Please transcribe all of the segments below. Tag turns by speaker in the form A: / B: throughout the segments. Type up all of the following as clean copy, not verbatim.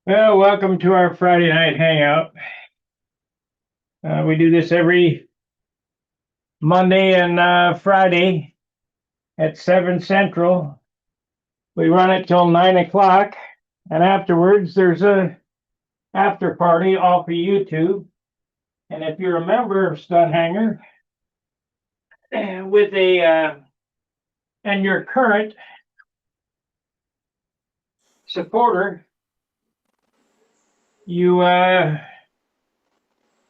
A: Well, welcome to our Friday night hangout. We do this every Monday and Friday at 7 Central. We run it till 9 o'clock, and afterwards there's a after party off of YouTube. And if you're a member of Stunt Hangar with and you're current supporter, you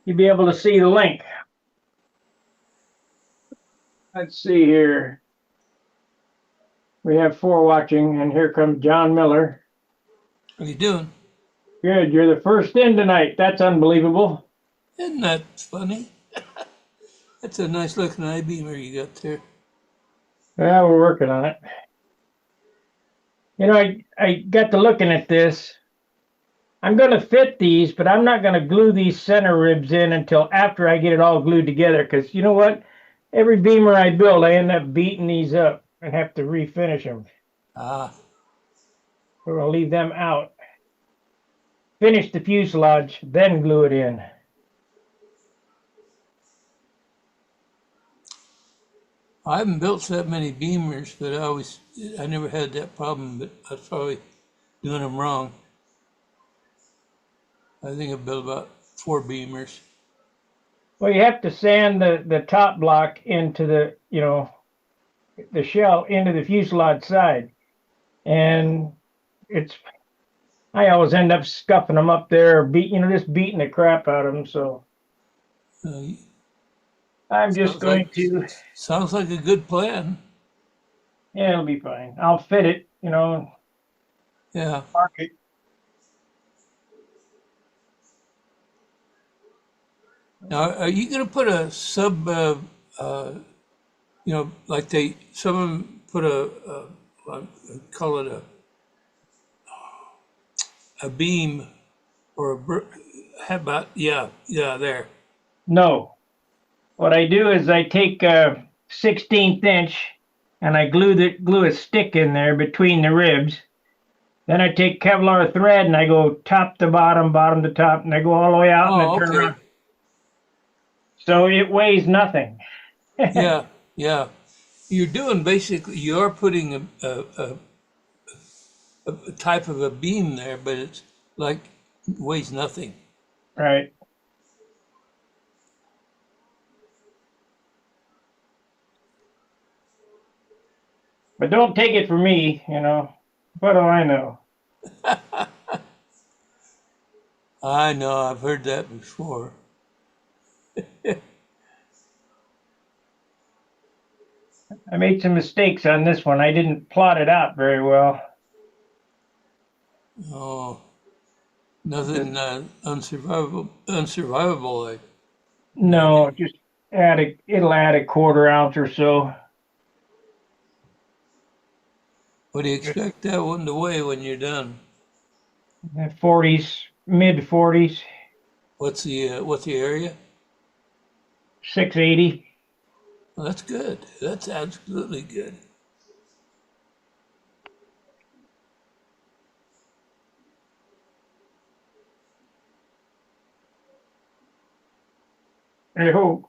A: you'll be able to see the link. Let's see here. We have 4 watching, and here comes John Miller.
B: How you doing?
A: Good, you're the first in tonight. That's unbelievable.
B: Isn't that funny? That's a nice looking I-beamer you got there.
A: Yeah, we're working on it. I got to looking at this. I'm going to fit these, but I'm not going to glue these center ribs in until after I get it all glued together. Because you know what? Every beamer I build, I end up beating these up and have to refinish them.
B: Ah,
A: We're going to leave them out. Finish the fuselage, then glue it in.
B: I haven't built that many beamers, but I never had that problem, but I was probably doing them wrong. I think I built about 4 beamers.
A: Well, you have to sand the top block into the shell into the fuselage side. And it's I always end up scuffing them up there, just beating the crap out of them. So
B: Uh,
A: I'm just
B: sounds like
A: going to,
B: sounds like a good plan.
A: yeah, it'll be fine. I'll fit it,
B: Yeah.
A: mark it.
B: Now, are you going to put a sub? Like some of them put I call it a beam or how about yeah there.
A: No, what I do is I take a 16th inch and I glue a stick in there between the ribs. Then I take Kevlar thread and I go top to bottom, bottom to top, and I go all the way out and then
B: Oh,
A: turn
B: okay.
A: around. So it weighs nothing.
B: Yeah, yeah. You are putting a type of a beam there, but it's like weighs nothing.
A: Right. But don't take it from me. What do I know?
B: I know, I've heard that before.
A: I made some mistakes on this one. I didn't plot it out very well.
B: Oh, nothing unsurvivable. I
A: No,
B: imagine.
A: just it'll add a quarter ounce or so.
B: What do you
A: Just
B: expect that one to weigh when you're done?
A: 40s, mid 40s,
B: What's the area?
A: 680.
B: Well, that's good. That's absolutely good.
A: I hope.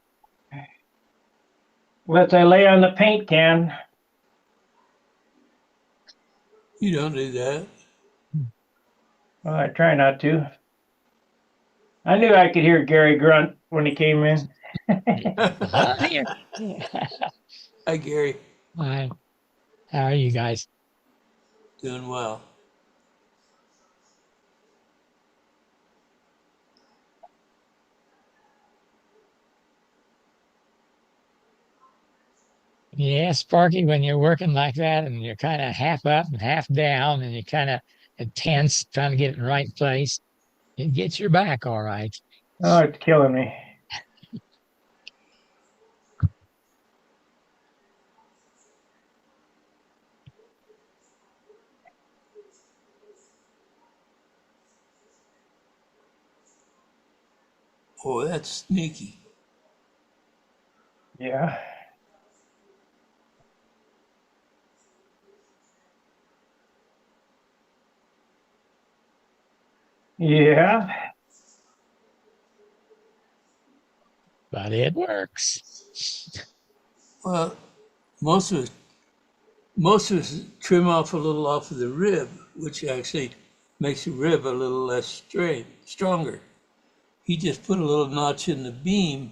A: Let's I lay on the paint can.
B: You don't do that.
A: Well, I try not to. I knew I could hear Gary grunt when he came in.
C: Hi.
B: Hi, Gary.
C: Hi. How are you guys?
B: Doing well.
C: Yeah, Sparky, when you're working like that and you're kind of half up and half down and you're kind of tense trying to get it in the right place, it gets your back all right.
A: Oh, it's killing me.
B: Oh, that's sneaky.
A: Yeah. Yeah.
C: but it works.
B: Well, most of us, most of us trim off a little off of the rib, which actually makes the rib a little less stronger. He just put a little notch in the beam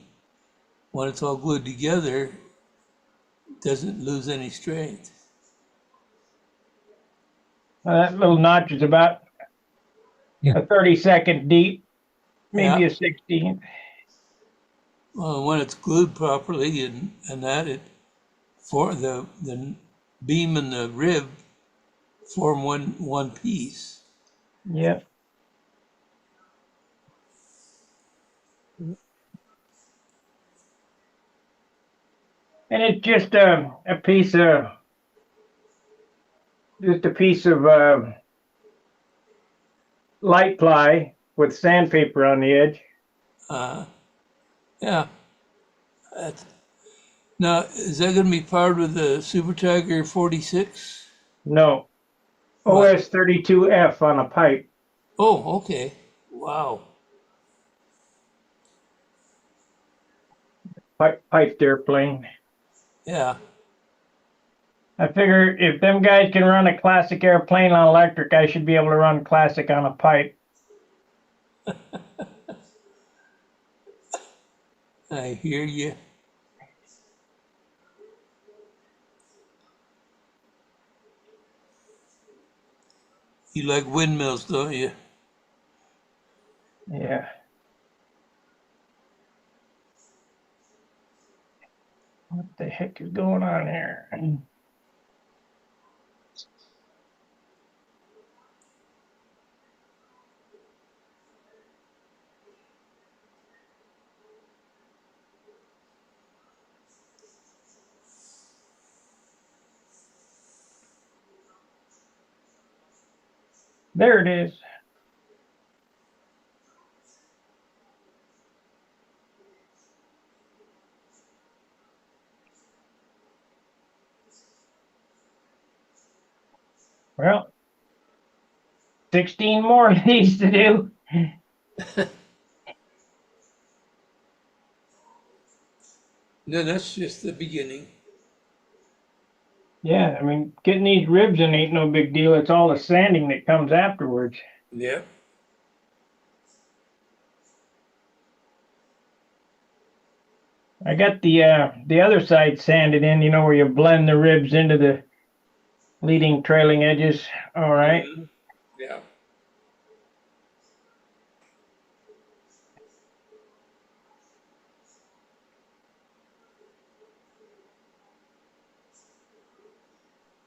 B: when it's all glued together, doesn't lose any strength.
A: That little notch is about
C: Yeah.
A: a 30-second deep, maybe
B: Yeah.
A: a 16th.
B: Well, when it's glued properly and that it for the beam and the rib form one piece.
A: Yep. And it's just a piece of light ply with sandpaper on the edge.
B: Yeah. That's, now, is that going to be part of the Super Tiger 46?
A: No,
B: What?
A: OS 32F on a pipe,
B: Oh, okay. Wow.
A: piped airplane.
B: Yeah.
A: I figure if them guys can run a classic airplane on electric, I should be able to run classic on a pipe.
B: I hear you. You like windmills, don't you?
A: Yeah. What the heck is going on here? There it is. Well, 16 more of these to do.
B: No, that's just the beginning.
A: Yeah, I mean, getting these ribs in ain't no big deal. It's all the sanding that comes afterwards.
B: Yep.
A: I got the other side sanded in, where you blend the ribs into the leading trailing edges. All right.
B: Mm-hmm. Yeah.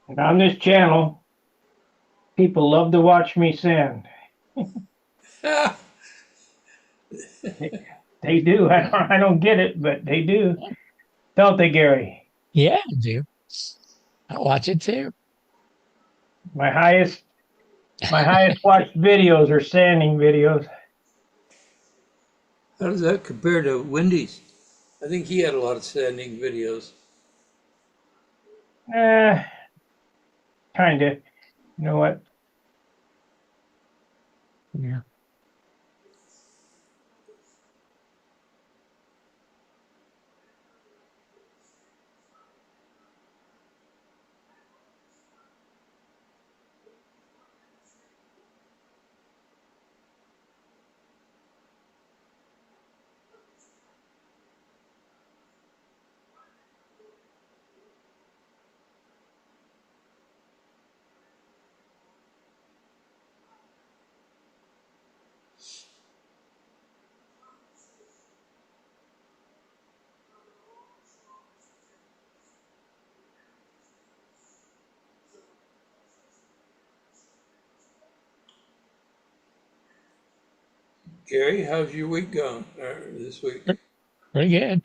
A: And on this channel, people love to watch me sand. They do. I don't get it, but they do. Don't they, Gary?
C: Yeah, I do. I watch it too.
A: My highest my highest watched videos are sanding videos.
B: How does that compare to Wendy's? I think he had a lot of sanding videos.
A: Eh, kinda. You know what?
C: Yeah.
B: Gary, how's your week going this week?
C: Pretty good.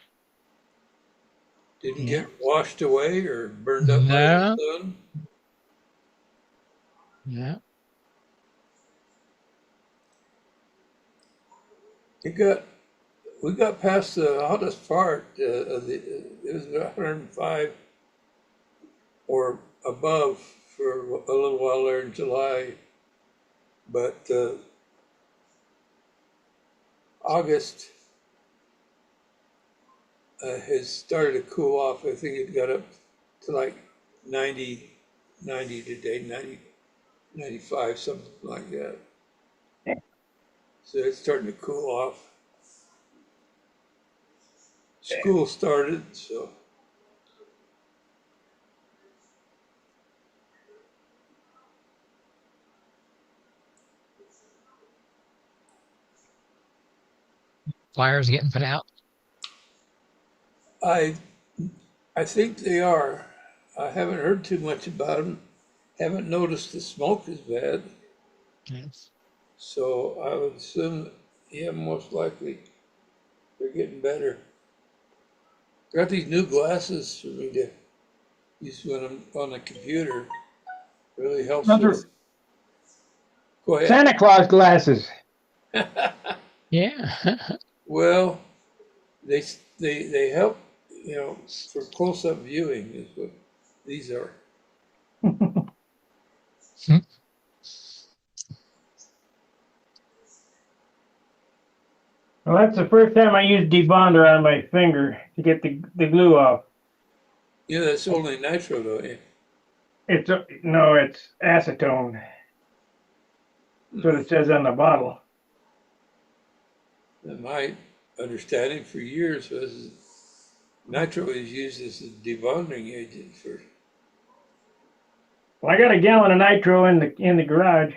B: Didn't
C: Yeah.
B: get washed away or burned up by the
C: No,
B: sun?
C: no.
B: It got we got past the hottest part of it was 105 or above for a little while there in July, but August has started to cool off. I think it got up to like 90, 90 today, 90, 95, something like that. So it's starting to cool off. School started, so
C: Flyers getting put out.
B: I I think they are. I haven't heard too much about them. Haven't noticed the smoke is bad.
C: Yes.
B: So I would assume, yeah, most likely they're getting better. Got these new glasses for me to use when I'm on the computer. Really helps
A: Those
B: with.
A: are
B: Go ahead.
A: Santa Claus glasses.
C: Yeah.
B: Well, they help, for close-up viewing is what these are.
A: Well, that's the first time I used debonder on my finger to get the glue off.
B: Yeah, that's only nitro though. Yeah.
A: No, it's acetone. That's what it says on the bottle.
B: And my understanding for years was nitro is used as a debonding agent for.
A: Well, I got a gallon of nitro in the garage.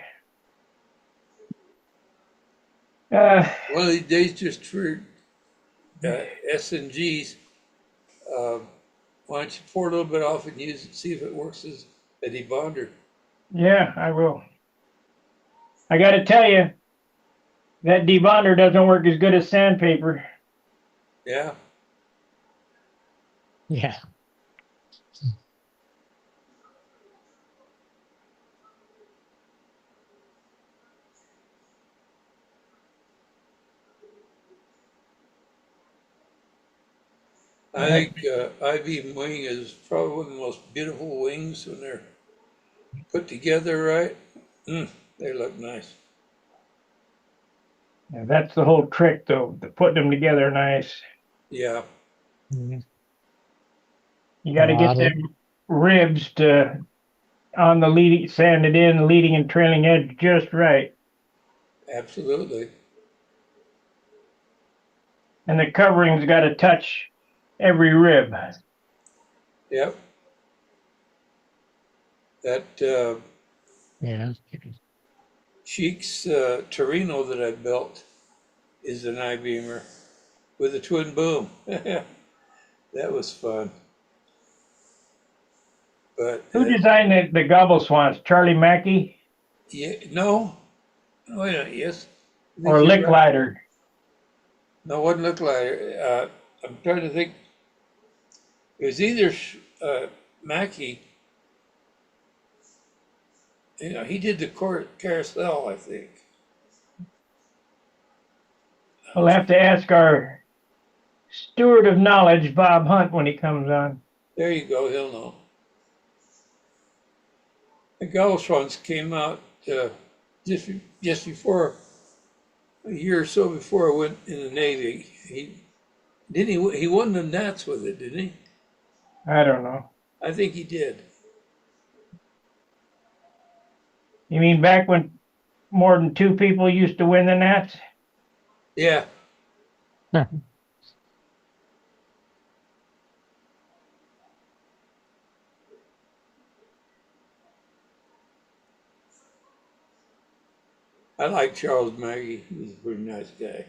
B: One of these days, just for S and Gs, why don't you pour a little bit off and use it, see if it works as a debonder.
A: Yeah, I will. I got to tell you, that debonder doesn't work as good as sandpaper.
B: Yeah,
C: Yeah.
B: I think IV wing is probably one of the most beautiful wings when they're put together right. They look nice.
A: Yeah, that's the whole trick, though, to putting them together nice.
B: Yeah,
C: Mhm.
A: You got to get
C: Model.
A: them ribs on the leading, sanded in, leading and trailing edge just right.
B: absolutely.
A: And the covering's got to touch every rib.
B: Yep. That
C: Yeah.
B: Cheeks Torino that I built is an I-beamer with a twin boom. That was fun. But
A: Who designed the gobble swans? Charlie Mackey
B: yeah, no, wait a minute, yes, I think
A: or
B: you're right.
A: Licklider?
B: No, it wouldn't look like I'm trying to think. It was either Mackey. He did the carousel, I think.
A: We'll have to ask our steward of knowledge, Bob Hunt, when he comes on.
B: There you go. He'll know. The Gauchons came out just before a year or so before I went in the Navy. He won the Nats with it, didn't he?
A: I don't know.
B: I think he did.
A: You mean back when more than two people used to win the Nats?
B: Yeah. I like Charles Maggie. He's a pretty nice guy.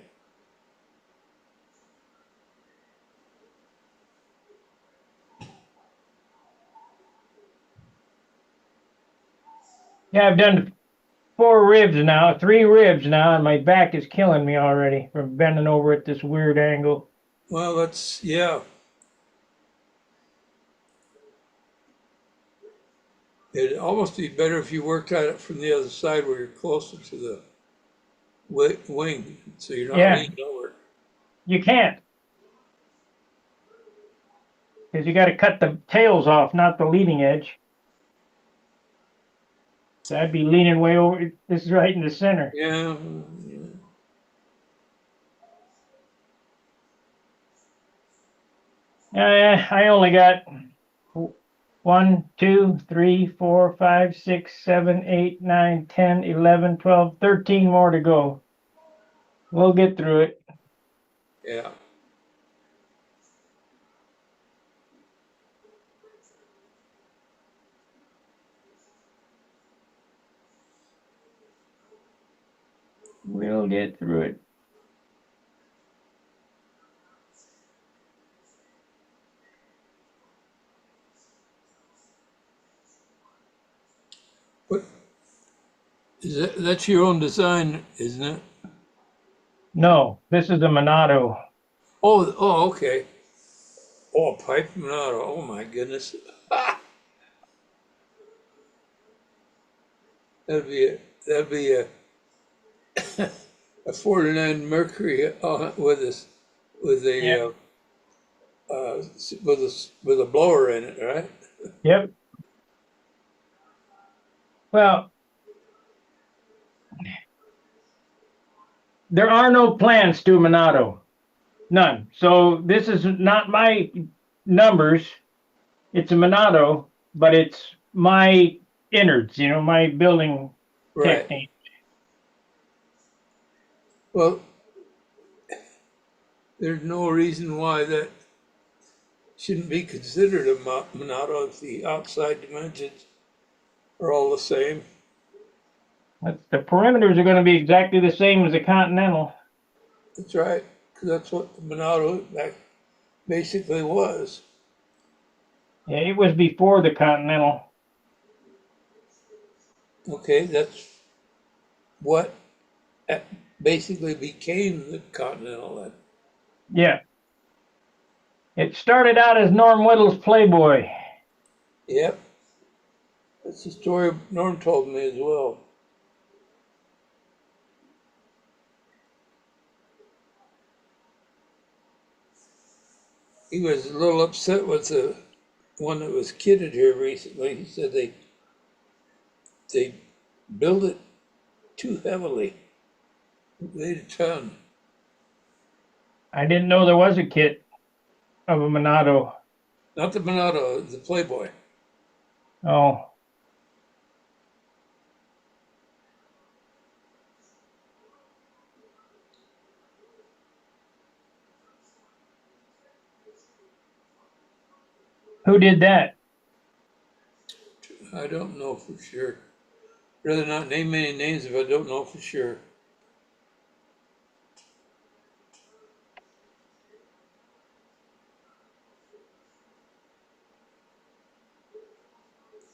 A: Yeah, I've done three ribs now, and my back is killing me already from bending over at this weird angle.
B: Well, yeah. It'd almost be better if you worked at it from the other side where you're closer to the wing, so you're not
A: Yeah,
B: leaning over.
A: you can't, because you got to cut the tails off, not the leading edge. So I'd be leaning way over. This is right in the center.
B: Yeah.
A: I only got 1, 2, 3, 4, 5, 6, 7, 8, 9, 10, 11, 12, 13 more to go. We'll get through it.
B: Yeah.
A: We'll get through it.
B: What is that? That's your own design, isn't it?
A: No, this is a Monado.
B: Oh, okay. Oh, a pipe Monado. Oh my goodness. That'd be a 49 Mercury with a with
A: Yeah.
B: a with a blower in it, right?
A: Yep. Well, there are no plans to Monado. None. So this is not my numbers. It's a Monado, but it's my innards, my building
B: Right.
A: technique.
B: Well, there's no reason why that shouldn't be considered a Monado if the outside dimensions are all the same.
A: The perimeters are going to be exactly the same as a Continental.
B: That's right, because that's what the Monado basically was.
A: Yeah, it was before the Continental.
B: Okay, that's what basically became the Continental then.
A: Yeah. It started out as Norm Whittle's Playboy.
B: Yep, that's the story Norm told me as well. He was a little upset with the one that was kitted here recently. He said they built it too heavily, weighed a ton.
A: I didn't know there was a kit of a Monado.
B: Not the Monado, the Playboy.
A: Oh, who did that?
B: I don't know for sure. Rather not name any names if I don't know for sure.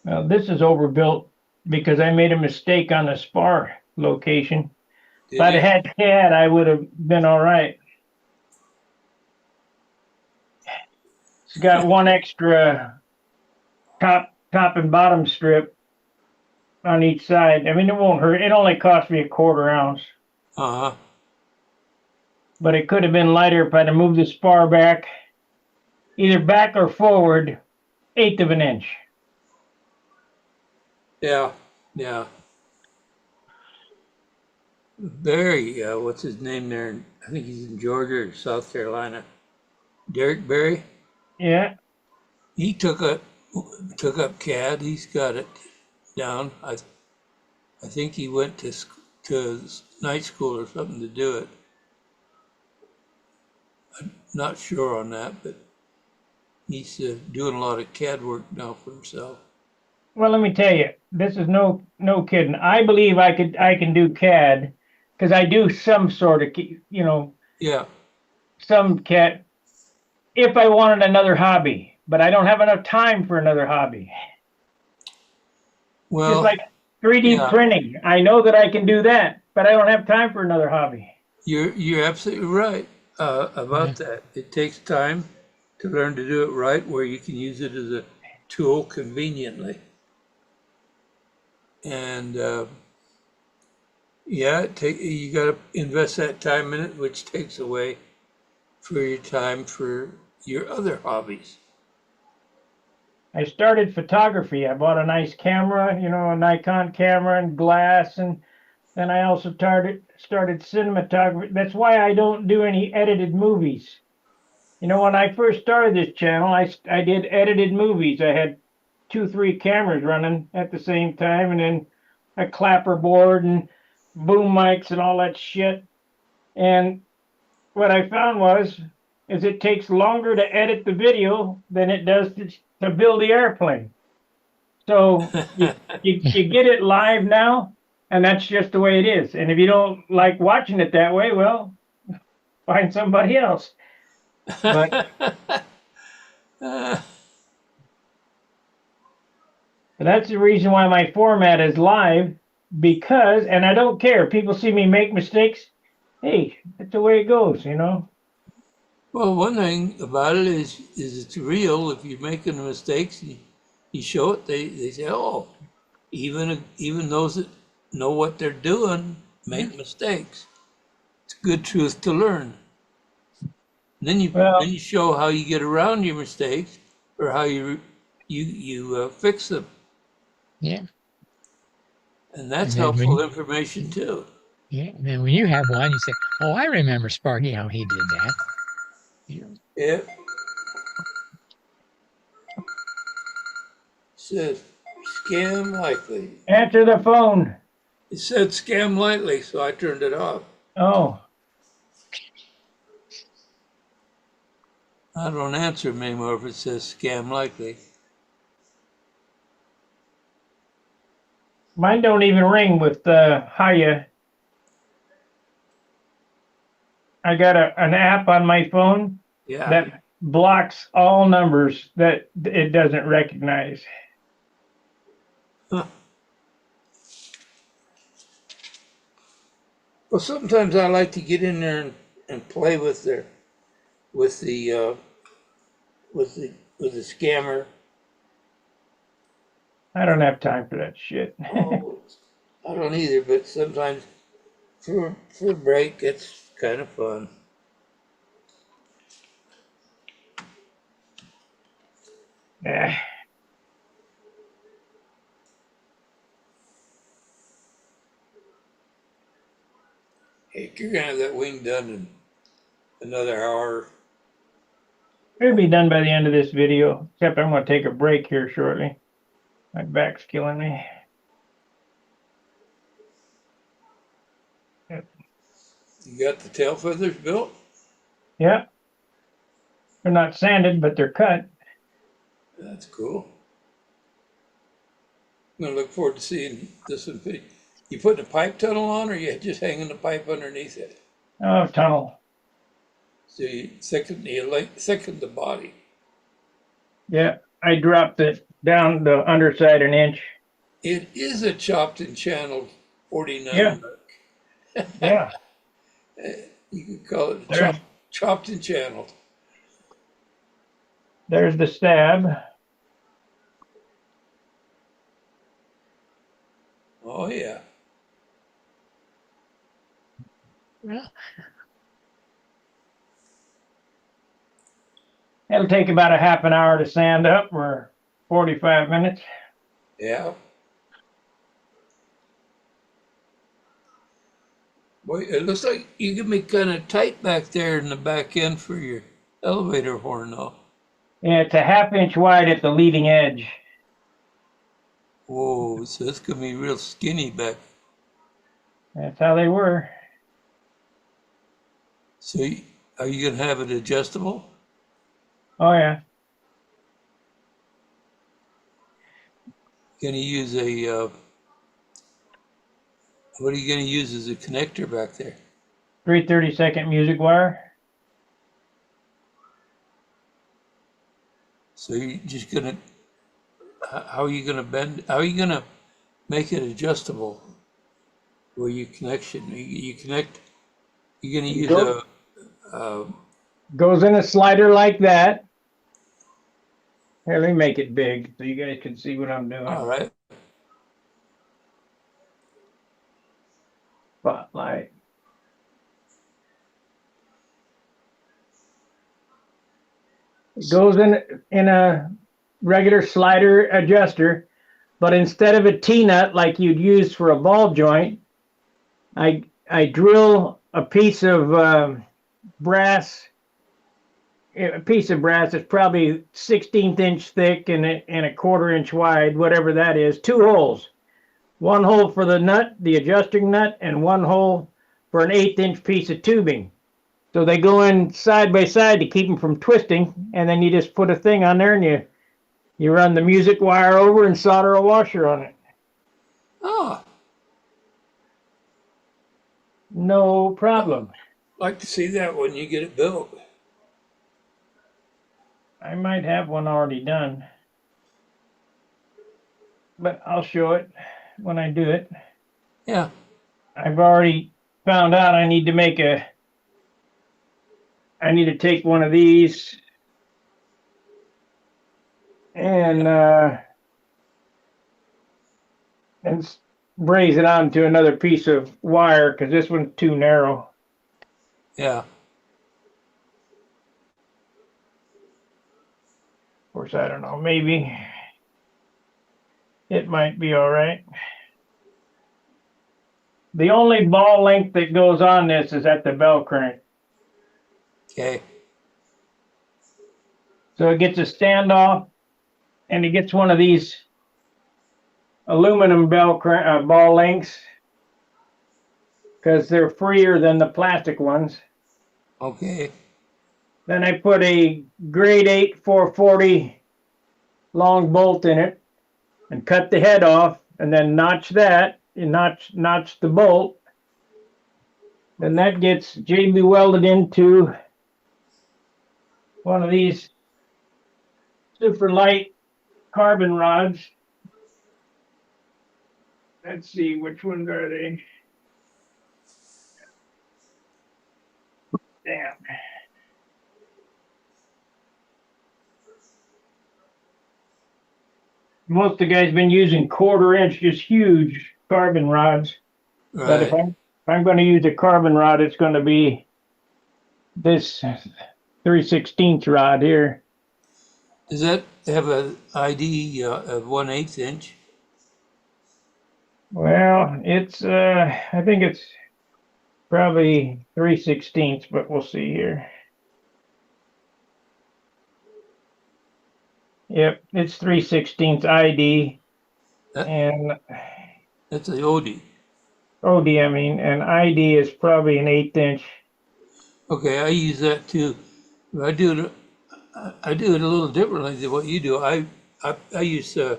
A: Well, this is overbuilt because I made a mistake on the spar location. If
B: Did
A: I'd
B: you?
A: had CAD, I would have been all right. It's got one extra top and bottom strip on each side. I mean, it won't hurt. It only cost me a quarter ounce,
B: Uh huh.
A: but it could have been lighter if I'd have moved the spar back, either back or forward, eighth of an inch.
B: Yeah. Yeah. Barry, what's his name there? I think he's in Georgia or South Carolina. Derek Barry.
A: Yeah,
B: He took up CAD. He's got it down. I think he went to night school or something to do it. I'm not sure on that, but he's doing a lot of CAD work now for himself.
A: well, let me tell you, this is no kidding. I believe I can do CAD because I do some sort of
B: Yeah.
A: some CAD if I wanted another hobby, but I don't have enough time for another hobby. Just
B: Well,
A: like 3D
B: yeah,
A: printing, I know that I can do that, but I don't have time for another hobby.
B: you're absolutely right
C: Yeah.
B: about that. It takes time to learn to do it right, where you can use it as a tool conveniently. And yeah, you got to invest that time in it, which takes away for your time for your other hobbies.
A: I started photography. I bought a nice camera, a Nikon camera and glass, and then I also started cinematography. That's why I don't do any edited movies. You know, when I first started this channel, I did edited movies. I had 2, 3 cameras running at the same time, and then a clapper board and boom mics and all that shit. And what I found is it takes longer to edit the video than it does to build the airplane. So you get it live now, and that's just the way it is. And if you don't like watching it that way, well, find somebody else. But that's the reason why my format is live, because, and I don't care. People see me make mistakes. Hey, that's the way it goes, you know?
B: Well, one thing about it is it's real. If you're making mistakes, you show it. They say, "Oh, even those that know what they're doing make mistakes." It's good truth to learn. And then
A: Well,
B: you show how you get around your mistakes or how you fix them,
C: Yeah.
B: and that's
C: And then when
B: helpful information too.
C: yeah, and then when you have one, you say, "Oh, I remember Sparky how he did that." You know,
B: Yeah. Says scam likely.
A: answer the phone.
B: It said scam lightly, so I turned it off.
A: Oh,
B: I don't answer anymore if it says scam likely.
A: mine don't even ring with Hiya. I got an app on my phone
B: Yeah.
A: that blocks all numbers that it doesn't recognize.
B: Huh. Well, sometimes I like to get in there and play with with the uh, with the scammer.
A: I don't have time for that shit.
B: Oh, I don't either, but sometimes for a break, it's kind of fun.
A: Yeah.
B: Hey, you're gonna have that wing done in another hour.
A: It'll be done by the end of this video, except I'm going to take a break here shortly. My back's killing me.
B: You got the tail feathers built?
A: Yeah, they're not sanded, but they're cut.
B: That's cool. I'm gonna look forward to seeing this one. You putting a pipe tunnel on, or you just hanging the pipe underneath it?
A: Oh, tunnel.
B: So you thicken the body.
A: Yeah, I dropped it down the underside an inch.
B: It is a chopped and channeled 49
A: Yeah.
B: mark.
A: Yeah,
B: You could call it
A: There's-
B: chopped and channeled.
A: there's the stab.
B: Oh yeah.
C: well,
A: It'll take about a half an hour to sand up, or 45 minutes.
B: Yeah. Boy, it looks like you can be kind of tight back there in the back end for your elevator horn, though.
A: Yeah, it's a ½ inch wide at the leading edge.
B: Whoa, so it's gonna be real skinny back.
A: That's how they were.
B: So are you gonna have it adjustable?
A: Oh, yeah.
B: Gonna use a what are you gonna use as a connector back there?
A: 3/32 music wire.
B: So you're just gonna how are you gonna bend? How are you gonna make it adjustable? Where you connection you connect? You're gonna use
A: Go-
B: a
A: Goes in a slider like that. Here, let me make it big so you guys can see what I'm doing.
B: all right.
A: Spotlight. It goes in a regular slider adjuster, but instead of a T-nut like you'd use for a ball joint, I drill a piece of brass a piece of brass that's probably 16th inch thick and a quarter-inch wide, whatever that is, two holes. One hole for the nut, the adjusting nut, and one hole for an 1/8 inch piece of tubing. So they go in side by side to keep them from twisting, and then you just put a thing on there and you run the music wire over and solder a washer on it.
B: Oh,
A: No problem.
B: like to see that when you get it built.
A: I might have one already done, but I'll show it when I do it.
B: Yeah.
A: I've already found out I need to take one of these and braze it onto another piece of wire because this one's too narrow.
B: Yeah.
A: Of course, I don't know. Maybe it might be all right. The only ball length that goes on this is at the bell crank.
B: Okay.
A: So it gets a standoff and it gets one of these aluminum ball lengths because they're freer than the plastic ones.
B: Okay.
A: Then I put a grade 8 440 long bolt in it and cut the head off and then notch that and notch the bolt. Then that gets JB welded into one of these super light carbon rods. Let's see, which ones are they? Damn. Most of the guys been using 1/4 inch, just huge carbon rods. But if
B: Right.
A: I'm going to use a carbon rod, it's going to be this 3/16 rod here.
B: Does that have a ID of 1/8 inch?
A: Well, it's I think it's probably 3/16, but we'll see here. Yep, it's 3/16 ID
B: That,
A: and
B: that's the OD.
A: OD, I mean, and ID is probably an 1/8 inch.
B: Okay, I use that too. I do it. I do it a little differently than what you do. I use a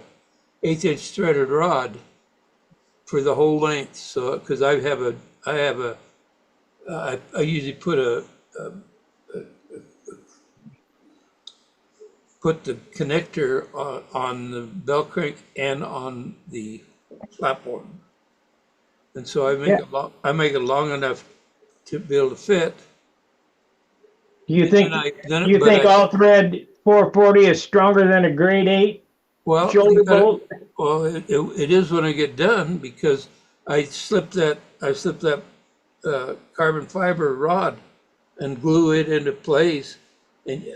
B: 1/8 inch threaded rod for the whole length. So because I usually put the connector on the bell crank and on the platform, and so
A: Yeah.
B: I make it long enough to be able to fit.
A: Do you
B: And then
A: think
B: I then
A: you
B: but
A: think
B: I
A: all thread 440 is stronger than a grade 8
B: well
A: shoulder
B: you got
A: bolt?
B: well it is when I get done because I slip that carbon fiber rod and glue it into place, and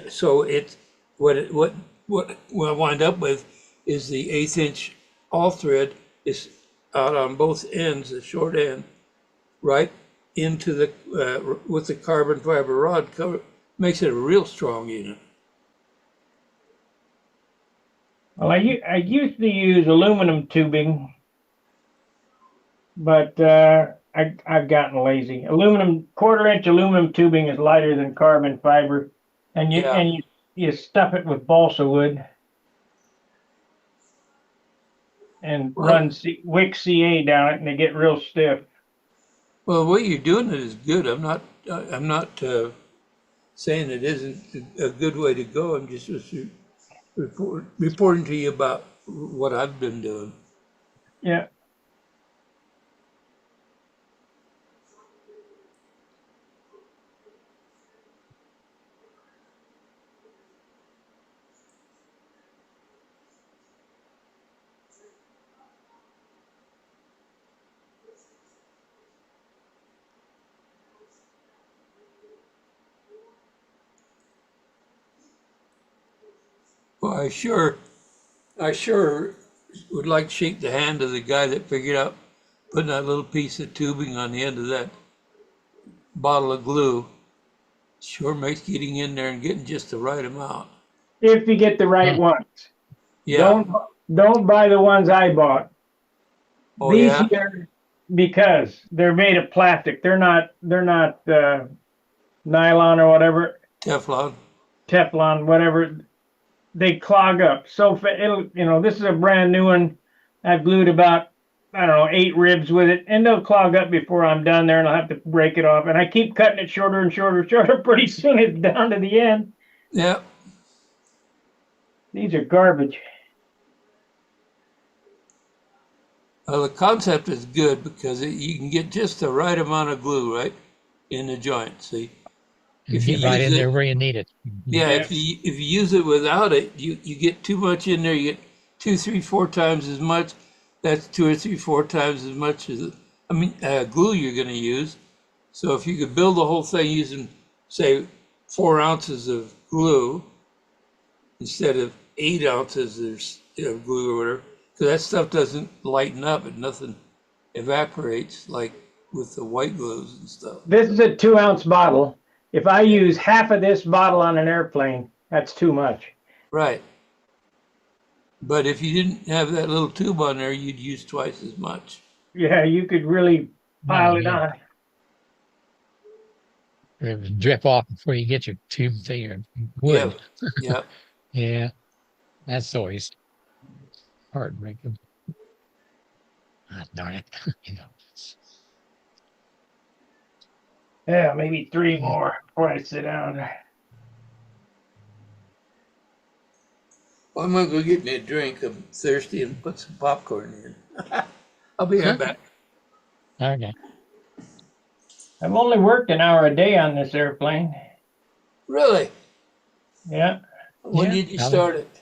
B: so it's what I wind up with is the 1/8 inch all thread is out on both ends, the short end, right into the with the carbon fiber rod cover, makes it a real strong unit.
A: Well, I used to use aluminum tubing, but I've gotten lazy. 1/4 inch aluminum tubing is lighter than carbon fiber, and
B: Yeah.
A: you stuff it with balsa wood and
B: Well,
A: run wick CA down it, and they get real stiff.
B: well, the way you're doing it is good. I'm not saying it isn't a good way to go. I'm just reporting to you about what I've been doing.
A: Yeah.
B: Well, I sure would like to shake the hand of the guy that figured out putting that little piece of tubing on the end of that bottle of glue. Sure makes getting in there and getting just the right amount.
A: If you get the right
C: Huh.
A: ones.
B: Yeah.
A: Don't buy the ones I bought.
B: Oh
A: These
B: yeah.
A: here, because they're made of plastic. They're not nylon or whatever,
B: Teflon.
A: Teflon, whatever. They clog up. So it'll, this is a brand new one. I've glued about, I don't know, 8 ribs with it, and they'll clog up before I'm done there, and I'll have to break it off. And I keep cutting it shorter and shorter and shorter. Pretty soon it's down to the end.
B: Yeah.
A: These are garbage.
B: Well, the concept is good because you can get just the right amount of glue, right, in the joint. See,
C: And
B: if you
C: get right
B: use
C: in there
B: it,
C: where you need it. Mhm.
B: yeah,
A: Yeah.
B: if you use it without it, you get too much in there. You get 2, 3, 4 times as much. That's 2 or 3, 4 times as much as glue you're going to use. So if you could build the whole thing using, say, 4 ounces of glue instead of 8 ounces of glue or whatever, because that stuff doesn't lighten up and nothing evaporates like with the white glues and stuff.
A: This is a 2-ounce bottle. If I use half of this bottle on an airplane, that's too much.
B: Right. But if you didn't have that little tube on there, you'd use twice as much.
A: Yeah, you could really
C: Oh,
A: pile it
C: yeah.
A: on.
C: It would drip off before you get your tube to your
B: Yeah.
C: wood.
B: Yeah.
C: Yeah, that's always heartbreaking. Ah, darn it. You know.
A: Yeah, maybe 3 more before I sit down.
B: Well, I'm gonna go get me a drink. I'm thirsty and put some popcorn in. I'll be right back.
C: Okay.
A: I've only worked an hour a day on this airplane.
B: Really?
A: Yeah,
B: When
C: Yeah,
B: did you
C: probably.
B: start it?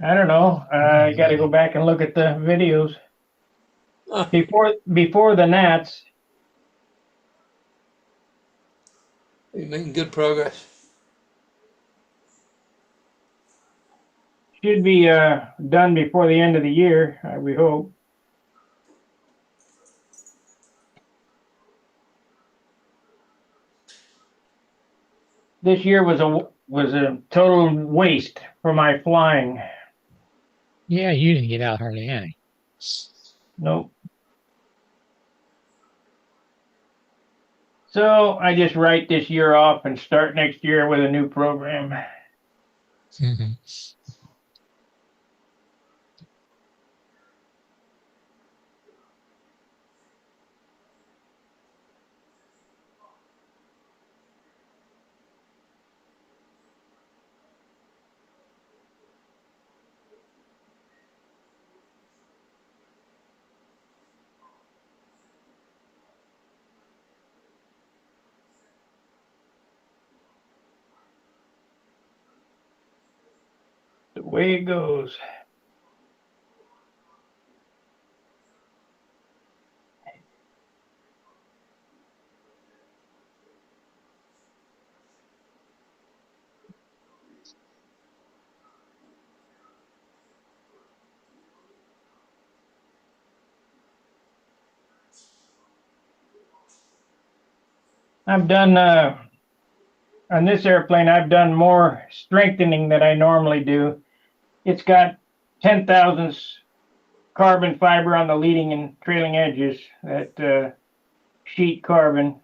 A: I don't know. I got to go back and look at the videos
B: Huh,
A: before the Nats.
B: you're making good progress.
A: Should be done before the end of the year, we hope. This year was a total waste for my flying.
C: Yeah, you didn't get out hardly any.
A: Nope. So I just write this year off and start next year with a new program.
C: Mhm.
A: The way it goes. I've done on this airplane. I've done more strengthening than I normally do. It's got 10 thousandths carbon fiber on the leading and trailing edges. That sheet carbon.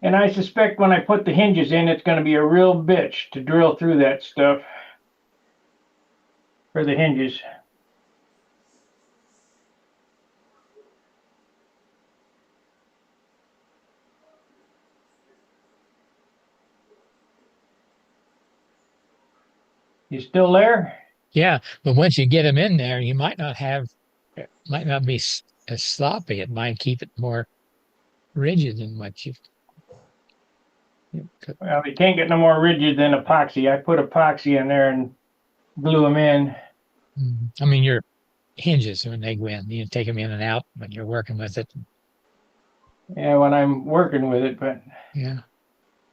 A: And I suspect when I put the hinges in, it's going to be a real bitch to drill through that stuff for the hinges. You still there?
C: Yeah, but once you get them in there, you it might not be as sloppy. It might keep it more rigid than what you could.
A: Well, they can't get no more rigid than epoxy. I put epoxy in there and glue them in.
C: I mean, your hinges when they go in, you take them in and out when you're working with it.
A: Yeah, when I'm working with it, but
C: Yeah,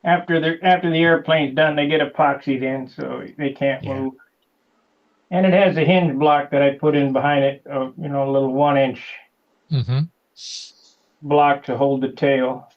A: after the airplane's done, they get epoxied in, so they can't
C: yeah.
A: move. And it has a hinge block that I put in behind it, a little 1-inch
C: Mm-hmm.
A: block to hold the tail.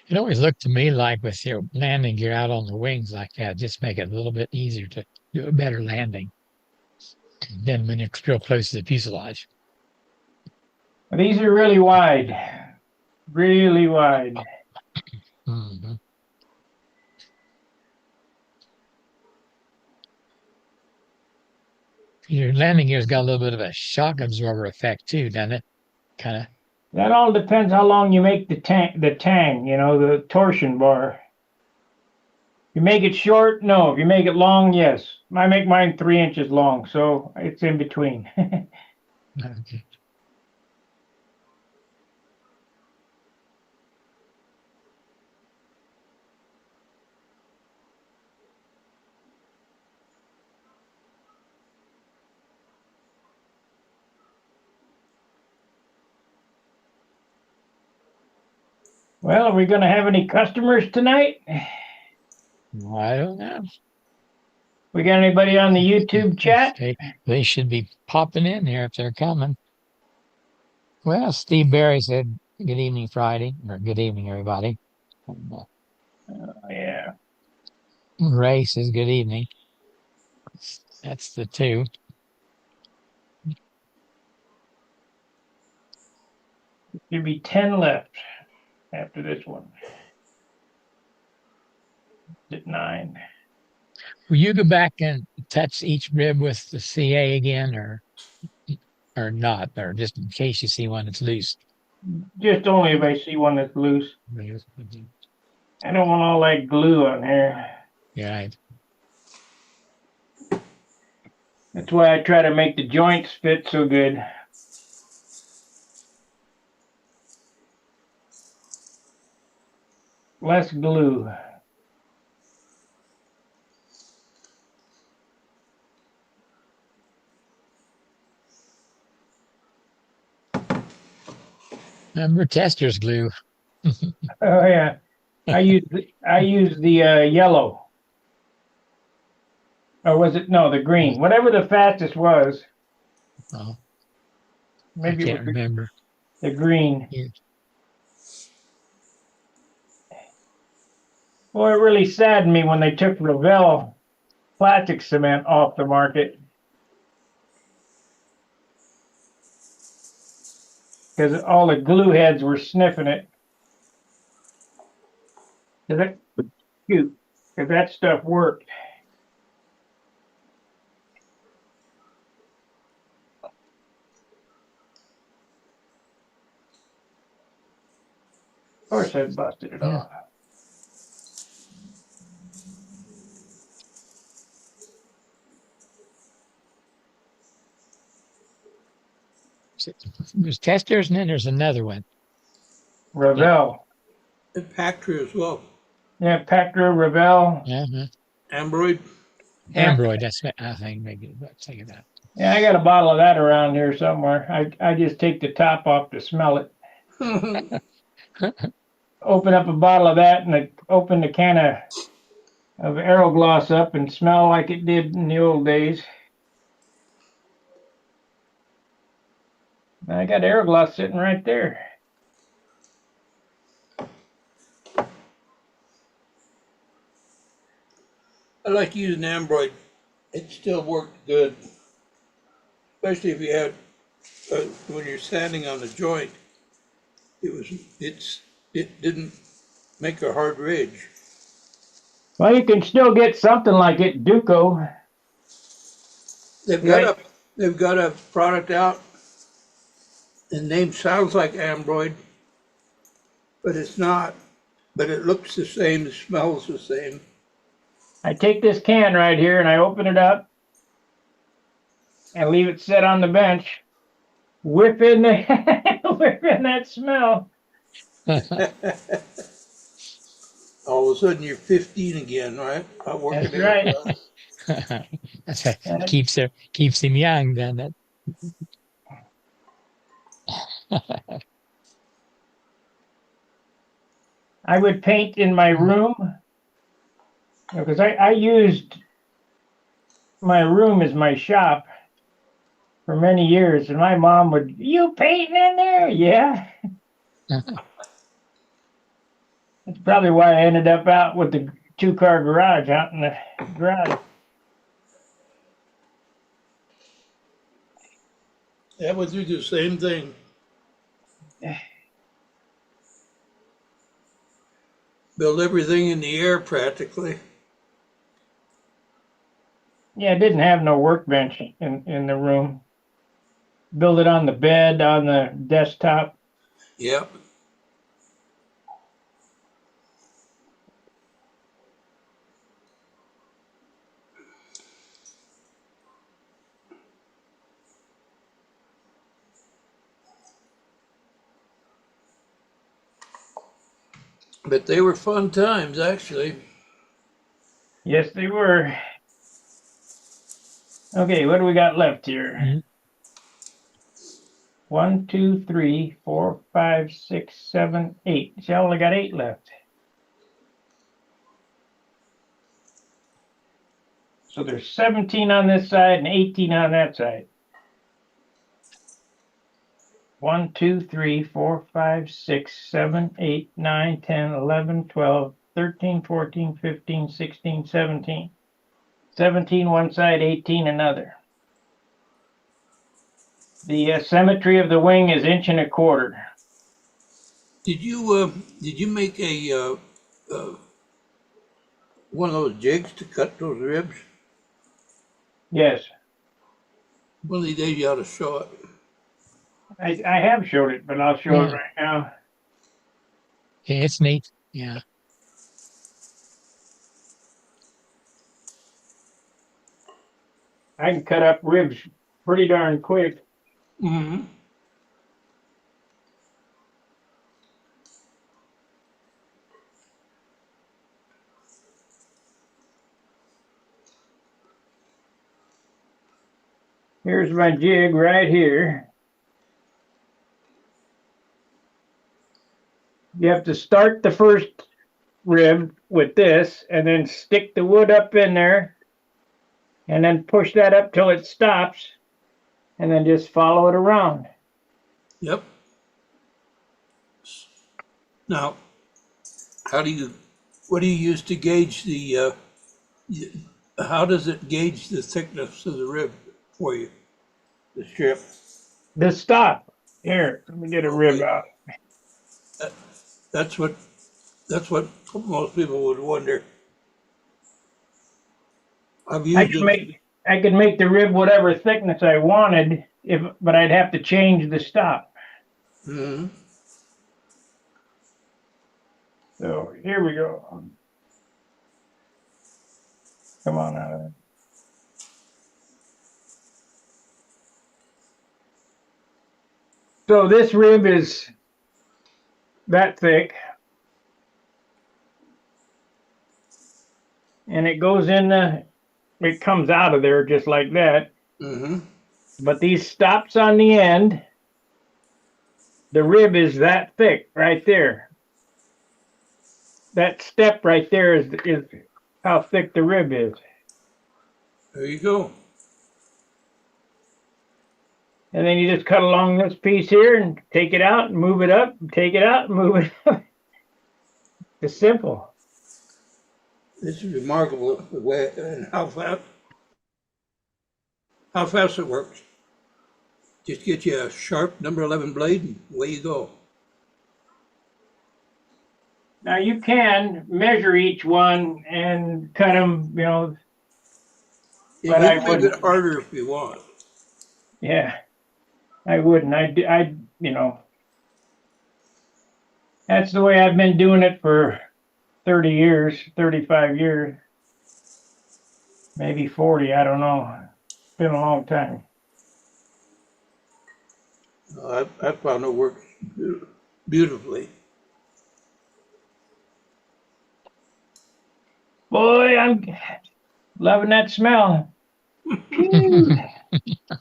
C: It always looked to me like with your landing gear out on the wings like that, just make it a little bit easier to do a better landing than when you're real close to the fuselage.
A: These are really wide, really wide.
C: Mhm. Your landing gear's got a little bit of a shock absorber effect too, doesn't it? Kind of.
A: That all depends how long you make the tang, the torsion bar. You make it short? No. If you make it long, yes. I make mine 3 inches long, so it's in between.
C: Okay.
A: Well, are we going to have any customers tonight?
C: Well, I don't know.
A: We got anybody on the YouTube chat?
C: They should be popping in here if they're coming. Well, Steve Barry said, "Good evening, Friday," or "Good evening, everybody." And,
A: Yeah.
C: Ray says, "Good evening." That's the two.
A: There'll be 10 left after this one. At 9.
C: Will you go back and touch each rib with the CA again, or not, or just in case you see one that's loose?
A: Just only if I see one that's loose. I don't want all that glue on here.
C: Yeah, right.
A: That's why I try to make the joints fit so good. Less glue.
C: Remember tester's glue.
A: Oh yeah. I use the yellow. Or was it no the green? Whatever the fastest was.
C: Oh, I
A: Maybe it
C: can't
A: was
C: remember.
A: the green.
C: Yeah.
A: Well, it really saddened me when they took Revell plastic cement off the market because all the glue heads were sniffing it. Because that stuff worked. Of course, I busted it
C: Yeah.
A: off.
C: There's testers, and then there's another one.
A: Revell.
B: And Pactra as well.
A: Yeah, Pactra, Revell.
C: Uh-huh.
B: Ambroid.
A: Yeah.
C: Ambroid, that's what I think. Maybe think of that.
A: Yeah, I got a bottle of that around here somewhere. I just take the top off to smell it. Open up a bottle of that and open the can of Aerogloss up and smell like it did in the old days. I got Aerogloss sitting right there.
B: I like using Ambroid. It still worked good, especially if you had when you're standing on the joint. It didn't make a hard ridge.
A: Well, you can still get something like it, Duco.
B: They've got
A: Right.
B: they've got a product out. The name sounds like Ambroid, but it's not. But it looks the same, it smells the same.
A: I take this can right here and I open it up and leave it sit on the bench. Whiff in whiff in that smell.
B: All of a sudden you're 15 again, right? Not working
A: That's right.
C: keeps him young, doesn't it?
A: I would paint in my room because I used my room as my shop for many years, and my mom would, "You painting in there?" Yeah. That's probably why I ended up out with the 2-car garage out in the garage.
B: Yeah, would do the same thing. Build everything in the air practically.
A: Yeah, I didn't have no workbench in the room. Build it on the bed, on the desktop.
B: Yep. But they were fun times, actually.
A: Yes, they were. Okay, what do we got left here?
C: Mhm.
A: 1, 2, 3, 4, 5, 6, 7, 8. See, I only got 8 left. So there's 17 on this side and 18 on that side. 1, 2, 3, 4, 5, 6, 7, 8, 9, 10, 11, 12, 13, 14, 15, 16, 17. 17 one side, 18 another. The symmetry of the wing is 1.25 inches.
B: Did you make a one of those jigs to cut those ribs?
A: Yes,
B: One of these days you ought to show it.
A: I have showed it, but I'll show it
C: Yeah.
A: right now.
C: Yeah, it's neat. Yeah.
A: I can cut up ribs pretty darn quick.
B: Mm-hmm.
A: Here's my jig right here. You have to start the first rib with this and then stick the wood up in there and then push that up till it stops and then just follow it around.
B: Yep. Now, what do you use to gauge how does it gauge the thickness of the rib for you, the strip?
A: The stop. Here, let me get a rib
B: Okay.
A: out.
B: That's what, that's what most people would wonder. I've
A: I
B: used
A: could
B: it.
A: make I could make the rib whatever thickness I wanted, but I'd have to change the stop.
B: Mhm.
A: So here we go. Come on out of there. So this rib is that thick, and it goes in it comes out of there just like that.
B: Mm-hmm.
A: But these stops on the end, the rib is that thick right there. That step right there is how thick the rib is.
B: There you go.
A: And then you just cut along this piece here and take it out and move it up, and take it out and move it up. It's simple.
B: This is remarkable the way and how fast it works. Just get you a sharp number 11 blade and away you go.
A: Now you can measure each one and cut them,
B: You
A: but I
B: can make
A: wouldn't.
B: it harder if you want.
A: Yeah, I wouldn't. That's the way I've been doing it for 30 years, 35 years, maybe 40. I don't know. It's been a long time.
B: I found it works beautifully.
A: Boy, I'm loving that smell. Phew.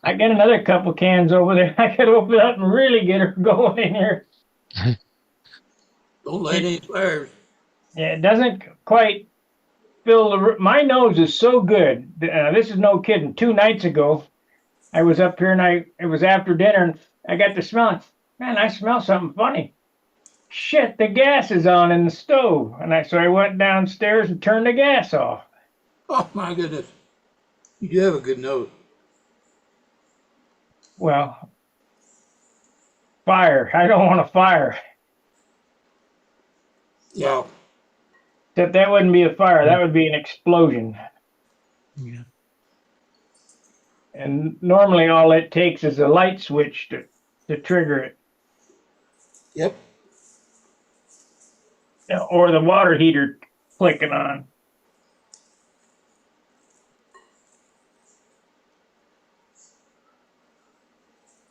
A: I got another couple cans over there. I could open it up and really get her going in here.
B: Don't light any fires.
A: Yeah, it doesn't quite fill my nose is so good. This is no kidding. 2 nights ago, I was up here and it was after dinner and I got to smelling. Man, I smell something funny. shit, the gas is on in the stove. So I went downstairs and turned the gas off.
B: Oh my goodness. You do have a good nose.
A: Well, fire. I don't want to fire.
B: Yeah.
A: That wouldn't be a fire. That would be an explosion.
C: Yeah.
A: And normally all it takes is a light switch to trigger it,
B: Yep.
A: or the water heater clicking on.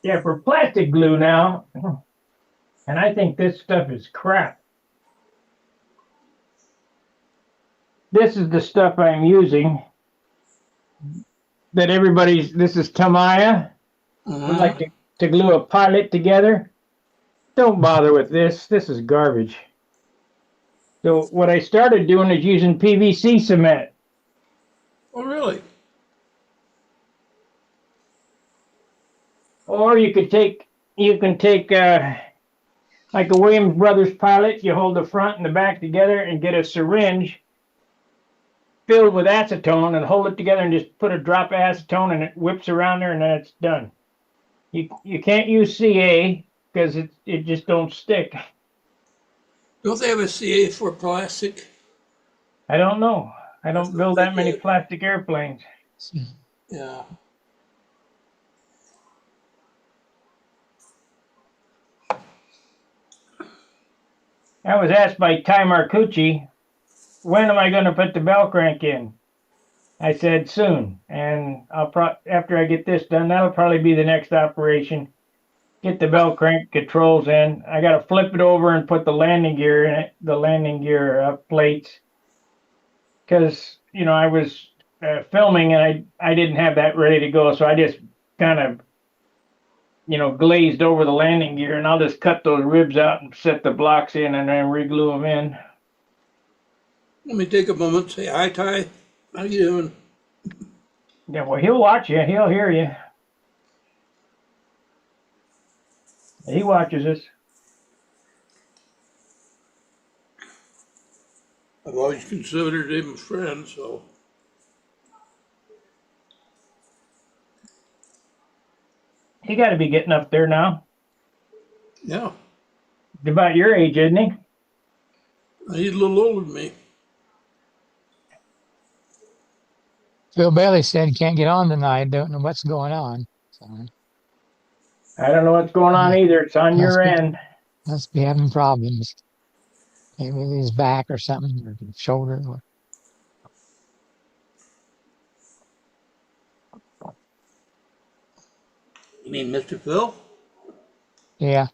A: Yeah, for plastic glue now, and I think this stuff is crap. This is the stuff I'm using that this is Tamaya. Would like to glue a pilot together. Don't bother with this. This is garbage. So what I started doing is using PVC cement.
B: Oh, really?
A: Or you can take like a Williams Brothers pilot, you hold the front and the back together and get a syringe filled with acetone and hold it together and just put a drop of acetone and it whips around there and then it's done. You can't use CA because it just don't stick.
B: Don't they have a CA for plastic?
A: I don't know. I
B: That's
A: don't
B: what
A: build
B: they
A: that many
B: did.
A: plastic airplanes.
B: Yeah.
A: I was asked by Ty Marcucci, when am I going to put the bell crank in? I said soon, and after I get this done, that'll probably be the next operation. Get the bell crank controls in. I got to flip it over and put the landing gear in it, the landing gear plates, because I was filming and I didn't have that ready to go, so I just kind of glazed over the landing gear, and I'll just cut those ribs out and set the blocks in and then re-glue them in.
B: Let me take a moment. Say hi, Ty. How you doing?
A: Yeah, well, he'll watch you. He'll hear you. He watches us.
B: I've always considered him a friend, so.
A: He got to be getting up there now.
B: Yeah.
A: About your age, isn't he?
B: He's a little older than me.
C: Phil Bailey said he can't get on tonight. Don't know what's going on. So,
A: I don't know what's going on either. It's on your end.
C: must be having problems. Maybe with his back or something, or his shoulder.
B: You mean Mr. Phil?
C: Yeah.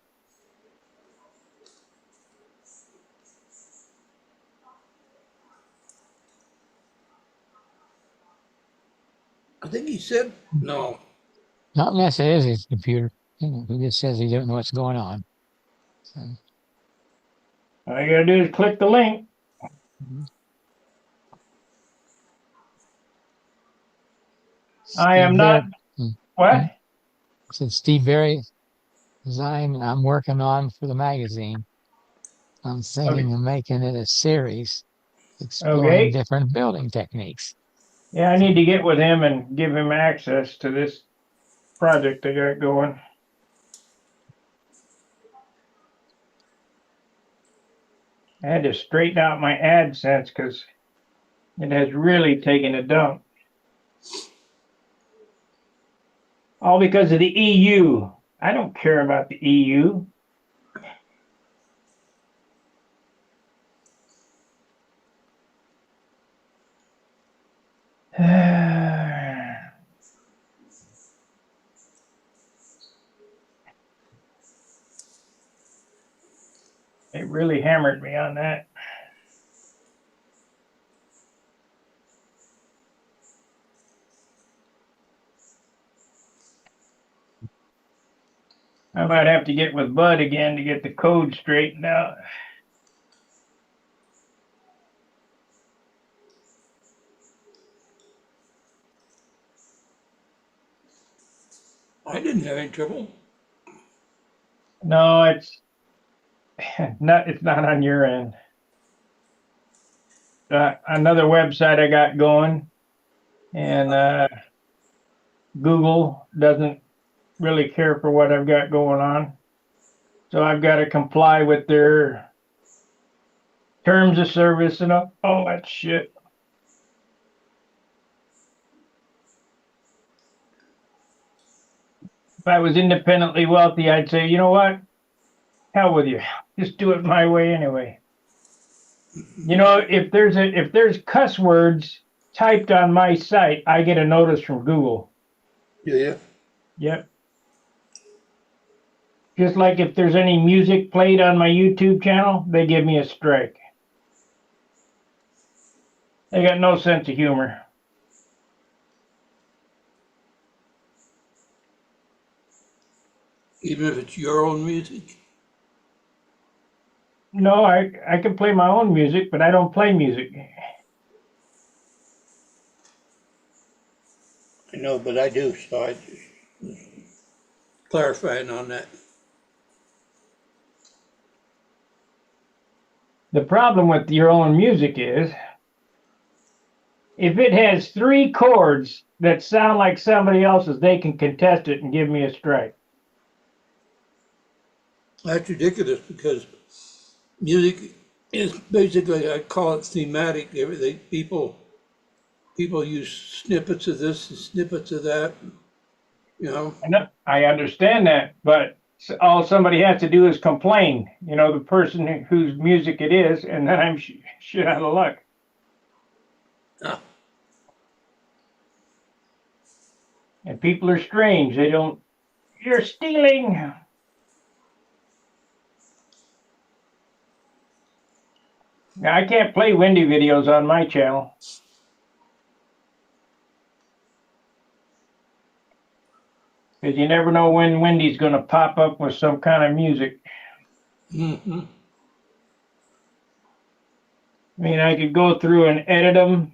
B: I think he said no.
C: Not unless it is his computer. He just says he don't know what's going on. So,
A: All you got to do is click the link. I am not. What?
C: Said Steve Berry design I'm working on for the magazine. I'm thinking of making it a series exploring
A: Okay.
C: different building techniques.
A: Yeah, I need to get with him and give him access to this project I got going. I had to straighten out my AdSense because it has really taken a dump. All because of the EU. I don't care about the EU. It really hammered me on that. I might have to get with Bud again to get the code straightened out.
B: I didn't have any trouble.
A: No, It's not on your end. Another website I got going, and Google doesn't really care for what I've got going on. So I've got to comply with their terms of service and all that shit. If I was independently wealthy, I'd say, you know what? Hell with you. Just do it my way anyway. You know, if there's cuss words typed on my site, I get a notice from Google.
B: Yeah.
A: Yep. Just like if there's any music played on my YouTube channel, they give me a strike. They got no sense of humor.
B: Even if it's your own music.
A: No, I can play my own music, but I don't play music.
B: I know, but I do, so I just clarifying on that.
A: The problem with your own music is if it has 3 chords that sound like somebody else's, they can contest it and give me a strike.
B: That's ridiculous because music is basically, I call it thematic. Everything people use snippets of this and snippets of that. You know.
A: I understand that, but all somebody has to do is complain, you know, the person whose music it is, and then I'm shit out of luck.
B: Ah.
A: And people are strange. They don't, you're stealing. Now, I can't play Wendy videos on my channel. Because you never know when Wendy's going to pop up with some kind of music.
B: Mm-hmm.
A: I mean, I could go through and edit them.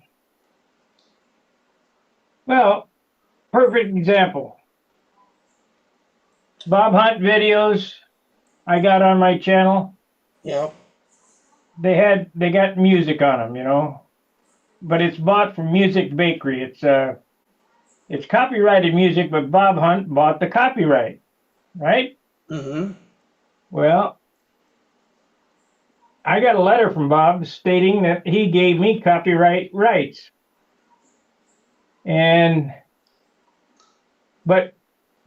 A: Well, perfect example. Bob Hunt videos I got on my channel.
B: Yeah.
A: They got music on them, you know, but it's bought from Music Bakery. It's copyrighted music, but Bob Hunt bought the copyright, right?
B: Mm-hmm.
A: Well, I got a letter from Bob stating that he gave me copyright rights. But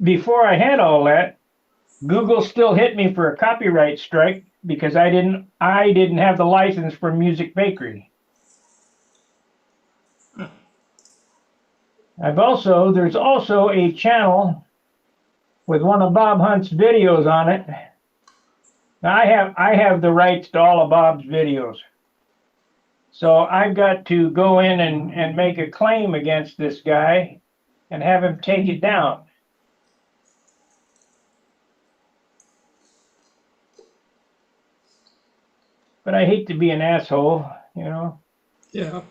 A: before I had all that, Google still hit me for a copyright strike because I didn't have the license for Music Bakery. There's also a channel with one of Bob Hunt's videos on it. Now I have the rights to all of Bob's videos. So I've got to go in and make a claim against this guy and have him take it down. But I hate to be an asshole, you know.
B: Yeah.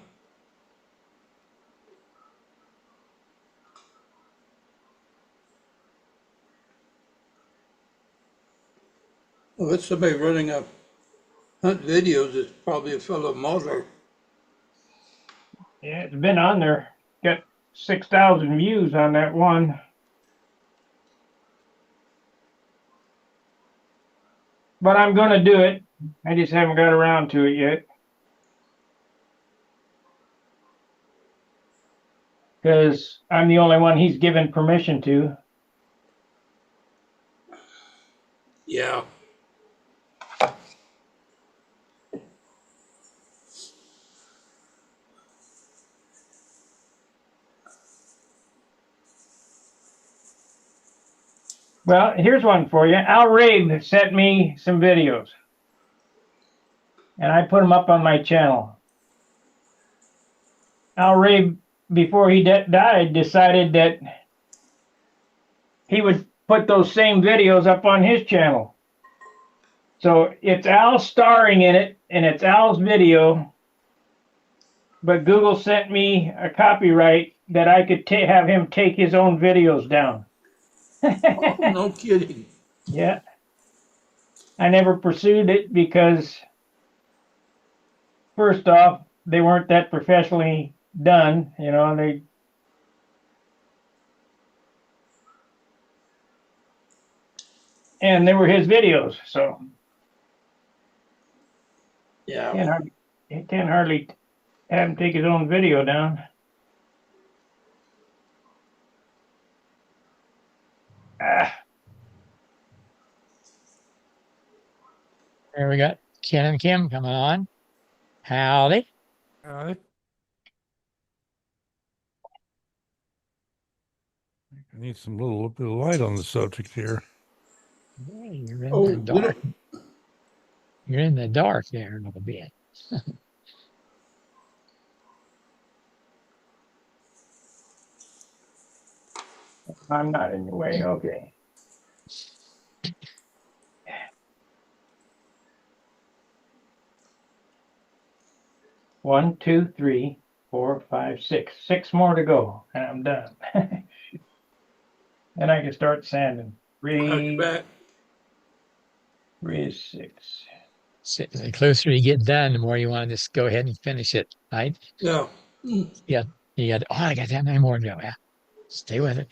B: Well, it's somebody running up Hunt videos. It's probably a fellow modeler.
A: Yeah, it's been on there. Got 6,000 views on that one. But I'm going to do it. I just haven't got around to it yet. Because I'm the only one he's given permission to.
B: Yeah.
A: Well, here's one for you. Al Rabe sent me some videos. And I put them up on my channel. Al Rabe, before he died, decided that he would put those same videos up on his channel. So it's Al starring in it, and it's Al's video. But Google sent me a copyright that I could have him take his own videos down.
B: Oh, no kidding.
A: Yeah. I never pursued it because, first off, they weren't that professionally done. And they were his videos, so
B: Yeah.
A: can't hardly have him take his own video down. Ah,
C: There we got Ken and Kim coming on. Howdy.
D: I need some little bit of light on the subject here.
C: Yeah, you're in
B: Oh,
C: the dark. You're in the dark there a little bit.
A: I'm not in your way. Okay. One, two, three, four, five, six. Six more to go, and I'm done. Then I can start sanding.
B: back.
A: Three is six.
C: So the closer you get done, the more you want to just go ahead and finish it, right?
B: Yeah.
C: Yeah. You got, I got that many more to go. Yeah. Stay with it.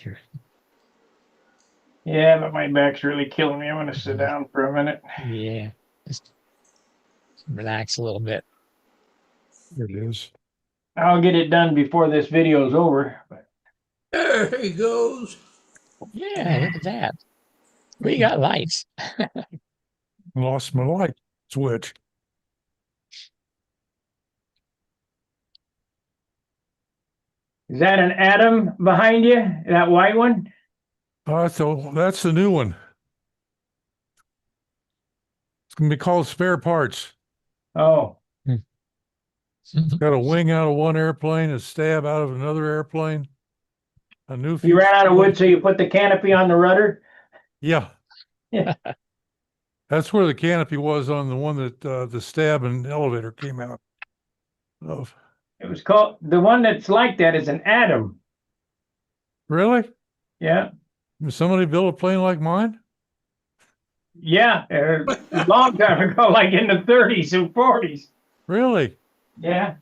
A: Yeah, but my back's really killing me. I'm gonna sit down for a minute.
C: Yeah. Just relax a little bit.
D: Here it is.
A: I'll get it done before this video's over. But
B: There he goes.
C: Yeah, look at that. We got lights.
D: Lost my light switch.
A: is that an atom behind you? That white one?
D: So that's the new one. It's gonna be called spare parts.
A: Oh,
D: Got a wing out of one airplane, a stab out of another airplane, a new
A: you ran out of wood,
D: fuselage.
A: so you put the canopy on the rudder?
D: Yeah,
A: Yeah.
D: that's where the canopy was on the one that the stab and elevator came out of.
A: It was called, the one that's like that is an atom.
D: Really?
A: Yeah.
D: Did somebody build a plane like mine?
A: Yeah. A long time ago, like in the 30s and 40s.
D: Really?
A: Yeah.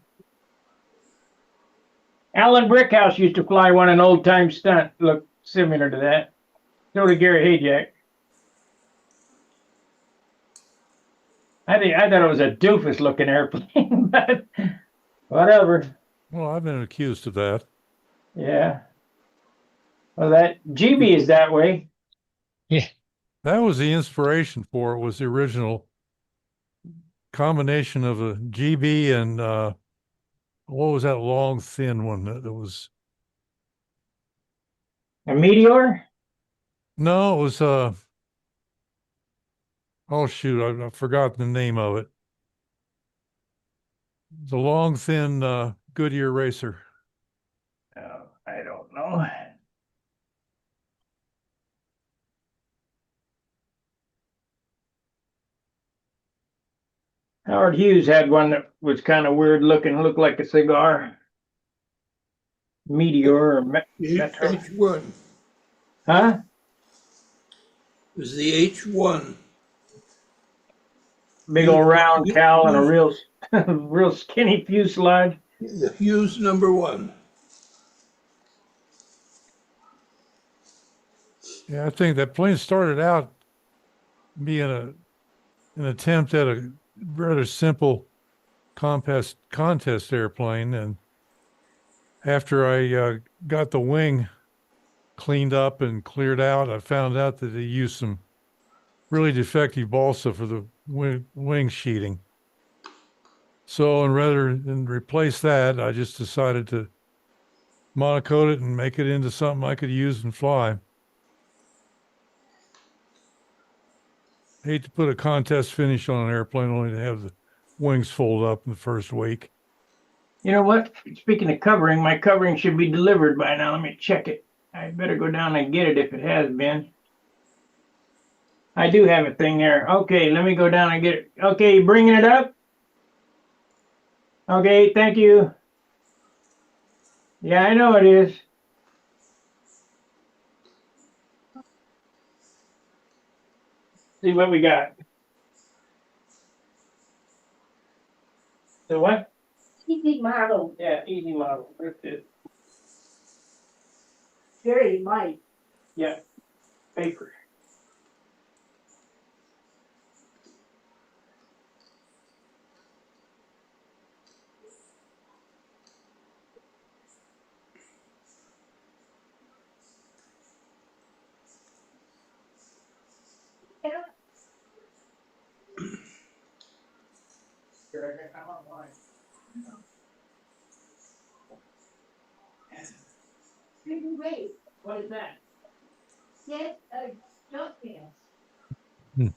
A: Alan Brickhouse used to fly one, an old time stunt, looked similar to that. So did Gary Hayjack. I thought it was a doofus looking airplane, but whatever.
D: Well, I've been accused of that.
A: Yeah. Well, that GB is that way.
C: Yeah.
D: That was the inspiration for it, was the original combination of a GB and what was that long, thin one that was?
A: A Meteor?
D: No, it was oh shoot, I forgot the name of it. The long, thin Goodyear racer.
A: Oh, I don't know. Howard Hughes had one that was kind of weird looking, looked like a cigar. Meteor or Metro.
B: H1.
A: Huh?
B: It was the H1.
A: Big old round cowl and a real, real skinny fuselage.
B: The Hughes #1.
D: Yeah, I think that plane started out being an attempt at a rather simple contest airplane, and after I got the wing cleaned up and cleared out, I found out that they used some really defective balsa for the wing sheeting. So, and rather than replace that, I just decided to monocoat it and make it into something I could use and fly. Hate to put a contest finish on an airplane only to have the wings fold up in the first week.
A: You know what? Speaking of covering, my covering should be delivered by now. Let me check it. I better go down and get it if it has been. I do have a thing there. Okay, let me go down and get it. Okay, bringing it up? Okay, thank you. Yeah, I know it is. See what we got. The what?
E: Easy model,
A: Yeah, easy model. That's it.
E: very light.
A: Yeah, paper.
E: Wait,
A: What is that?
E: get a jump dance.
D: Hmm.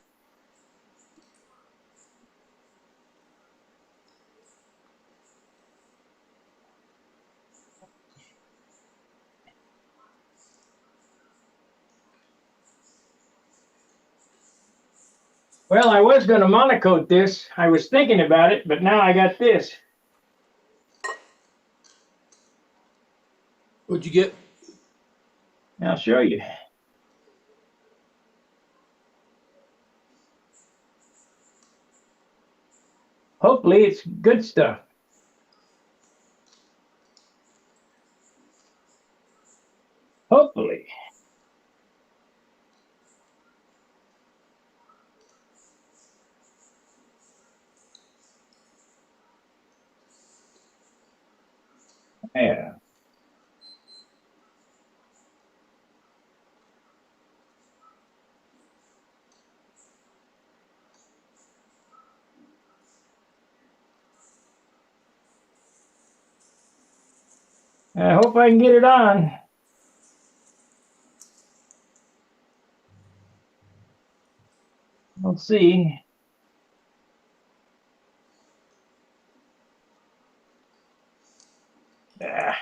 A: Well, I was going to monocoat this. I was thinking about it, but now I got this.
B: What'd you get?
A: I'll show you. Hopefully, it's good stuff. Hopefully. Yeah. I hope I can get it on. We'll see. Ah,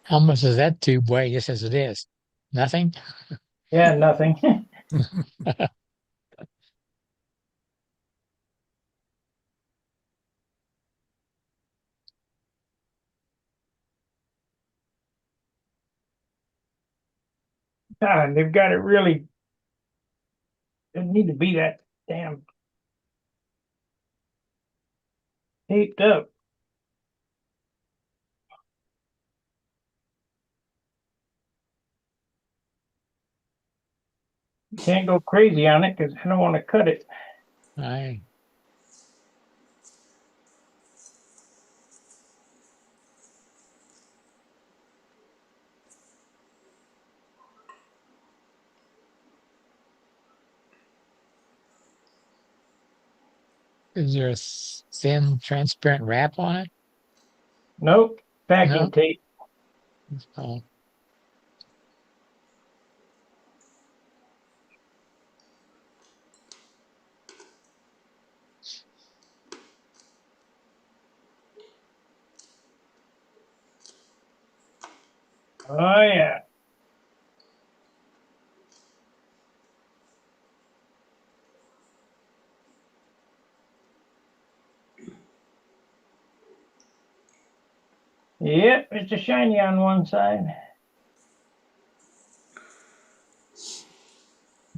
C: How much does that tube weigh just as it is? Nothing?
A: yeah, nothing. God, they've got it really. It need to be that damn taped up. Can't go crazy on it because I don't want to cut it.
C: I Is there a thin, transparent wrap on it?
A: Nope. Packing
C: No?
A: tape.
C: Oh,
A: Oh yeah. Yep, it's a shiny on one side.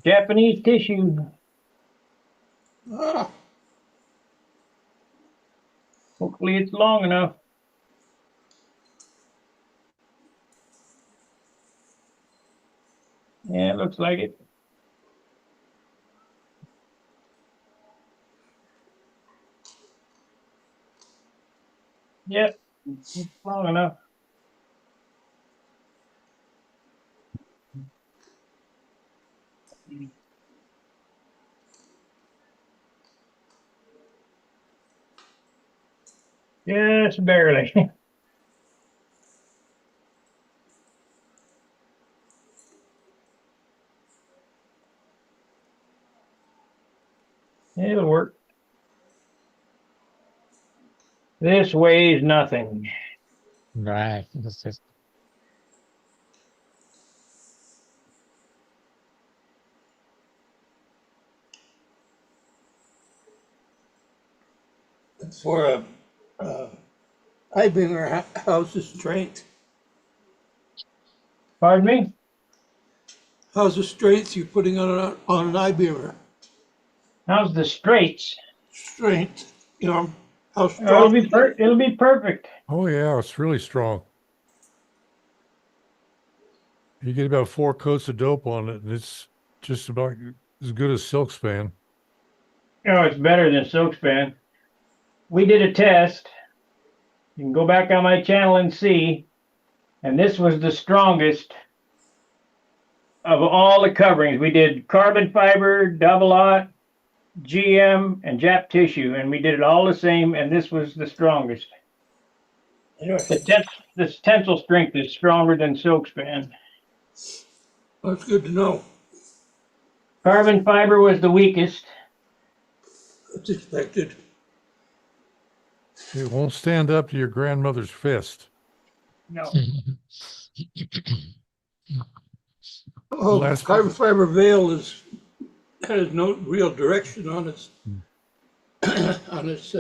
A: Japanese tissue.
B: Ah,
A: Hopefully it's long enough. Yeah, it looks like it. Yep, it's long enough. Just barely. It'll work. This weighs nothing.
C: right. That's just,
B: it's for a Eibinger house of strength.
A: Pardon me?
B: How's the strength you're putting on an I-beamer?
A: How's the straights?
B: Strength, how
A: Oh,
B: strong?
A: it'll be perfect.
D: Oh yeah, it's really strong. You get about 4 coats of dope on it, and it's just about as good as silk span.
A: Oh, it's better than Silkspan. We did a test. You can go back on my channel and see. And this was the strongest of all the coverings. We did carbon fiber, double aught, GM, and Jap tissue, and we did it all the same. And this was the strongest. The tensile strength is stronger than Silkspan.
B: That's good to know.
A: Carbon fiber was the weakest.
B: That's expected.
D: It won't stand up to your grandmother's fist.
A: No.
B: Oh,
D: Last-
B: carbon fiber veil has no real direction on its on its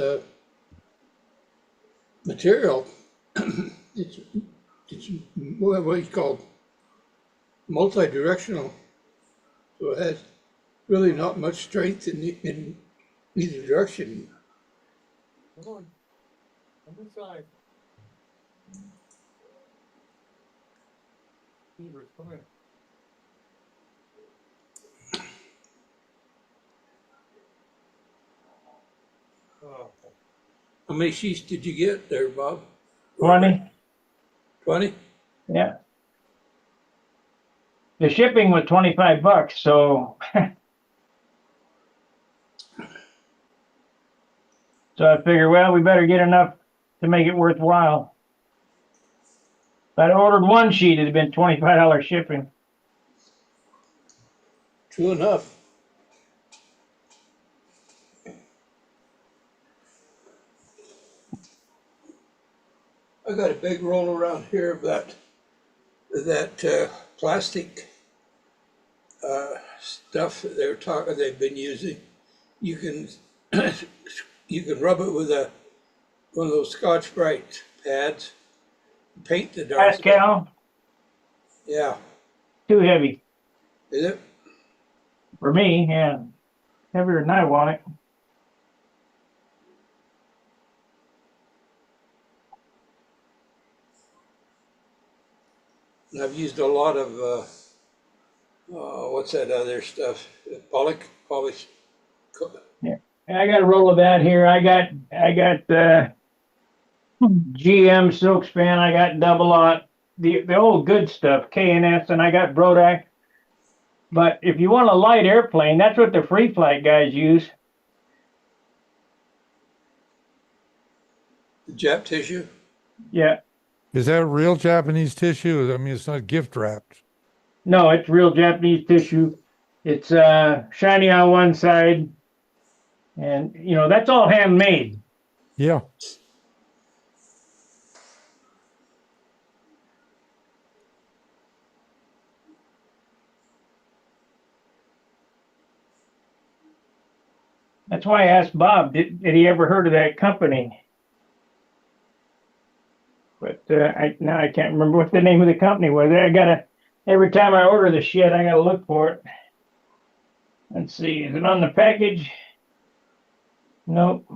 B: material. it's what you call multi-directional, so it has really not much strength in either direction.
D: Come on. Come inside. Come in. Oh.
B: How many sheets did you get there, Bob?
A: 20.
B: 20?
A: Yeah. The shipping was $25, so so I figured, well, we better get enough to make it worthwhile. If I'd ordered one sheet, it'd have been $25 shipping.
B: True enough. I got a big roll around here of that plastic stuff that they've been using. You can you can rub it with one of those Scotch-Brite pads, paint the darn stuff.
A: Pascal,
B: Yeah,
A: too heavy
B: is it?
A: for me. Yeah, heavier than I want it.
B: And I've used a lot of what's that other stuff? Polish.
A: Yeah, and I got a roll of that here. I got GM silk span. I got double aught, the old good stuff, K&S, and I got Brodak. But if you want a light airplane, that's what the free flight guys use.
B: The Jap tissue.
A: Yeah,
D: Is that real Japanese tissue? I mean, it's not gift wrapped.
A: no, it's real Japanese tissue. It's shiny on one side, and that's all handmade.
D: Yeah.
A: That's why I asked Bob, did he ever heard of that company? But now I can't remember what the name of the company was. Every time I order the shit, I gotta look for it. Let's see, is it on the package? Nope.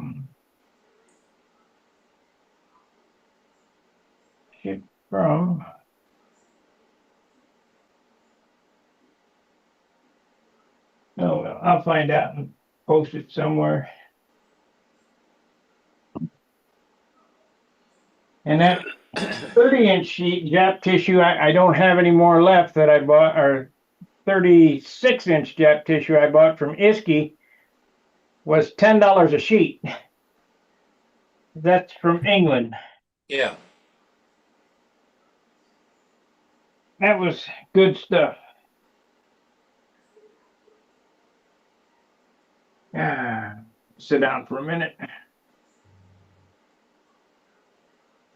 A: Ship from. Oh, well, I'll find out and post it somewhere. And that 30-inch sheet Jap tissue, I don't have any more left that I bought, or 36-inch Jap tissue I bought from Iski was $10 a sheet. That's from England.
B: Yeah.
A: That was good stuff. Sit down for a minute.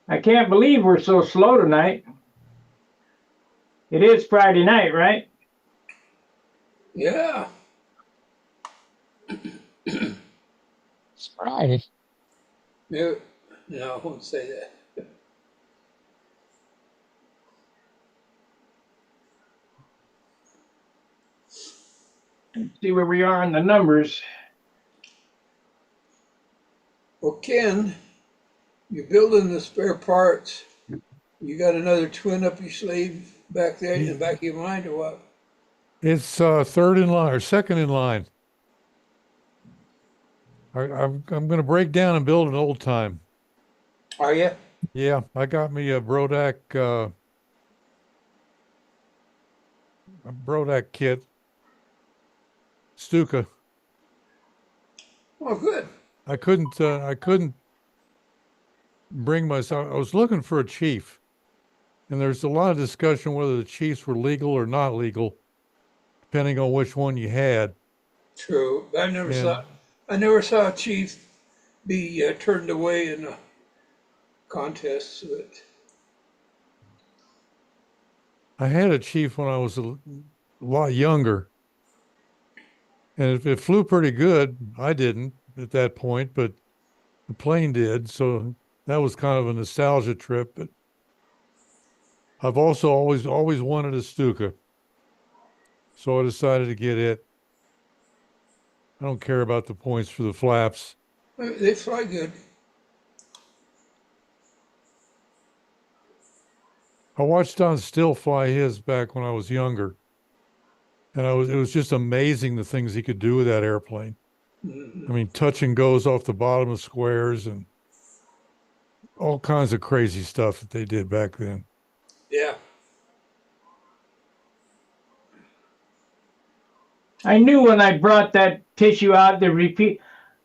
A: I can't believe we're so slow tonight. It is Friday night, right?
B: Yeah.
C: It's Friday.
B: No, I won't say that.
A: See where we are in the numbers.
B: Well, Ken, you're building the spare parts. You got another twin up your sleeve back there in the back of your mind, or what?
D: It's third in line or second in line. I'm going to break down and build an old time.
B: Are you?
D: Yeah, I got me a Brodak kit, Stuka.
B: Oh, good.
D: I couldn't bring myself. I was looking for a chief, and there's a lot of discussion whether the chiefs were legal or not legal, depending on which one you had.
B: True.
D: And
B: I never saw a chief be turned away in a contest. But
D: I had a chief when I was a lot younger, and it flew pretty good. I didn't at that point, but the plane did. So that was kind of a nostalgia trip. But I've also always wanted a Stuka, so I decided to get it. I don't care about the points for the flaps.
B: they fly good.
D: I watched Don Still fly his back when I was younger, and it was just amazing the things he could do with that airplane.
B: Mhm.
D: I mean, touch and goes off the bottom of squares and all kinds of crazy stuff that they did back then.
B: Yeah.
A: I knew when I brought that tissue out to repeat.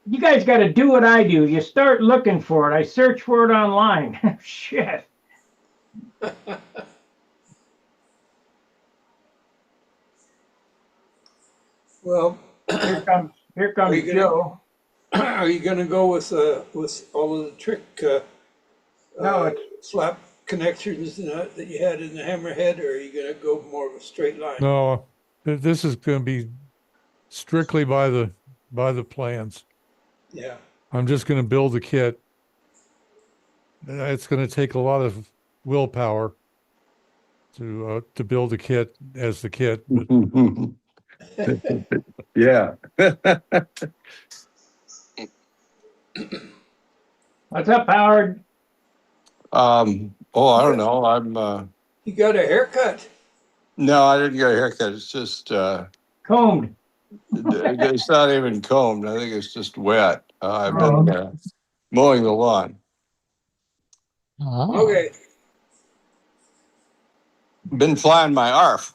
A: You guys got to do what I do. You start looking for it. I search for it online. Shit.
B: Well,
A: Here
B: Are
A: comes
B: you gonna-
A: Joe.
B: are you going to go with all of the trick
A: No,
B: flap connections that you had in the hammerhead, or are you going to go more of a straight line?
D: No, this is going to be strictly by the plans.
B: Yeah.
D: I'm just going to build the kit. It's going to take a lot of willpower to build a kit as the kit. But
F: Yeah.
A: what's up, Howard?
F: Oh, I don't know.
B: You got a haircut.
F: No, I didn't get a haircut. It's just,
A: Combed.
F: it's not even combed. I think it's just wet. I've
A: Oh.
F: been mowing the lawn.
C: Oh,
B: Okay.
F: Been flying my ARF.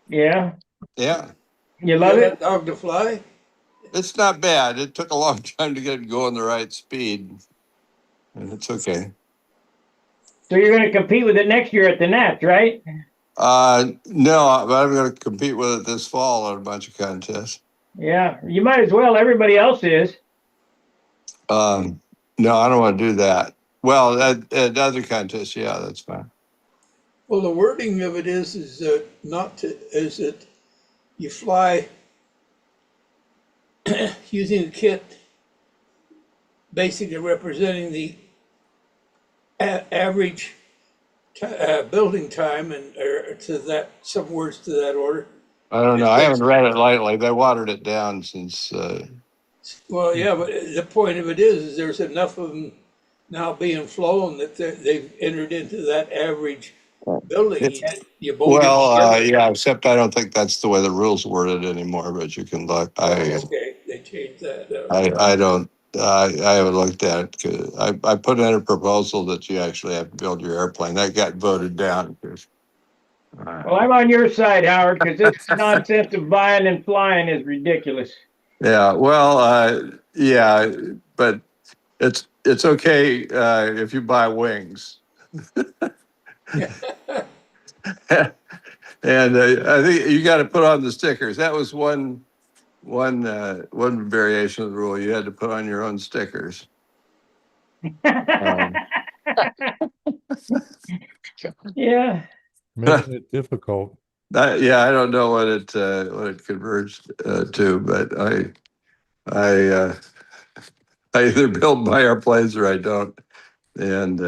A: Yeah.
F: Yeah.
A: You
B: You
A: love
B: got
A: it?
B: that dog to fly?
F: It's not bad. It took a long time to get it going the right speed. And it's okay.
A: So you're going to compete with it next year at the Nats, right?
F: No, but I'm going to compete with it this fall at a bunch of contests.
A: Yeah. You might as well. Everybody else is.
F: No, I don't want to do that. Well, at other contests, yeah, that's fine.
B: Well, the wording of it is that you fly using a kit basically representing the average building time or to that, some words to that order.
F: I don't know. I haven't read it lately. They watered it down since.
B: Well, yeah, but the point of it is there's enough of them now being flown that they've entered into that average building. You bolt it together.
F: Yeah, except I don't think that's the way the rules worded anymore. But you can look.
B: Okay, they changed that.
F: I don't. I haven't looked at it. 'Cause I put in a proposal that you actually have to build your airplane. That got voted down.
A: Well, I'm on your side, Howard, because this nonsense of buying and flying is ridiculous.
F: Yeah. Well. Yeah. But it's okay if you buy wings. And I think you got to put on the stickers. That was one variation of the rule. You had to put on your own stickers.
A: Yeah.
D: making it difficult.
F: Yeah, I don't know what it converged to, but I either build my airplanes or I don't. And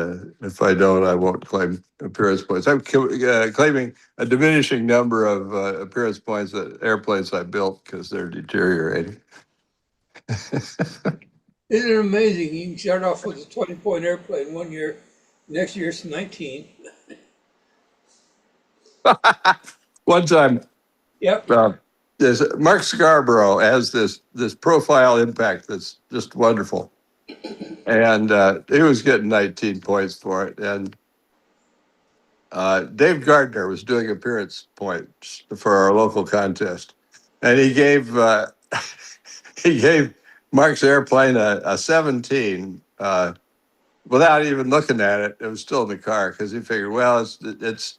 F: if I don't, I won't claim appearance points. I'm claiming a diminishing number of appearance points at airplanes I built because they're deteriorating.
B: Isn't it amazing? You can start off with a 20-point airplane one year, next year it's 19.
F: One time,
B: Yep.
F: there's Mark Scarborough has this profile impact that's just wonderful, and he was getting 19 points for it. And Dave Gardner was doing appearance points for our local contest, and he gave he gave Mark's airplane a 17 without even looking at it. It was still in the car because he figured, well, it's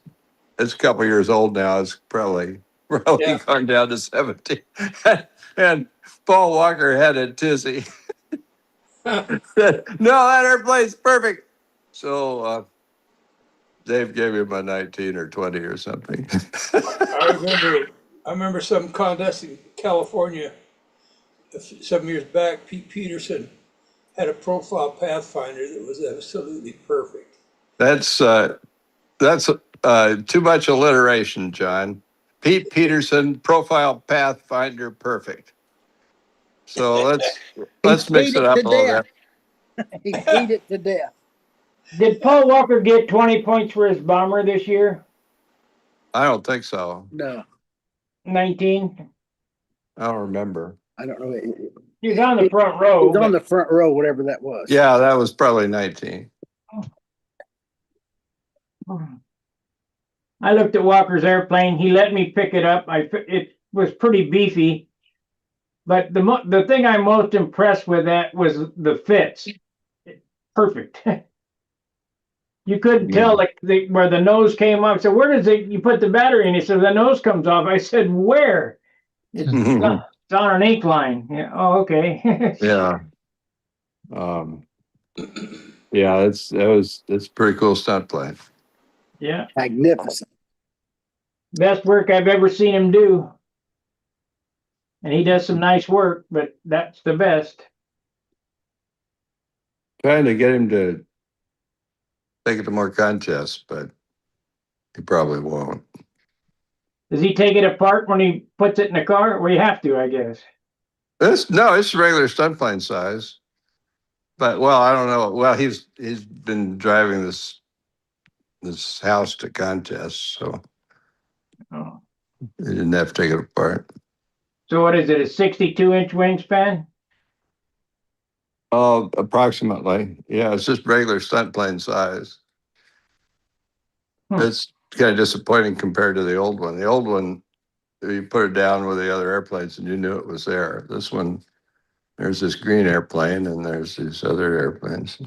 F: a couple years old now. It's probably
B: Yeah.
F: gone down to 17. And Paul Walker had a tizzy. Said, no, that airplane's perfect. So Dave gave him a 19 or 20 or something.
B: I remember some contest in California some years back. Pete Peterson had a profile pathfinder that was absolutely perfect.
F: That's too much alliteration, John. Pete Peterson, profile pathfinder, perfect. So let's mix it up a little bit.
G: He beat it to death.
A: Did Paul Walker get 20 points for his bomber this year?
F: I don't think so.
G: No,
A: 19?
F: I don't remember.
G: I don't know.
A: He was on the front row.
G: He's on the front row, whatever that was.
F: Yeah, that was probably 19.
A: I looked at Walker's airplane. He let me pick it up. It was pretty beefy, but the thing I'm most impressed with that was the fits. Perfect. You couldn't tell like where the nose came off. So where does you put the battery in? He said the nose comes off. I said where? It's on an incline. Yeah. Oh, okay.
F: Yeah. Yeah, it's pretty cool stunt plane.
A: Yeah.
G: Magnificent.
A: Best work I've ever seen him do. And he does some nice work, but that's the best.
F: Trying to get him to take it to more contests, but he probably won't.
A: Does he take it apart when he puts it in the car? Well, you have to, I guess.
F: It's regular stunt plane size. But well, I don't know. Well, he's been driving this house to contests, so
A: Oh.
F: he didn't have to take it apart.
A: So what is it, a 62-inch wingspan?
F: Approximately. Yeah, it's just regular stunt plane size. It's kind of disappointing compared to the old one. The old one, you put it down with the other airplanes and you knew it was there. This one, there's this green airplane and there's these other airplanes.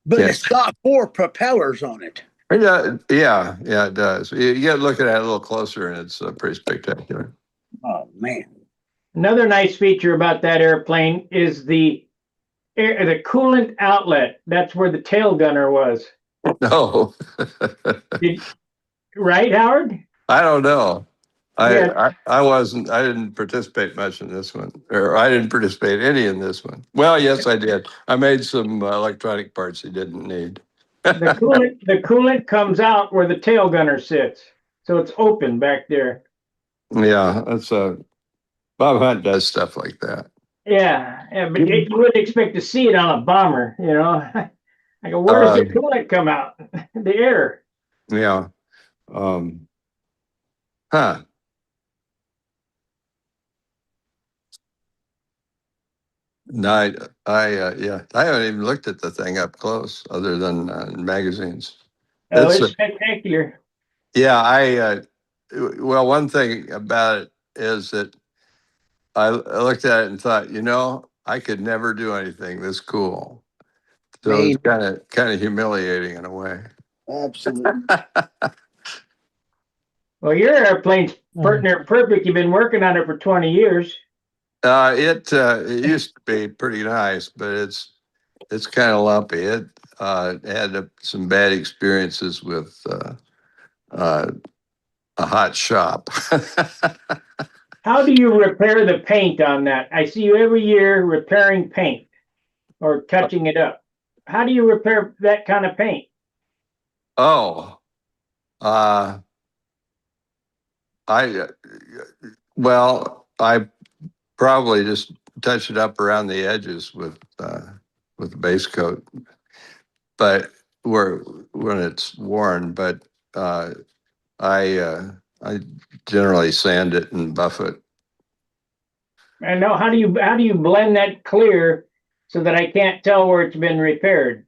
G: But
F: Yeah.
G: it's got 4 propellers on it.
F: Yeah, it does. You get looking at it a little closer and it's pretty spectacular.
G: Oh, man.
A: Another nice feature about that airplane is the coolant outlet. That's where the tail gunner was.
F: No.
A: Right, Howard?
F: I don't know.
A: Yeah.
F: I didn't participate much in this one, or I didn't participate any in this one. Well, yes, I did. I made some electronic parts he didn't need.
A: The coolant comes out where the tail gunner sits. So it's open back there.
F: Yeah, that's Bob Hunt does stuff like that.
A: Yeah, but you wouldn't expect to see it on a bomber, you know. I go, where does the coolant come out? The air.
F: Yeah. Huh. No, yeah, I haven't even looked at the thing up close, other than in magazines.
A: Oh, it's spectacular.
F: Yeah, well, one thing about it is that I looked at it and thought, I could never do anything this cool. So it's kind of humiliating in a way.
G: Absolutely.
A: Well, your airplane's partner perfect. You've been working on it for 20 years.
F: It used to be pretty nice, but it's kind of lumpy. It had some bad experiences with a hot shop.
A: How do you repair the paint on that? I see you every year repairing paint or touching it up. how do you repair that kind of paint?
F: Oh, I well, I probably just touch it up around the edges with the base coat, but when it's worn. But I generally sand it and buff it.
A: And now, how do you blend that clear so that I can't tell where it's been repaired?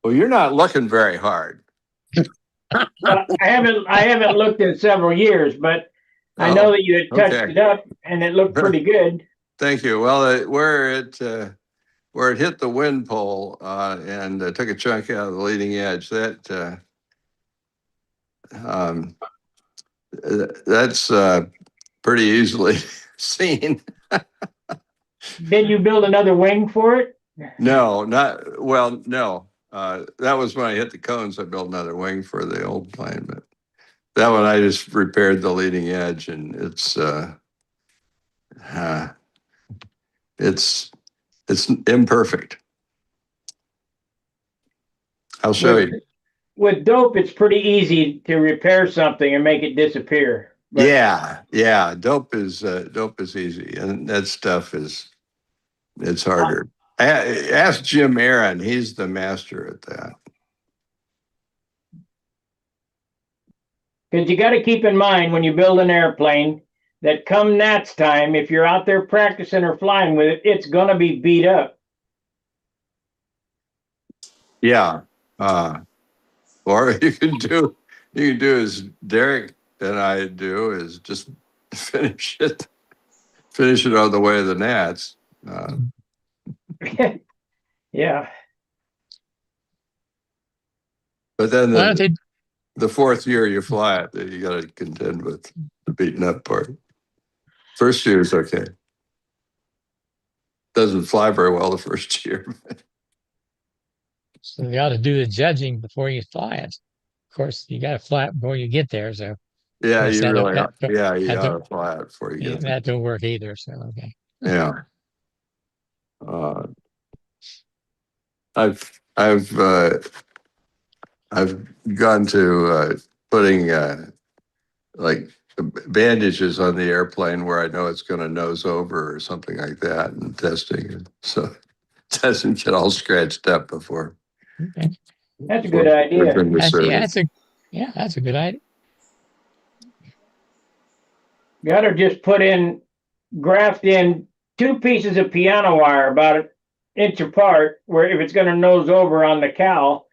F: Well, you're not looking very hard.
A: Well, I haven't looked in several years, but I know
F: Oh,
A: that you had touched
F: okay.
A: it up and it looked pretty good.
F: Thank you. Well, where it hit the wind pole and took a chunk out of the leading edge, um, that's pretty easily seen.
A: Did you build another wing for it?
F: No, not well. No, that was when I hit the cones. I built another wing for the old plane, but that one I just repaired the leading edge, and uh, it's imperfect. I'll show
A: With
F: you.
A: with dope, it's pretty easy to repair something and make it disappear. But
F: Yeah. Dope is easy, and that stuff it's harder. Ask Jim Aaron; he's the master at that.
A: because you got to keep in mind when you build an airplane that come Nats time, if you're out there practicing or flying with it, it's gonna be beat up.
F: Yeah. Or you can do as Derek and I do is just finish it on the way of the Nats.
A: Yeah.
F: But then
C: Why don't they?
F: the fourth year you fly it, you got to contend with the beaten up part. First year is okay. Doesn't fly very well the first year.
C: So they ought to do the judging before you fly it. Of course, you got to fly it before you get there. So
F: Yeah,
C: yes,
F: you really are. Yeah, you
C: that
F: got
C: don't,
F: to fly it before you
C: yeah,
F: get there.
C: that don't work either. So okay.
F: Yeah. Uh, I've gone to putting like bandages on the airplane where I know it's going to nose over or something like that, and testing it so it doesn't get all scratched up before.
C: Okay.
A: That's a good idea.
C: That's a good idea.
A: You got to just graft in two pieces of piano wire about an inch apart, where if it's going to nose over on the cowl,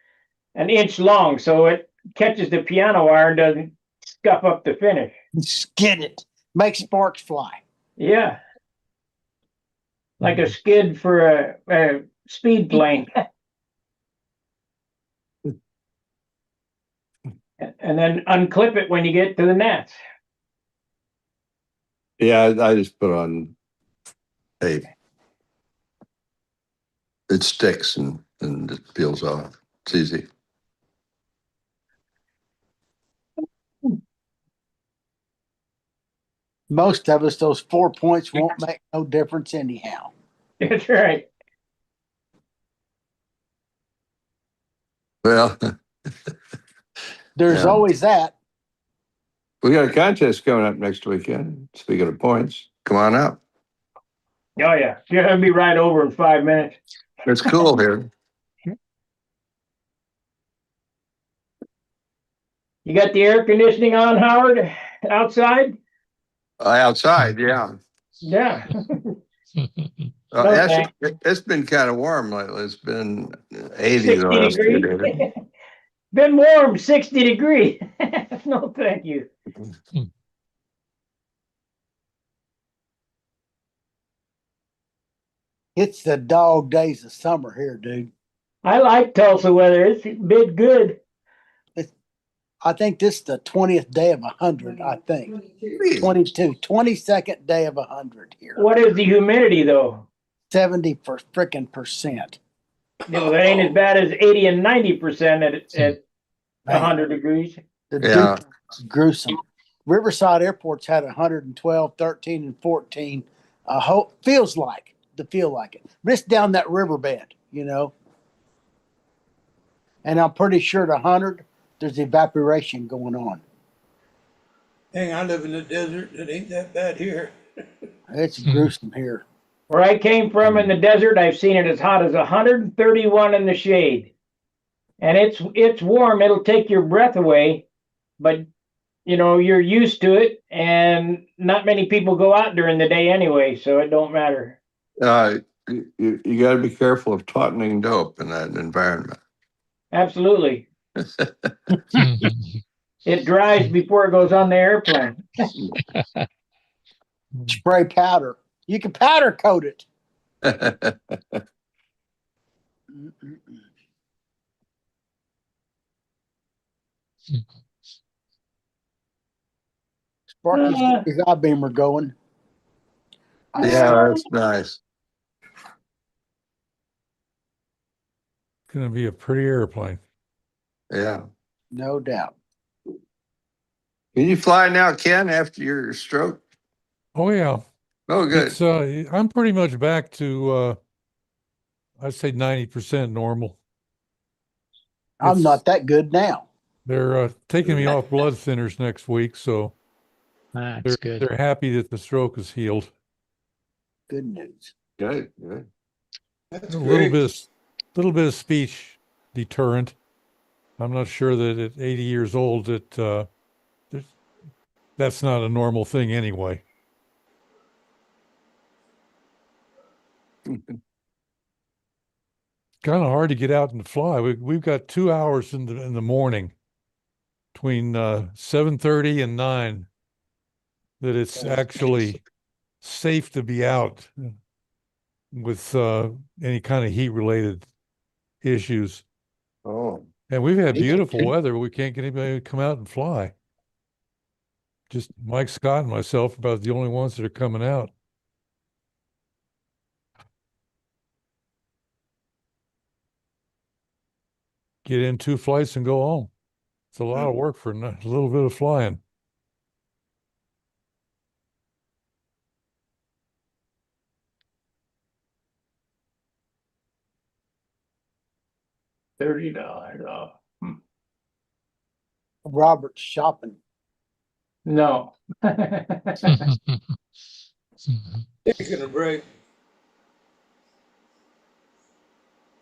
A: an inch long, so it catches the piano wire and doesn't scuff up the finish.
G: Skid it. Make sparks fly.
A: Yeah. Like a skid for a speed plane. And then unclip it when you get to the nets.
F: Yeah, I just put on tape. It sticks and it peels off. It's easy.
G: Most of us, those 4 points won't make no difference anyhow.
A: That's right.
F: Well,
G: There's
F: yeah.
G: always that.
F: We got a contest coming up next weekend. Speaking of points, come on up.
A: Oh yeah. You're gonna be right over in 5 minutes.
F: It's cool here.
A: You got the air conditioning on, Howard, outside?
F: Outside, yeah.
A: Yeah.
F: Actually, it's been kind of warm lately. It's been 80 the
A: 60
F: last few
A: degrees.
F: days.
A: Been warm, 60 degrees. No, thank you.
G: It's the dog days of summer here, dude.
A: I like Tulsa weather. It's been good.
G: I think this is the 20th day of 100, I think. 22, 22nd day of 100 here.
A: What is the humidity though?
G: 70 for freaking percent.
A: You know, that ain't as bad as 80 and 90% at 100 degrees.
G: The
F: Yeah.
G: It's gruesome. Riverside Airport's had 112, 13, and 14. Feels like it. But it's down that riverbed. you know. And I'm pretty sure at 100, there's evaporation going on.
B: Dang, I live in the desert. It ain't that bad here.
G: It's gruesome here.
A: Where I came from in the desert, I've seen it as hot as 131 in the shade. And it's warm, it'll take your breath away, but you know, you're used to it, and not many people go out during the day anyway, so it don't matter.
F: You got to be careful of tautening dope in that environment.
A: Absolutely. It dries before it goes on the airplane.
G: Spray powder. You can powder coat it. Sparky's got his I-beamer going.
F: Yeah, that's nice.
D: It's going to be a pretty airplane.
F: Yeah.
G: No doubt.
F: Can you fly now, Ken, after your stroke?
D: Oh yeah.
F: Oh, good.
D: It's I'm pretty much back to I'd say 90% normal.
G: I'm not that good now.
D: They're taking me off blood thinners next week, so
C: That's good.
D: they're happy that the stroke is healed.
G: Good news.
F: Good, good.
B: That's
D: A
B: great.
D: little bit of speech deterrent. I'm not sure that at 80 years old that's not a normal thing anyway. Kind of hard to get out and fly. We've got 2 hours in the morning between 7:30 and 9 that it's actually safe to be out with any kind of heat related issues.
F: Oh,
D: And we've had beautiful weather, but we can't get anybody to come out and fly. Just Mike Scott and myself are about the only ones that are coming out. Get in 2 flights and go home. It's a lot of work for a little bit of flying.
A: $30 off.
G: Robert's shopping.
A: No.
B: Taking a break.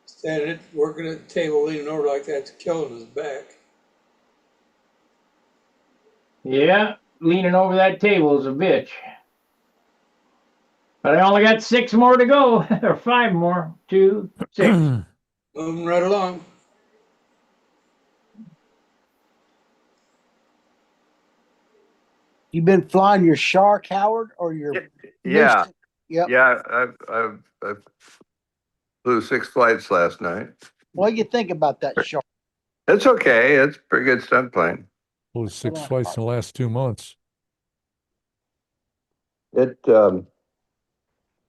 B: Standing, working at the table, leaning over like that's killing his back.
A: Yeah, leaning over that table is a bitch. But I only got 6 more to go, or 5 more. 2, 6.
B: Moving right along.
G: You been flying your Shark, Howard, or your?
F: yeah,
G: Yep.
F: yeah. I flew 6 flights last night.
G: What do you think about that Shark?
F: It's okay. It's a pretty good stunt plane.
D: Flew 6 flights in the last 2 months.
F: The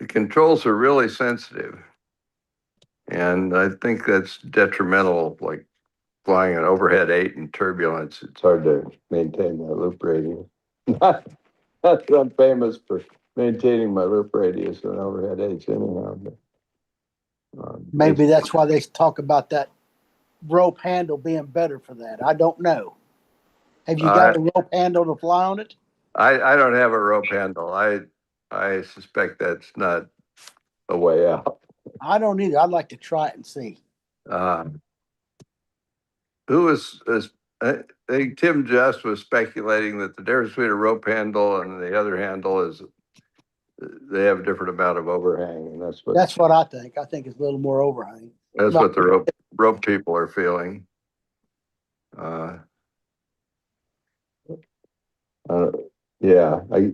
F: controls are really sensitive, and I think that's detrimental. Like flying an overhead 8 in turbulence, it's hard to maintain my loop radius. Not that I'm famous for maintaining my loop radius on overhead 8s anyhow. But,
G: Maybe that's why they talk about that rope handle being better for that. I don't know. Have you got a rope handle to fly on it?
F: I don't have a rope handle. I suspect that's not a way out.
G: I don't either. I'd like to try it and see.
F: I think Tim Just was speculating that the difference between a rope handle and the other handle is they have a different amount of overhang, and that's
G: what I think. I think it's a little more overhang.
F: That's what the rope people are feeling. Yeah, I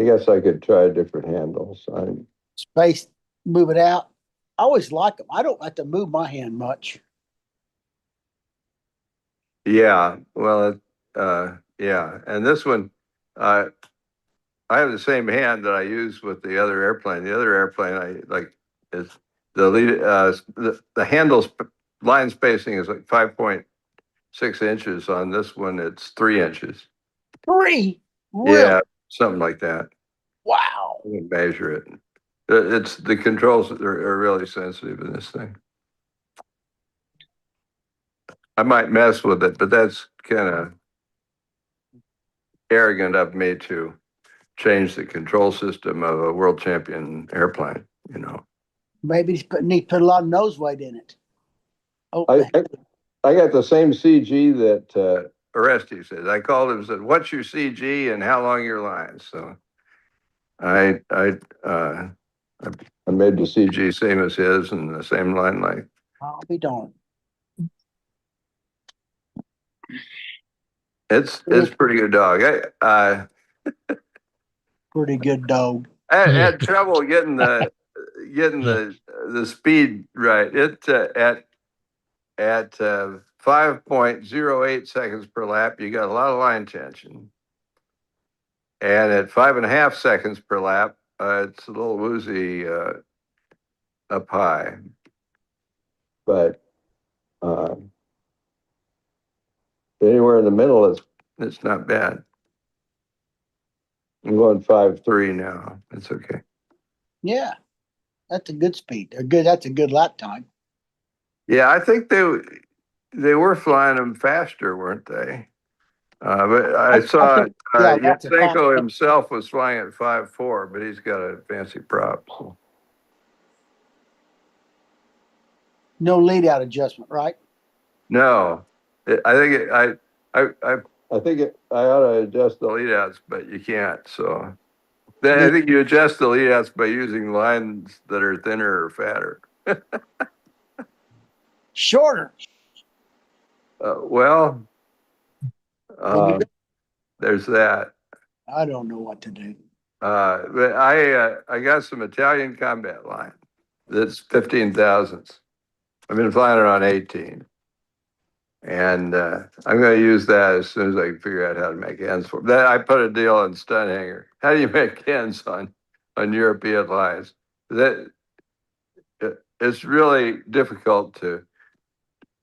F: guess I could try different handles.
G: Space, move it out. I always like them. I don't like to move my hand much.
F: Yeah, well, yeah, and this one, I have the same hand that I use with the other airplane. The other airplane I like is the lead. The handle's line spacing is like 5.6 inches. On this one, it's 3 inches.
G: 3? Really?
F: Yeah, something like that.
G: Wow.
F: You can measure it. It's the controls are really sensitive in this thing. I might mess with it, but that's kind of arrogant of me to change the control system of a world champion airplane, you know.
G: Maybe need to put a lot of nose weight in it. Oh,
F: I got the same CG that Orestes said. I called him and said, "What's your CG and how long your lines?" So I made the CG same as his and the same line length.
G: I'll be darned.
F: It's pretty good dog.
G: Pretty good dog.
F: I
C: Yeah.
F: had trouble getting the speed right. It at 5.08 seconds per lap, you got a lot of line tension, and at 5.5 seconds per lap, it's a little woozy up high, but anywhere in the middle it's not bad. I'm going 5.3 now. It's okay.
G: Yeah, that's a good speed. They're good. That's a good lap time.
F: Yeah, I think they were flying them faster, weren't they? But I saw
G: think, yeah, lots of
F: Yatsenko
G: time.
F: himself was flying at 5.4, but he's got a fancy prop. So.
G: No lead out adjustment, right?
F: No, I think I think I ought to adjust the lead outs, but you can't. So then I think you adjust the lead outs by using lines that are thinner or fatter.
G: Shorter.
F: Well, there's that.
G: I don't know what to do.
F: But I got some Italian combat line that's 15 thousandths. I've been flying it on 18. And I'm going to use that as soon as I can figure out how to make ends for it. That I put a deal on Stunt Hangar. How do you make ends on European lines? That it's really difficult to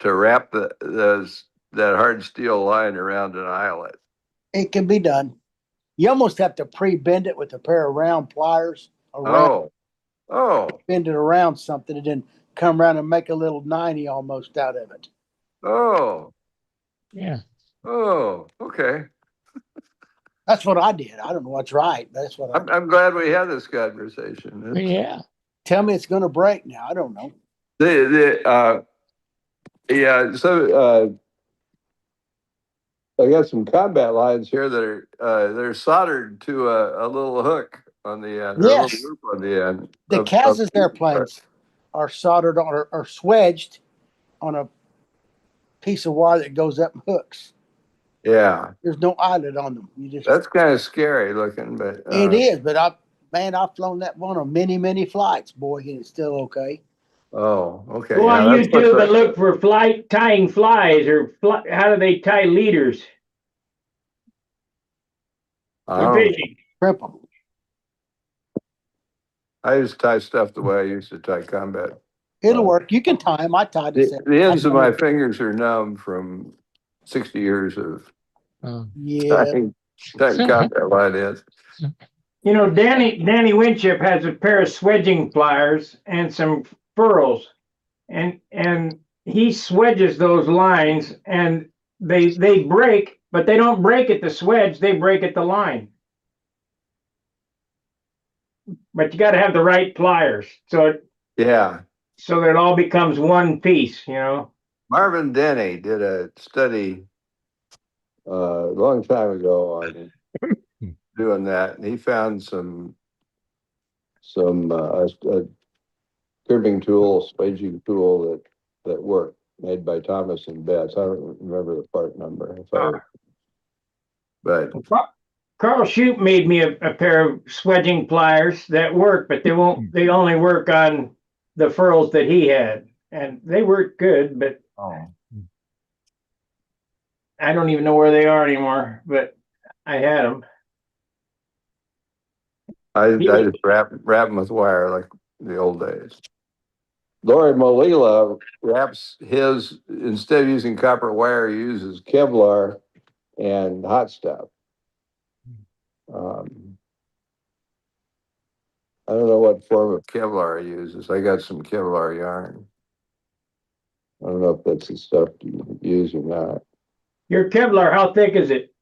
F: wrap that hard steel line around an eyelet.
G: It can be done. You almost have to pre-bend it with a pair of round pliers around,
F: Oh,
G: bend it around something, and then come around and make a little 90 almost out of it.
F: oh,
C: Yeah.
F: oh, okay.
G: That's what I did. I don't know what's right. That's what I did.
F: I'm glad we had this conversation.
C: Yeah.
G: Tell me it's going to break now. I don't know.
F: Yeah, so I got some combat lines here that are they're soldered to a little hook on the end, or a
G: Yes.
F: little loop on the end.
G: The Kazas airplanes are soldered on or swedged on a piece of wire that goes up and hooks.
F: Yeah,
G: There's no eyelet on them. You just
F: that's kind of scary looking, but
G: it is. But I've flown that one on many flights, boy, and it's still okay.
F: oh, okay.
A: Go
F: Yeah,
A: on
F: that's what's
A: YouTube and look for tying flies or how do they tie leaders for fishing?
G: Triple.
F: I used to tie stuff the way I used to tie combat.
G: It'll work. You can tie them. I tied it.
F: The ends of my fingers are numb from 60 years of
G: Yeah.
F: tying combat line ends.
A: You know, Danny Winship has a pair of swedging pliers and some furrows, and he swedges those lines, and they break, but they don't break at the swedge; they break at the line. But you got to have the right pliers, so
F: Yeah.
A: that it all becomes one piece. You know.
F: Marvin Denny did a study a long time ago on doing that, and he found some a crimping tool, spaging tool that worked, made by Thomas and Betts. I don't remember the part number, but
A: Carl Shoup made me a pair of swedging pliers that work, but they only work on the furrows that he had, and they work good, but I don't even know where they are anymore, but I had them.
F: I just wrap them with wire like the old days. Lori Molila wraps his, instead of using copper wire, he uses Kevlar and hot stuff. I don't know what form of Kevlar he uses. I got some Kevlar yarn. I don't know if that's the stuff you use or not.
A: Your Kevlar, how thick is it?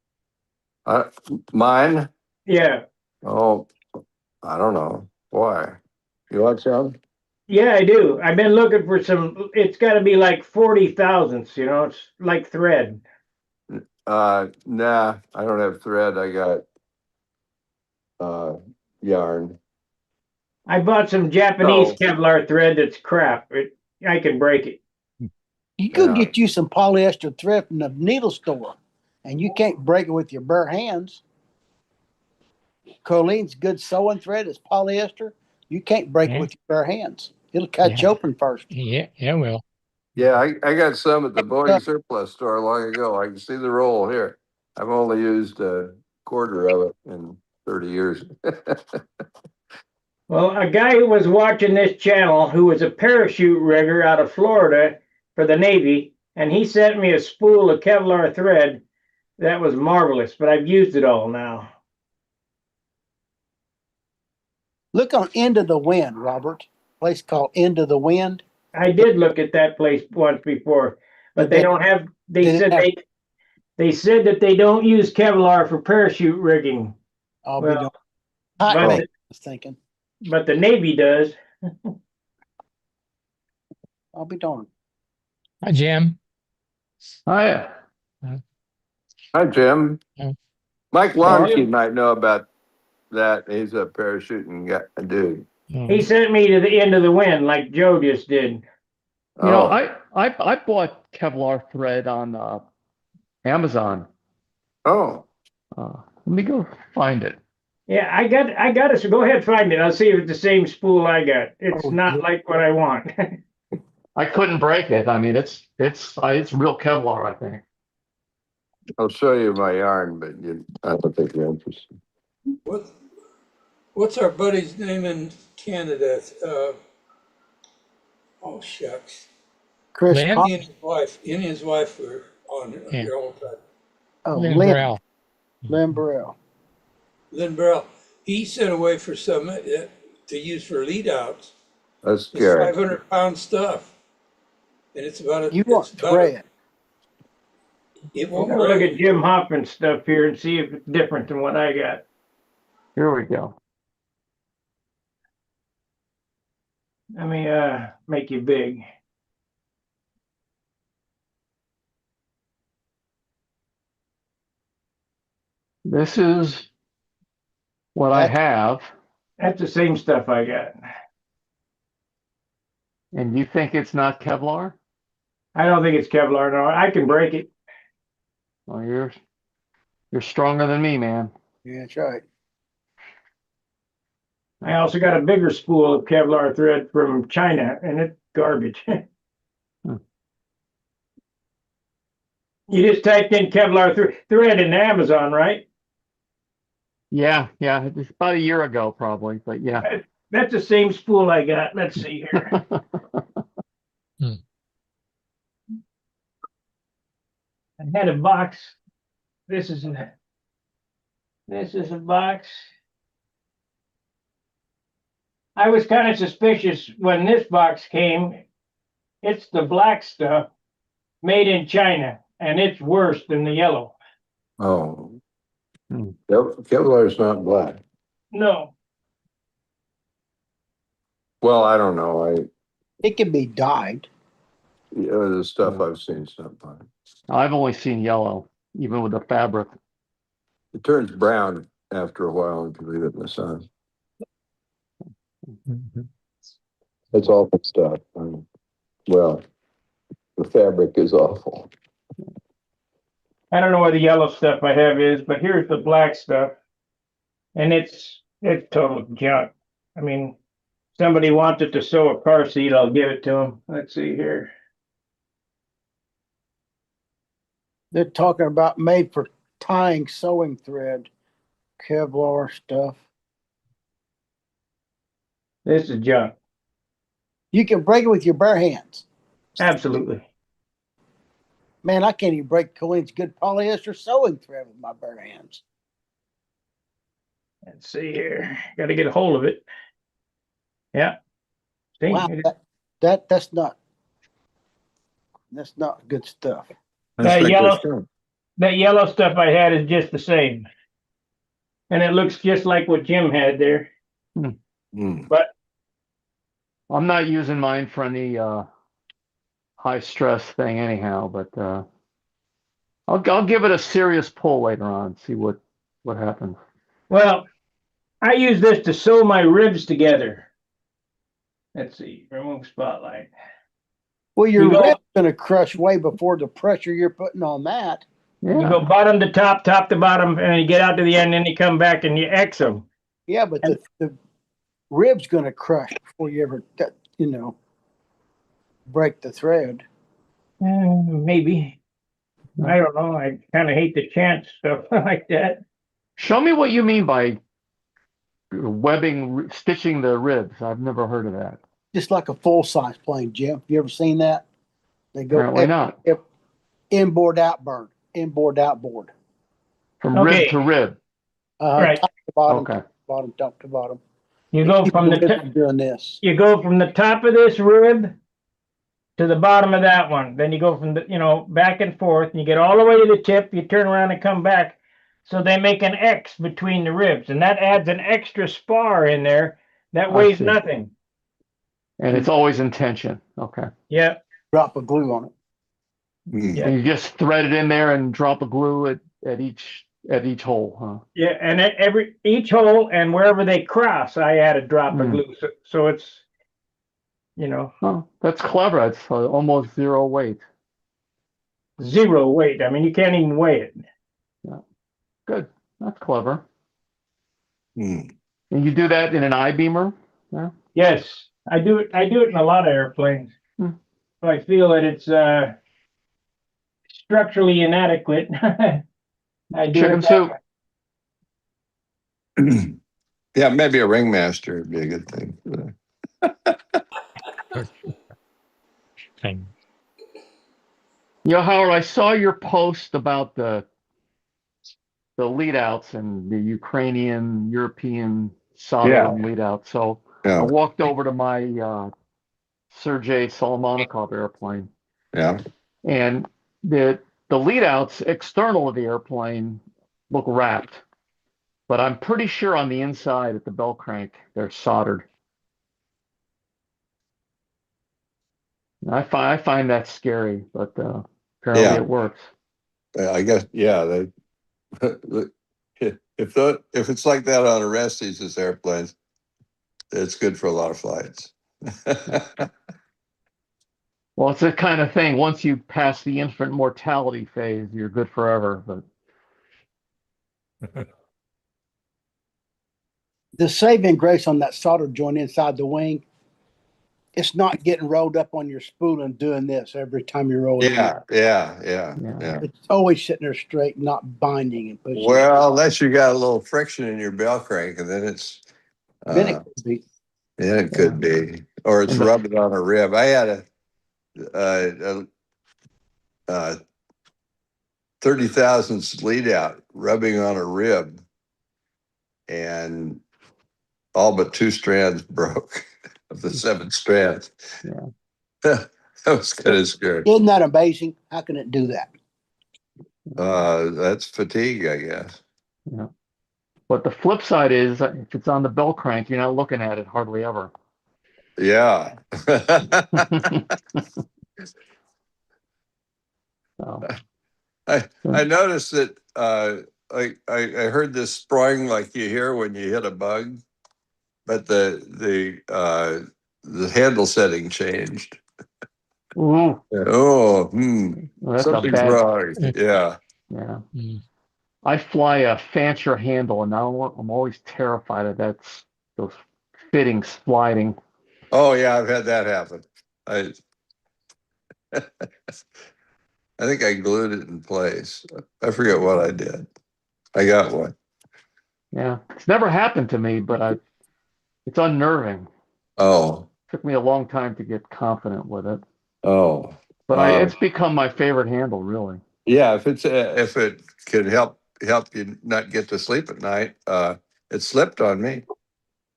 F: Mine?
A: Yeah.
F: Oh, I don't know. Why? You want some?
A: Yeah, I do. I've been looking for some. It's got to be like 40 thousandths, it's like thread.
F: Nah, I don't have thread. I got yarn.
A: I bought some Japanese
F: Oh,
A: Kevlar thread that's crap. I can break it.
G: You could
F: yeah.
G: get you some polyester thread from the needle store, and you can't break it with your bare hands. Colene's good sewing thread is polyester. You can't break it
C: Yeah,
G: with your bare hands. It'll cut you
C: yeah,
G: open first.
C: yeah. Well,
F: Yeah, I got some at the
G: Uh,
F: Boeing surplus store long ago. I can see the roll here. I've only used a quarter of it in 30 years.
A: Well, a guy who was watching this channel who was a parachute rigger out of Florida for the Navy, and he sent me a spool of Kevlar thread that was marvelous, but I've used it all now.
G: Look on End of the Wind, Robert. Place called End of the Wind.
A: I did look at that place once before, but they
G: They,
A: don't have,
G: they didn't have.
A: they said that they don't use Kevlar for parachute rigging.
G: I'll be
A: Well,
G: doing. Hot
A: but
F: Oh,
G: mix.
A: the,
G: I was thinking.
A: but the Navy does.
G: I'll be darned.
C: hi, Jim.
F: hi.
C: Uh,
F: Hi, Jim.
C: uh,
F: Mike
A: Hey,
F: Longkey
A: Jim.
F: might know about that. He's a parachuting dude.
A: He sent me to the end of the wind like Joe just did.
F: Oh,
H: I bought Kevlar thread on Amazon.
F: oh,
H: Let me go find it.
A: Yeah, I got it. So go ahead, find it. I'll see if it's the same spool I got. It's
G: Oh,
A: not like what I want.
H: I couldn't break it. I mean, it's real Kevlar, I think.
F: I'll show you my yarn, but I don't think you're interested.
B: What's our buddy's name in Canada? Oh shucks.
G: Chris
C: Lynn?
G: Con-
B: He and his wife were on
C: Yeah,
B: your old time.
G: Oh,
C: Lynn
G: Lynn.
C: Burrell.
G: Lynn Burrell.
B: Lynn Burrell. He sent away for some to use for lead outs.
F: That's
B: It's
F: scary.
B: 500-pound stuff, and it's about a.
G: You
B: It's
G: want
B: about a.
G: thread.
B: It
A: I'm
B: won't
A: gonna look
B: break.
A: at Jim Hoffman's stuff here and see if it's different than what I got.
H: Here we go.
A: Let me make you big.
H: This is what I
G: That's
H: have,
A: That's the same stuff I got.
H: and you think it's not Kevlar?
A: I don't think it's Kevlar. No, I can break it.
H: Well, you're stronger than me, man.
G: yeah, that's right.
A: I also got a bigger spool of Kevlar thread from China, and it's garbage. You just typed in Kevlar thread in Amazon, right?
H: Yeah, it's about a year ago, probably, but yeah.
A: That's the same spool I got. Let's see here. I had a box. This is a box. I was kind of suspicious when this box came. It's the black stuff made in China, and it's worse than the yellow.
F: Oh,
H: Hmm.
F: Kevlar is not black.
A: No,
F: Well, I don't know.
G: It can be dyed.
F: The stuff I've seen is not black.
H: I've only seen yellow, even with the fabric.
F: It turns brown after a while if you leave it in the sun. It's awful stuff. Well, the fabric is awful.
A: I don't know what the yellow stuff I have is, but here's the black stuff, and it's total junk. I mean, somebody wanted to sew a car seat, I'll give it to them. Let's see here.
G: They're talking about made for tying sewing thread. Kevlar stuff.
A: This is junk.
G: You can break it with your bare hands.
A: Absolutely.
G: Man, I can't even break Colene's good polyester sewing thread with my bare hands.
A: Let's see here. Got to get a hold of it. Yeah. See,
G: Wow, that's not good stuff.
F: That's
A: that
F: pretty good
A: yellow
F: stuff.
A: that yellow stuff I had is just the same, and it looks just like what Jim had there.
F: Hmm.
A: But
H: I'm not using mine for any high stress thing anyhow, but I'll give it a serious pull later on, see what happens.
A: well, I use this to sew my ribs together. Let's see, remove spotlight.
G: Well,
A: You
G: your
A: go
G: rib's gonna crush way before the pressure you're putting on that.
A: you go
H: Yeah.
A: bottom to top, top to bottom, and you get out to the end, and you come back and you X them.
G: Yeah, but the rib's gonna crush before you ever, break the thread.
A: Maybe. I don't know. I kind of hate the chance stuff like that.
H: Show me what you mean by webbing, stitching the ribs. I've never heard of that.
G: Just like a full size plane, Jim. You ever seen that? They go
H: Apparently not.
G: inboard, outboard, inboard, outboard.
H: From rib
A: Okay,
H: to rib.
A: right.
G: Top to bottom,
H: Okay.
G: top to bottom, top to bottom.
A: You
G: And
A: go
G: keep
A: from the
G: doing this.
A: you go from the top of this rib to the bottom of that one. Then you go from the back and forth, and you get all the way to the tip. You turn around and come back. So they make an X between the ribs, and that adds an extra spar in there that
H: I
A: weighs
H: see.
A: nothing.
H: And it's always in tension. Okay.
A: Yeah,
G: Drop a glue on it.
F: Hmm.
A: Yeah.
H: And you just thread it in there and drop a glue at each hole, huh?
A: yeah, and each hole and wherever they cross, I add a drop of
H: Mm.
A: glue. So it's
H: Oh, that's clever. It's almost zero weight.
A: zero weight. I mean, you can't even weigh it.
H: Good. That's clever.
F: Hmm.
H: And you do that in an I-beamer? Yeah.
A: Yes, I do it. I do it in a lot of airplanes.
H: Hmm.
A: If I feel that it's structurally inadequate, I do
H: Chicken
A: it
H: soup.
F: Yeah, maybe a ringmaster would be a good thing.
C: Thing.
H: Howard, I saw your post about the lead outs and the Ukrainian, European soldering lead out. So I
F: Yeah,
H: walked over to my Sergei Solomonikov airplane,
F: yeah.
H: and the lead outs external of the airplane look wrapped, but I'm pretty sure on the inside at the bell crank they're soldered. I find that scary, but apparently
F: Yeah.
H: it works.
F: I guess, yeah. If it's like that on Orestes' airplanes, it's good for a lot of flights.
H: Well, it's the kind of thing. Once you pass the infant mortality phase, you're good forever. But
G: The saving grace on that solder joint inside the wing, it's not getting rolled up on your spool and doing this every time you roll it in.
F: Yeah.
H: Yeah.
G: It's always sitting there straight, not binding and pushing.
F: Well, unless you got a little friction in your bell crank, and then it's
G: Then it could be.
F: yeah, it could be, or it's
H: And the-
F: rubbing on a rib. I had a 30 thousandths lead out rubbing on a rib, and all but 2 strands broke of the 7 strands.
H: Yeah.
F: That was kind of scary.
G: Isn't that amazing? How can it do that?
F: That's fatigue, I guess.
H: Yeah. But the flip side is if it's on the bell crank, you're not looking at it hardly ever.
F: Yeah.
H: So,
F: I noticed that I heard this sproing like you hear when you hit a bug, but the handle setting changed.
H: ooh,
F: Oh,
H: well, that's a
F: something's
H: bad.
F: wrong. Yeah.
H: Yeah.
C: Mm.
H: I fly a fancier handle, and now I'm always terrified of those fittings sliding.
F: Oh yeah, I've had that happen. I I think I glued it in place. I forget what I did. I got one.
H: Yeah, it's never happened to me, but it's unnerving.
F: Oh,
H: Took me a long time to get confident with it,
F: oh.
H: but it's become my favorite handle, really.
F: Yeah, if it could help you not get to sleep at night, it slipped on me.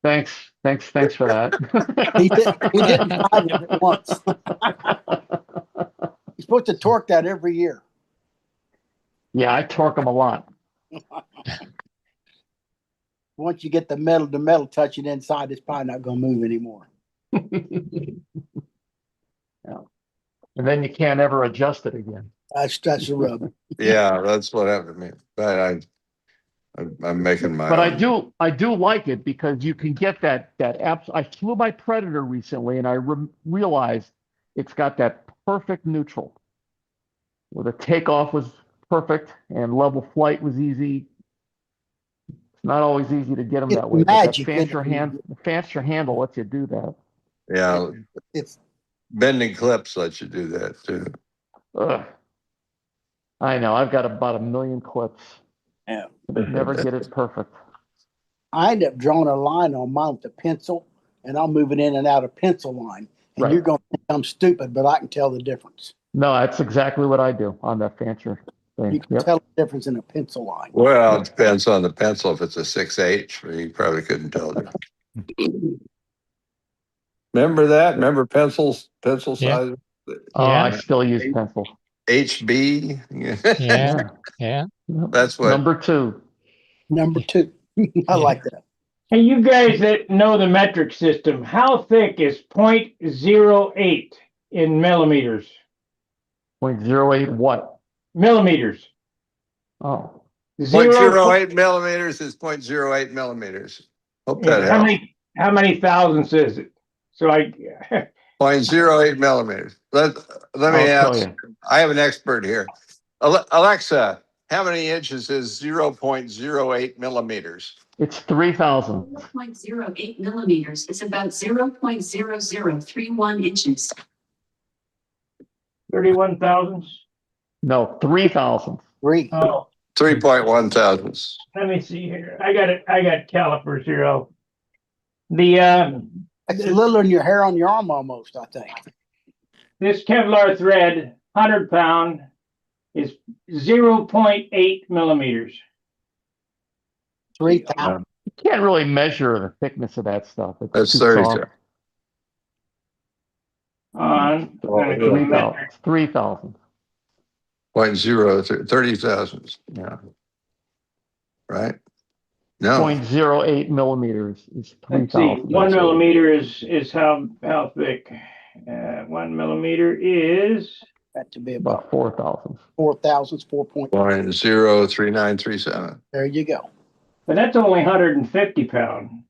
H: Thanks for that.
G: He didn't find it at once. You're supposed to torque that every year.
H: Yeah, I torque them a lot.
G: Once you get the metal to metal touching inside, it's probably not going to move anymore.
H: Yeah. And then you can't ever adjust it again.
G: That's the rub.
F: Yeah, that's what happened to me. But I'm making my
H: But
F: own.
H: I do like it because you can get that I flew my Predator recently and I realized it's got that perfect neutral where the takeoff was perfect and level flight was easy. It's not always easy to get them
G: It's
H: that way, but that
G: magic. Isn't it?
H: fancier handle lets you do that.
F: Yeah,
G: It's
F: bending clips let you do that too.
H: Ugh. I know. I've got about 1 million clips.
G: yeah.
H: Never get it perfect.
G: I end up drawing a line on mine with a pencil, and I'll move it in and out of pencil line. And
H: Right.
G: you're going to think I'm stupid, but I can tell the difference.
H: No, that's exactly what I do on that fancier thing.
G: You can tell the difference in a pencil line.
F: Well, it depends on the pencil. If it's a 6H, you probably couldn't tell you. Remember that? Remember pencil
C: Yeah.
F: size?
H: Oh,
C: Yeah.
H: I still use pencil.
F: HB.
C: Yeah. Yeah.
F: That's what.
H: Number 2.
G: Number 2. I like that.
A: Hey, you guys that know the metric system, how thick is 0.08 in millimeters?
H: 0.08 what?
A: Millimeters.
H: Oh,
F: 0.08 millimeters is 0.08 millimeters. Hope that
A: how
F: helps.
A: how many thousandths is it? So
F: 0.08 millimeters. Let me
H: I'll tell
F: ask.
H: you.
F: I have an expert here. Alexa, how many inches is 0.08 millimeters?
H: It's 3,000.
I: 0.08 millimeters is about 0.0031 inches.
A: 31 thousandths?
H: No, 3,000.
G: 3.
A: Oh,
F: 3.1 thousandths.
A: let me see here. I got calipers here.
G: It's a little in your hair on your arm almost, I think.
A: This Kevlar thread, 100-pound, is 0.8 millimeters.
G: 3,000.
H: You can't really measure the thickness of that stuff. It's
F: That's
H: too
F: 30.
H: soft.
A: I'm gonna go
H: 3,000. 3,000.
F: 30 thousandths. Yeah. Right? No.
H: 0.08 millimeters is
A: Let's see.
H: 3,000.
A: 1 millimeter is how thick? 1 millimeter is
G: That to be
H: About
G: about
H: 4,000.
G: 4,000, 4 point.
F: 0.03937.
G: There you go.
A: but that's only 150 pound.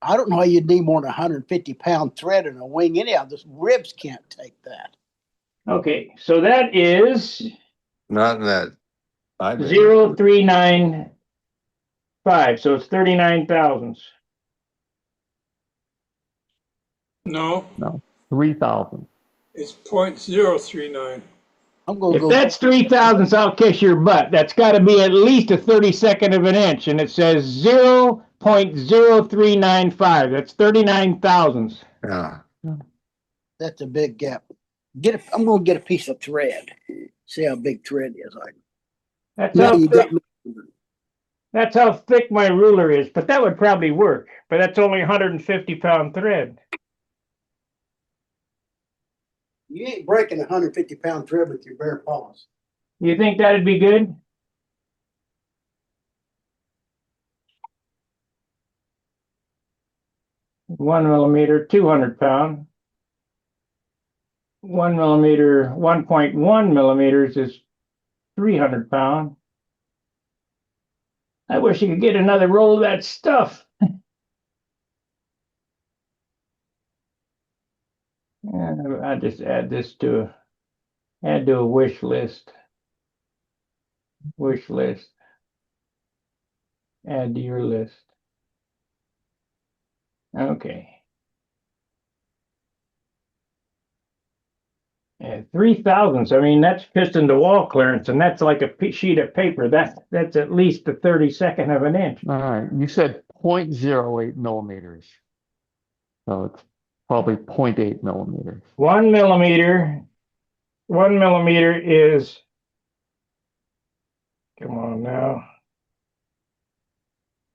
G: I don't know how you'd need more than 150-pound thread in a wing. Anyhow, the ribs can't take that.
A: Okay, so that is
F: Not in that.
A: 0.395. So it's 39 thousandths.
B: No,
H: 3,000.
B: it's 0.039.
G: I'm going to
A: If
G: go.
A: that's 3 thousandths, I'll kiss your butt. That's got to be at least a 32nd of an inch, and it says 0.0395. That's 39 thousandths.
F: Yeah.
G: That's a big gap. I'm going to get a piece of thread. See how big thread is.
A: That's
G: Now
A: how
G: you
A: thick,
G: got me.
A: that's how thick my ruler is, but that would probably work. But that's only 150-pound thread.
G: You ain't breaking a 150-pound thread with your bare paws.
A: You think that'd be good? One millimeter, 200-pound. 1 millimeter, 1.1 millimeters is 300-pound. I wish you could get another roll of that stuff. I just add to a wish list. Wish list. Add to your list. Okay. Yeah, 3 thousandths. I mean, that's piston to wall clearance, and that's like a sheet of paper. That's at least the 32nd of an inch.
H: All right. You said 0.08 millimeters. So it's probably 0.8 millimeters.
A: 1 millimeter. 1 millimeter is. Come on now.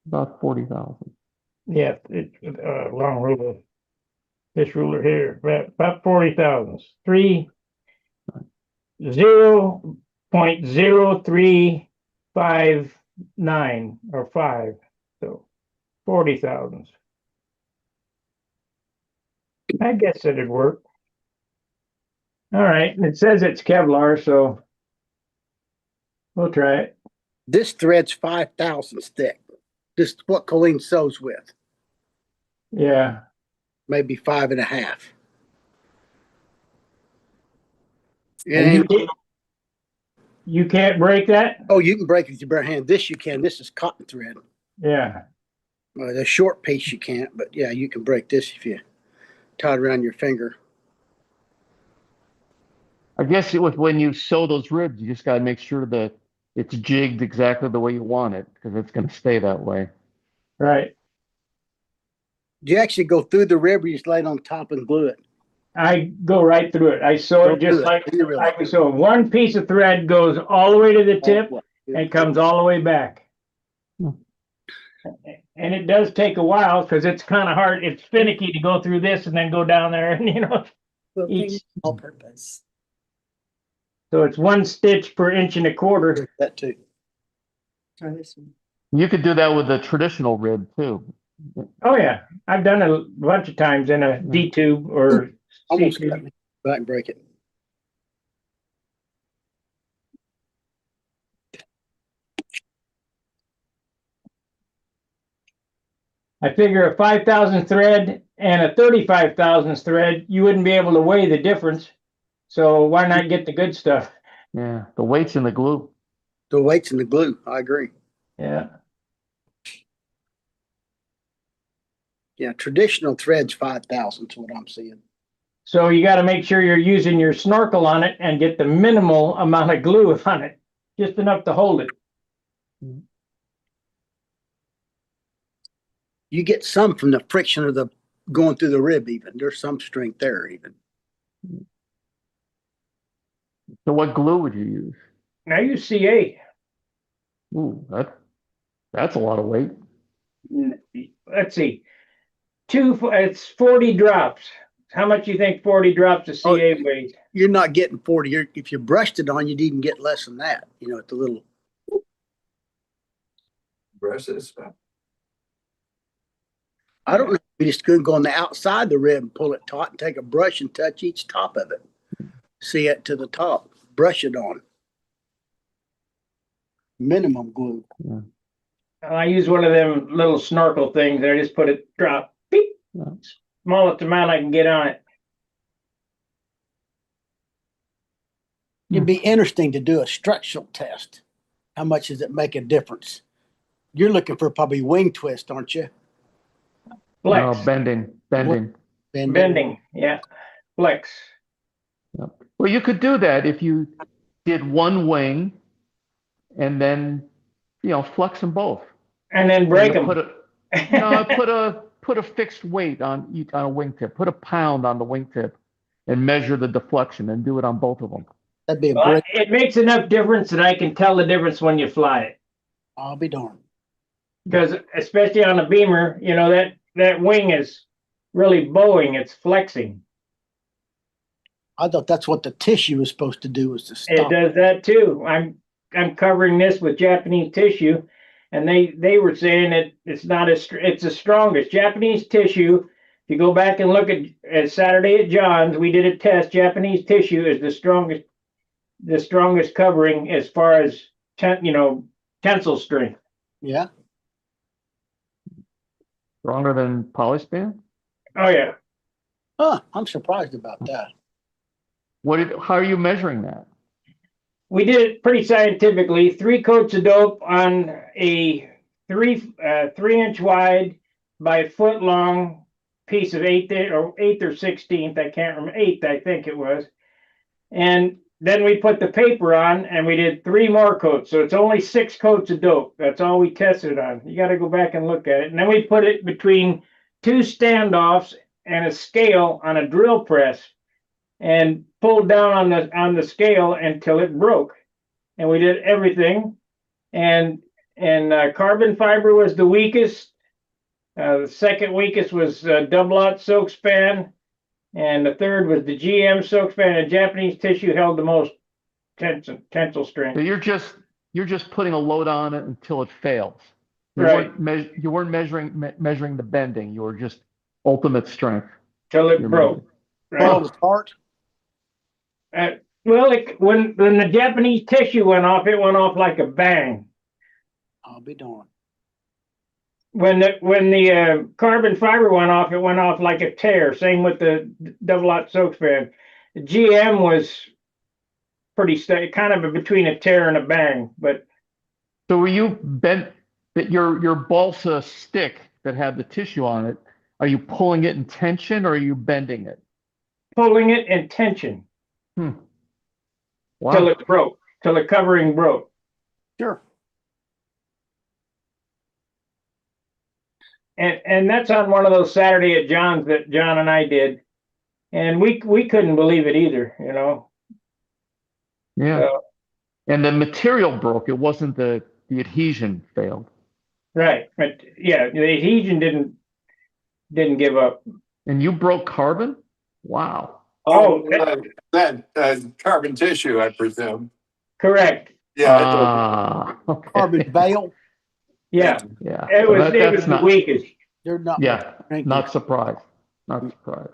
H: About 40,000.
A: Yeah, long ruler. This ruler here, about 40,000. 0.0359 or 5. So 40,000. I guess it'd work. All right. It says it's Kevlar, so we'll try it.
G: This thread's 5 thousandths thick. This is what Colleen sews with.
A: Yeah.
G: Maybe 5.5.
A: And you can't break that?
G: Oh, you can break it with your bare hand. This you can. This is cotton thread.
A: Yeah.
G: The short piece you can't, but yeah, you can break this if you tie it around your finger.
H: I guess when you sew those ribs, you just got to make sure that it's jigged exactly the way you want it, because it's going to stay that way.
A: Right.
G: Do you actually go through the rib or you just lay it on top and glue it?
A: I go right through it. I sew it just like
G: really?
A: I would sew. One piece of thread goes all the way to the tip and comes all the way back. And it does take a while because it's kind of hard. It's finicky to go through this and then go down there and each.
J: All purpose.
A: So it's 1 stitch per 1.25 inches.
G: That too.
J: Try this one.
H: You could do that with a traditional rib too.
A: Oh yeah, I've done it a bunch of times in a D tube or
G: Almost
A: C
G: got
A: tube.
G: me, but I can break it.
A: I figure a 5,000 thread and a 35,000 thread, you wouldn't be able to weigh the difference. So why not get the good stuff?
H: Yeah, the weight's in the glue.
G: The weight's in the glue. I agree.
A: Yeah.
G: Yeah, traditional thread's 5,000 is what I'm seeing.
A: So you got to make sure you're using your snorkel on it and get the minimal amount of glue on it, just enough to hold it.
G: You get some from the friction of the going through the rib even. There's some strength there even.
H: So what glue would you use?
A: Now you CA.
H: Ooh, that's a lot of weight.
A: Let's see. It's 40 drops. How much do you think 40 drops of CA weighs?
G: You're not getting 40. If you brushed it on, you'd even get less than that. You know, at the little
F: Brushes.
G: I don't know. You just couldn't go on the outside the rib and pull it taut and take a brush and touch each top of it. See it to the top. Brush it on. Minimum glue.
H: Yeah.
A: I use one of them little snorkel things. I just put it drop. Beep.
H: Yeah.
A: Smallest amount I can get on it.
G: It'd be interesting to do a structural test. How much does it make a difference? You're looking for probably wing twist, aren't you?
A: Flex.
H: No, bending.
A: Bending. Yeah. Flex.
H: Yep. Well, you could do that if you did one wing and then, flex them both.
A: And then break them.
H: Put a fixed weight on a wingtip. Put a pound on the wingtip and measure the deflection and do it on both of them.
G: That'd be a
A: Well,
G: great.
A: it makes enough difference that I can tell the difference when you fly it.
G: I'll be darned.
A: Because especially on a Beamer, that wing is really bowing. It's flexing.
G: I thought that's what the tissue was supposed to do, was to
A: It
G: stop.
A: does that too. I'm covering this with Japanese tissue, and they were saying it's the strongest Japanese tissue. If you go back and look at Saturday at John's, we did a test. Japanese tissue is the strongest covering as far as tensile strength.
G: Yeah.
H: Stronger than polyspan?
A: Oh yeah.
G: Huh. I'm surprised about that.
H: How are you measuring that?
A: We did it pretty scientifically. 3 coats of dope on a 3-inch wide by foot long piece of 8th or 16th. I can't remember. 8th, I think it was. And then we put the paper on and we did 3 more coats. So it's only 6 coats of dope. That's all we tested on. You got to go back and look at it. And then we put it between 2 standoffs and a scale on a drill press and pulled down on the scale until it broke. And we did everything. And carbon fiber was the weakest. The second weakest was double aught silk span, and the third was the GM silk span. And Japanese tissue held the most tensile
H: So
A: strength.
H: you're just putting a load on it until it fails.
A: Right.
H: You weren't measuring the bending. You were just ultimate strength.
A: Till it
H: You're
A: broke.
H: measuring.
A: Right.
G: Fall apart.
A: Well, when the Japanese tissue went off, it went off like a bang.
G: I'll be darned.
A: When the carbon fiber went off like a tear. Same with the double aught silk span. The GM was pretty steady, kind of between a tear and a bang. But
H: So were you bent that your balsa stick that had the tissue on it? Are you pulling it in tension or are you bending it?
A: pulling it in tension
H: Wow.
A: till it broke, till the covering broke.
G: Sure.
A: And that's on one of those Saturday at John's that John and I did, and we couldn't believe it either, you know.
H: Yeah.
A: So,
H: And the material broke. It wasn't the adhesion failed.
A: right, but yeah, the adhesion didn't give up.
H: And you broke carbon? Wow.
A: Oh,
F: that carbon tissue, I presume.
A: correct.
F: Yeah.
H: Okay.
G: Carbon veil.
A: Yeah,
H: Yeah.
A: it
H: So
A: was
H: that's
A: the
H: not.
A: weakest.
G: They're not.
H: Yeah.
G: Thank you.
H: Not surprised. Not surprised.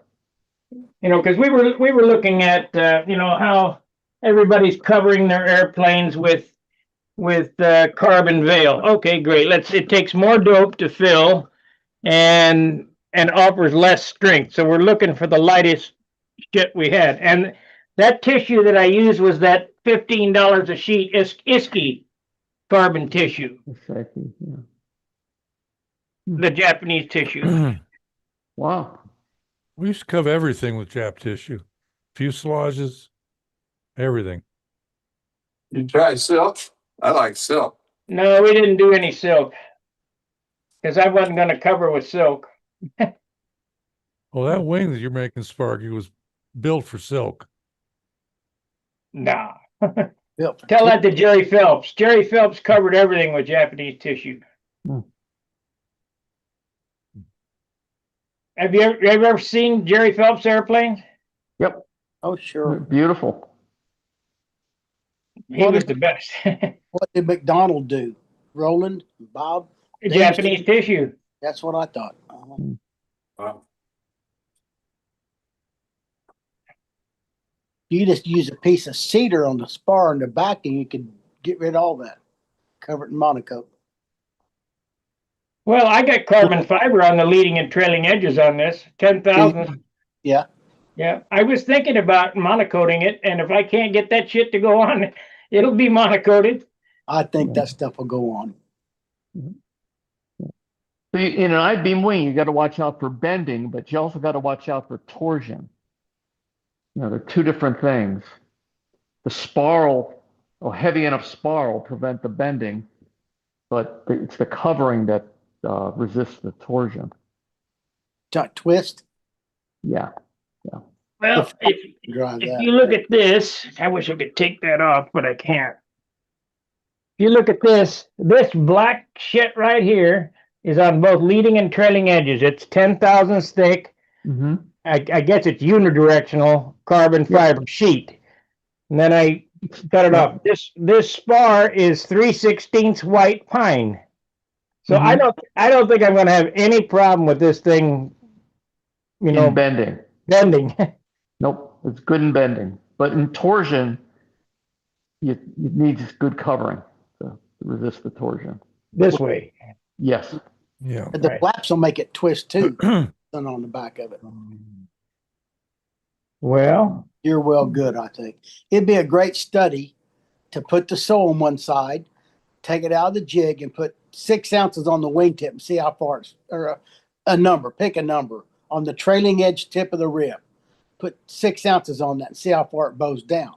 A: You know, because we were looking at you know, how everybody's covering their airplanes with carbon veil. Okay, great. It takes more dope to fill and offers less strength. So we're looking for the lightest shit we had. And that tissue that I used was that $15 a sheet Iski carbon tissue,
H: Exactly. Yeah.
A: the Japanese tissue.
H: Wow.
D: We used to cover everything with Jap tissue, fuselages, everything.
F: You try silk? I like silk.
A: No, we didn't do any silk because I wasn't going to cover with silk.
D: Well, that wing that you're making, Sparky, was built for silk.
A: Nah.
G: Built for
A: Tell that to Jerry Phelps. Jerry Phelps covered everything with Japanese tissue.
H: Hmm.
A: Have you ever seen Jerry Phelps airplane?
H: Yep.
G: Oh, sure.
H: Beautiful.
A: He was the best.
G: What did McDonald do? Roland, Bob?
A: Japanese tissue.
G: That's what I thought.
F: Wow.
G: You just use a piece of cedar on the spar in the back and you could get rid of all that. Cover it in monocoat.
A: Well, I got carbon fiber on the leading and trailing edges on this, 10,000.
G: Yeah.
A: Yeah, I was thinking about monocoating it, and if I can't get that shit to go on, it'll be monocoated.
G: I think that stuff will go on.
H: So in an I-beam wing, you got to watch out for bending, but you also got to watch out for torsion. You know, they're two different things. The spiral, a heavy enough spiral, will prevent the bending, but it's the covering that resists the torsion.
G: Twist.
H: Yeah.
A: Well,
G: Drive
A: if
G: that.
A: you look at this, I wish I could take that off, but I can't. If you look at this black shit right here is on both leading and trailing edges. It's 10,000 thick.
H: Mm-hmm.
A: I guess it's unidirectional carbon fiber sheet. And then I cut it off. This spar is 3/16 white pine. So I don't think I'm going to have any problem with this thing, you know,
H: bending. Nope, it's good in bending, but in torsion, you need good covering to resist the torsion.
A: This way.
H: Yes.
D: Yeah.
G: And the
A: Right.
G: flaps will make it twist too. On the back of it.
A: Well,
G: You're well good, I think. It'd be a great study to put the sole on one side, take it out of the jig, and put 6 ounces on the wingtip and see how far it's, or a number, pick a number on the trailing edge tip of the rib. Put 6 ounces on that and see how far it bows down.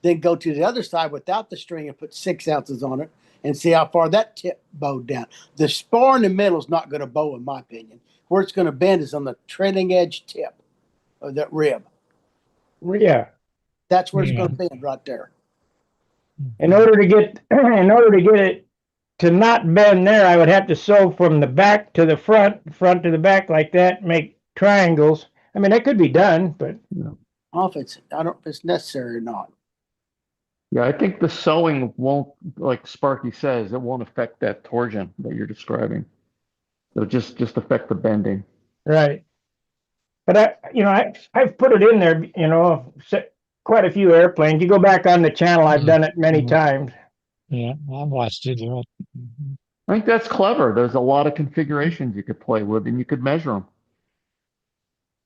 G: Then go to the other side without the string and put 6 ounces on it and see how far that tip bowed down. The spar in the middle is not going to bow, in my opinion. Where it's going to bend is on the trailing edge tip of that rib.
A: yeah.
G: That's where it's going to bend right there.
A: In order to get it to not bend there, I would have to sew from the back to the front, front to the back like that, make triangles. I mean, that could be done, but
G: I don't know if it's necessary or not.
H: Yeah, I think the sewing won't, like Sparky says, it won't affect that torsion that you're describing. It'll just affect the bending.
A: right. But I've put it in there, quite a few airplanes. You go back on the channel, I've done it many times.
C: Yeah, I've watched you do it.
H: I think that's clever. There's a lot of configurations you could play with, and you could measure them.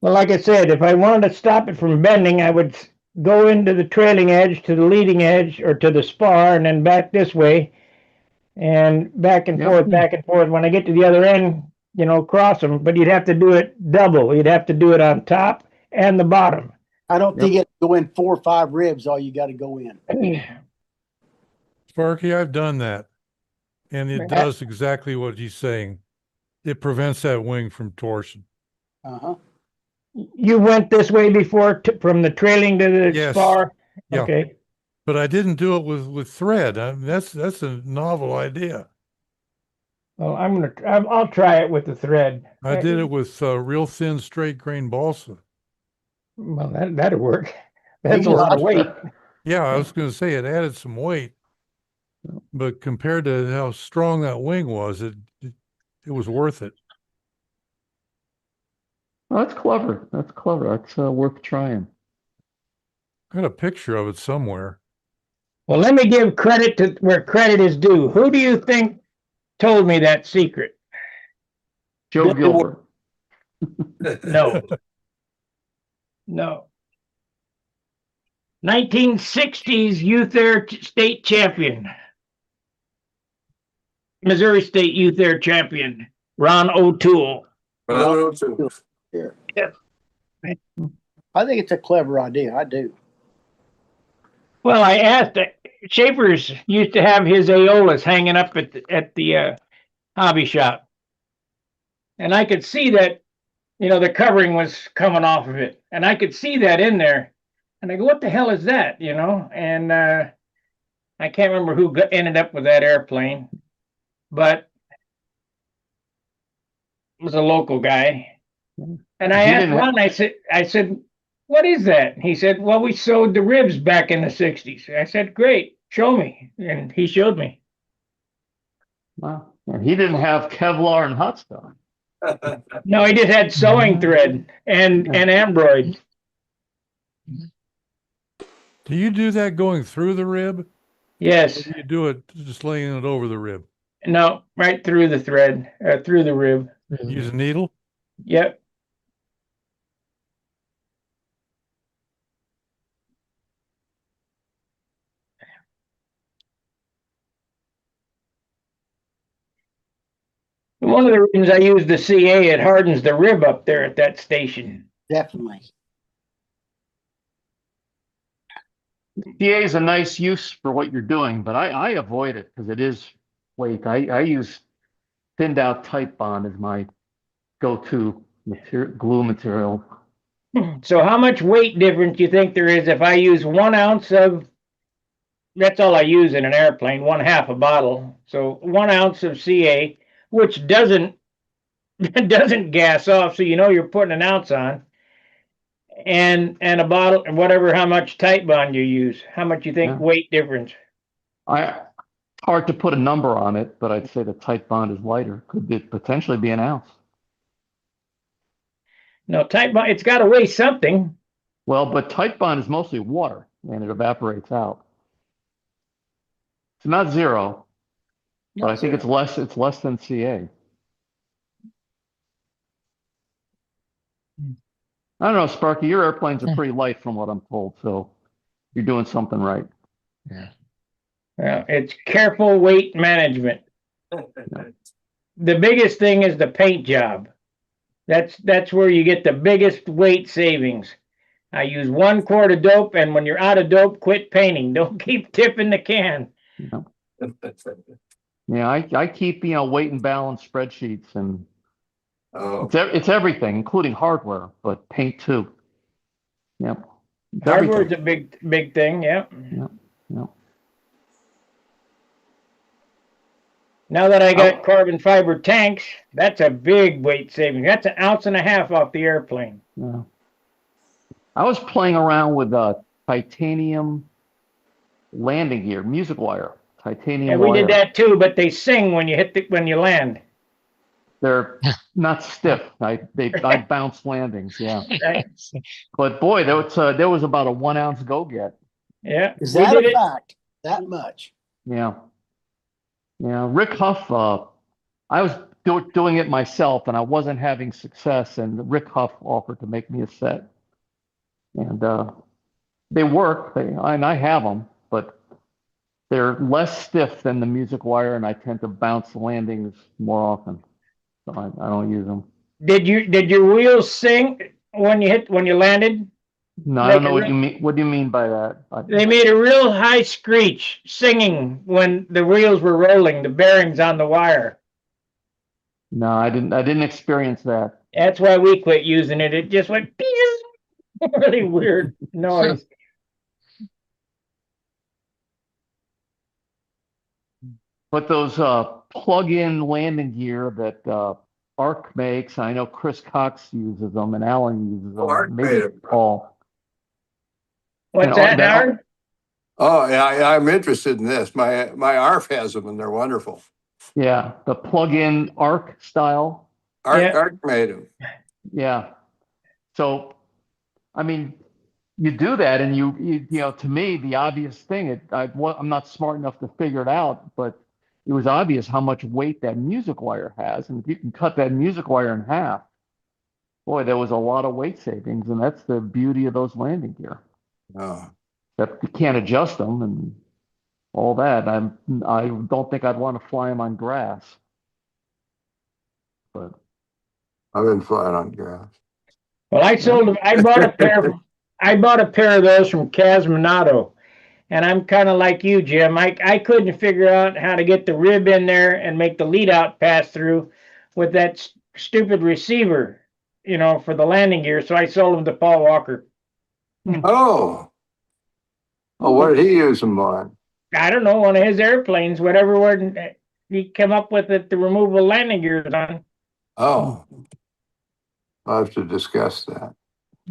A: Well, like I said, if I wanted to stop it from bending, I would go into the trailing edge to the leading edge or to the spar and then back this way and back and
H: Yep.
A: forth, back and forth. When I get to the other end, cross them, but you'd have to do it double. You'd have to do it on top and the bottom.
G: I don't think it go in 4 or 5 ribs. All you got to go in.
D: Sparky, I've done that. And it does exactly what he's saying. It prevents that wing from torsion.
G: Uh-huh.
A: You went this way before from the trailing to the
D: Yes.
A: spar?
D: Yeah.
A: Okay.
D: But I didn't do it with thread. I mean, that's a novel idea.
A: Well, I'll try it with the thread.
D: I did it with real thin straight grain balsa.
A: Well, that'd work. That's a lot of weight.
D: Yeah, I was going to say it added some weight, but compared to how strong that wing was, it was worth it.
H: Oh, that's clever. That's clever. That's worth trying.
D: I got a picture of it somewhere.
A: Well, let me give credit to where credit is due. Who do you think told me that secret?
H: Joe Gilbert.
A: No. No. 1960s Youth Air State Champion. Missouri State Youth Air Champion, Ron O'Toole.
G: Yeah.
A: Yes.
G: I think it's a clever idea. I do.
A: Well, I asked. Schaefer's used to have his Aeolas hanging up at the hobby shop, and I could see that, the covering was coming off of it, and I could see that in there, and I go, "What the hell is that?" And I can't remember who ended up with that airplane, but it was a local guy, and I asked Ron. I said, "What is that?" He said, "Well, we sewed the ribs back in the 60s. I said, "Great, show me." And he showed me.
H: Wow. And he didn't have Kevlar and hot stuff.
A: No, he just had sewing thread and ambroid.
D: Do you do that going through the rib?
A: Yes.
D: Or do you do it just laying it over the rib?
A: No, right through the thread, through the rib.
D: Use a needle?
A: Yep. One of the reasons I use the CA, it hardens the rib up there at that station.
G: Definitely.
H: CA is a nice use for what you're doing, but I avoid it because it is weight. I use thinned out Type Bond as my go-to glue material.
A: So how much weight difference do you think there is if I use 1 ounce of, that's all I use in an airplane, 1/2 a bottle. So 1 ounce of CA, which doesn't gas off, so you're putting an ounce on, and a bottle, whatever, how much Type Bond you use. How much you think weight difference?
H: Hard to put a number on it, but I'd say the Type Bond is lighter. Could potentially be an ounce.
A: No, Type Bond, it's got to weigh something.
H: Well, but Type Bond is mostly water, and it evaporates out. It's not zero, but I think it's less. It's less than CA. I don't know, Sparky. Your airplanes are pretty light, from what I'm told, so you're doing something right.
C: Yeah.
A: Well, it's careful weight management. The biggest thing is the paint job. That's where you get the biggest weight savings. I use 1 quart of dope, and when you're out of dope, quit painting. Don't keep tipping the can.
H: Yeah, I keep weight and balance spreadsheets, and it's everything, including hardware, but paint too. Yep.
A: Hardware's a big thing. Yep.
H: Yep.
A: Now that I got carbon fiber tanks, that's a big weight saving. That's 1.5 ounces off the airplane.
H: Yeah. I was playing around with titanium landing gear, music wire, titanium
A: And we
H: wire.
A: did that too, but they sing when you land.
H: They're not stiff. I bounce landings, yeah.
A: Right?
H: But boy, there was about a 1 ounce go get.
A: Yeah,
G: Is
A: we
G: that
A: did
G: a
A: it.
G: fact? That much?
H: Yeah. Yeah. Rick Huff, I was doing it myself and I wasn't having success, and Rick Huff offered to make me a set. And they work, and I have them, but they're less stiff than the music wire, and I tend to bounce landings more often. So I don't use them.
A: Did your wheels sing when you landed?
H: No, I don't know what you mean. What do you mean by that?
A: They made a real high screech singing when the wheels were rolling, the bearings on the wire.
H: No, I didn't experience that.
A: That's why we quit using it. It just went really weird noise.
H: But those plug-in landing gear that Arc makes, I know Chris Cox uses them and Alan uses them.
F: Arc
H: Maybe
F: made 'em.
H: Paul.
A: What's that, Howard?
F: Oh, yeah, I'm interested in this. My ARF has them, and they're wonderful.
H: Yeah, the plug-in Arc style.
F: Arc made them.
H: Yeah. So, I mean, you do that, and you know, to me, the obvious thing. I'm not smart enough to figure it out, but it was obvious how much weight that music wire has, and if you can cut that music wire in half, boy, there was a lot of weight savings, and that's the beauty of those landing gear.
F: Oh,
H: That you can't adjust them and all that. I don't think I'd want to fly them on grass, but
F: I've been flying on grass.
A: Well, I bought a pair. I bought a pair of those from Casminato, and I'm kind of like you, Jim. I couldn't figure out how to get the rib in there and make the lead out pass through with that stupid receiver, for the landing gear. So I sold them to Paul Walker.
F: Oh, what did he use them on?
A: I don't know, one of his airplanes, whatever word he came up with it, the removable landing gears on.
F: Oh, I'll have to discuss that.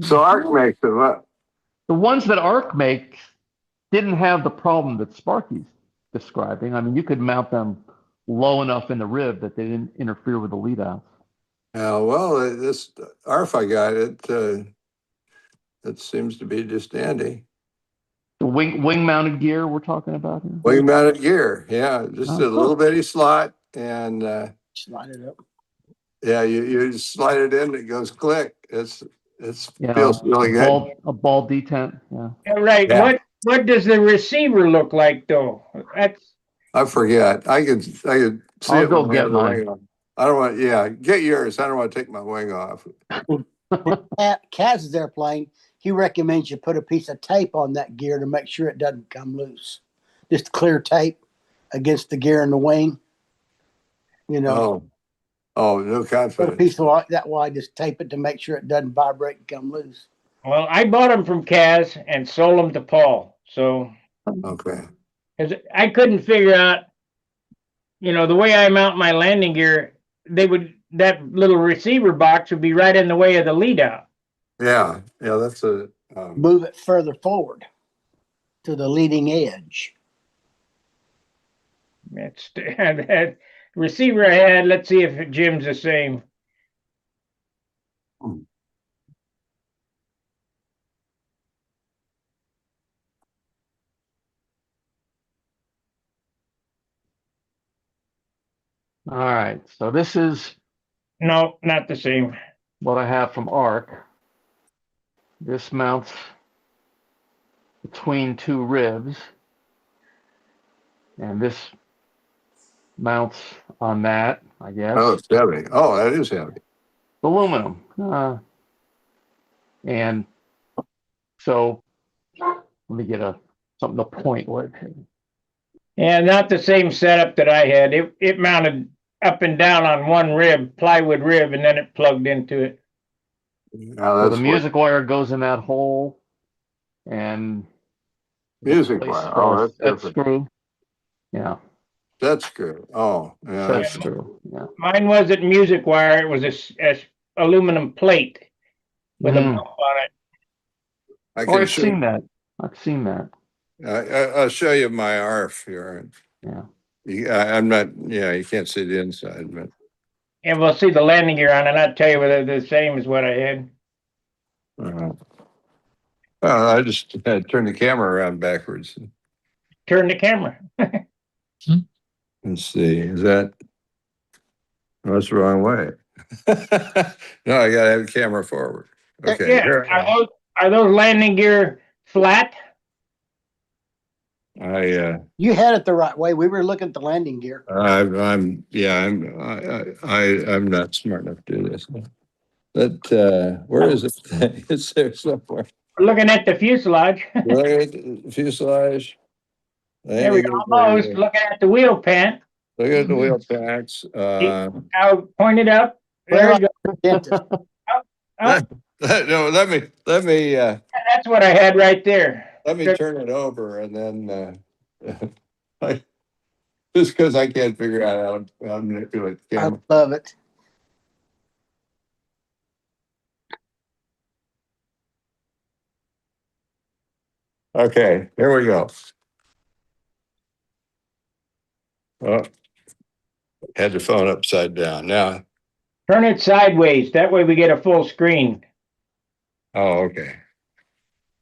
F: So Arc makes them up.
H: the ones that Arc makes didn't have the problem that Sparky's describing. I mean, you could mount them low enough in the rib that they didn't interfere with the lead outs.
F: Well, this ARF I got it seems to be just dandy.
H: The wing mounted gear we're talking about here.
F: Wing mounted gear, yeah, just a little bitty slot, and
G: Slide it up.
F: yeah, you just slide it in, it goes click. It
H: Yeah,
F: feels really good.
H: A ball detent. Yeah.
A: Right.
F: Yeah.
A: What does the receiver look like though?
F: I forget. I could see
H: I'll
F: it
H: go
F: when I have
H: get
F: the
H: mine.
F: wing on. I don't want. Yeah, get yours. I don't want to take my wing off.
G: Kaz's airplane, he recommends you put a piece of tape on that gear to make sure it doesn't come loose. Just clear tape against the gear and the wing.
F: No
G: Put a
F: confidence.
G: piece of that wide, just tape it to make sure it doesn't vibrate and come loose.
A: Well, I bought them from Kaz and sold them to Paul. So,
F: Okay.
A: because I couldn't figure out, the way I mount my landing gear, that little receiver box would be right in the way of the lead out.
F: Yeah. That's a.
G: Move it further forward to the leading edge.
A: It's that receiver I had. Let's see if Jim's the same.
H: All right. So this is
A: No, not the same.
H: what I have from Arc. This mounts between two ribs, and this mounts on that, I guess.
F: Oh, it's heavy. Oh, that is heavy.
H: Aluminum. And so let me get something to point with.
A: Yeah, not the same setup that I had. It mounted up and down on one rib, plywood rib, and then it plugged into it.
H: So the music wire goes in that hole, and
F: music wire. Oh, that's
H: that
F: different.
H: screw. Yeah.
F: That's good. Oh, yeah.
H: That's true. Yeah.
A: Mine wasn't music wire. It was a aluminum plate with a
H: Mm.
A: bump on it.
F: I
H: Oh,
F: can
H: I've seen that. I've seen that.
F: I'll show you my ARF here.
H: Yeah.
F: I'm not, yeah, you can't see the inside, but
A: And we'll see the landing gear on it. I'll tell you whether they're the same as what I had.
F: uh, I just had to turn the camera around backwards
A: Turn the camera.
F: and see. Is that, oh, that's the wrong way. No, I gotta have the camera forward. Okay.
A: Yeah.
F: Here I
A: Are those landing gear flat?
F: am.
G: You had it the right way. We were looking at the landing gear.
F: I'm not smart enough to do this. But where is it? It's there somewhere.
A: We're looking at the fuselage.
F: Look at the fuselage.
A: There we go. Almost looking at the wheel pant.
F: Look at the wheel packs.
A: I'll point it up. There you go.
G: Dentist.
A: Oh,
F: No, let me
A: that's what I had right there.
F: turn it over and then just because I can't figure out how to manipulate the
G: I
F: camera.
G: love it.
F: Okay, here we go. Oh, had the phone upside down. Now,
A: Turn it sideways. That way we get a full screen.
F: oh, okay.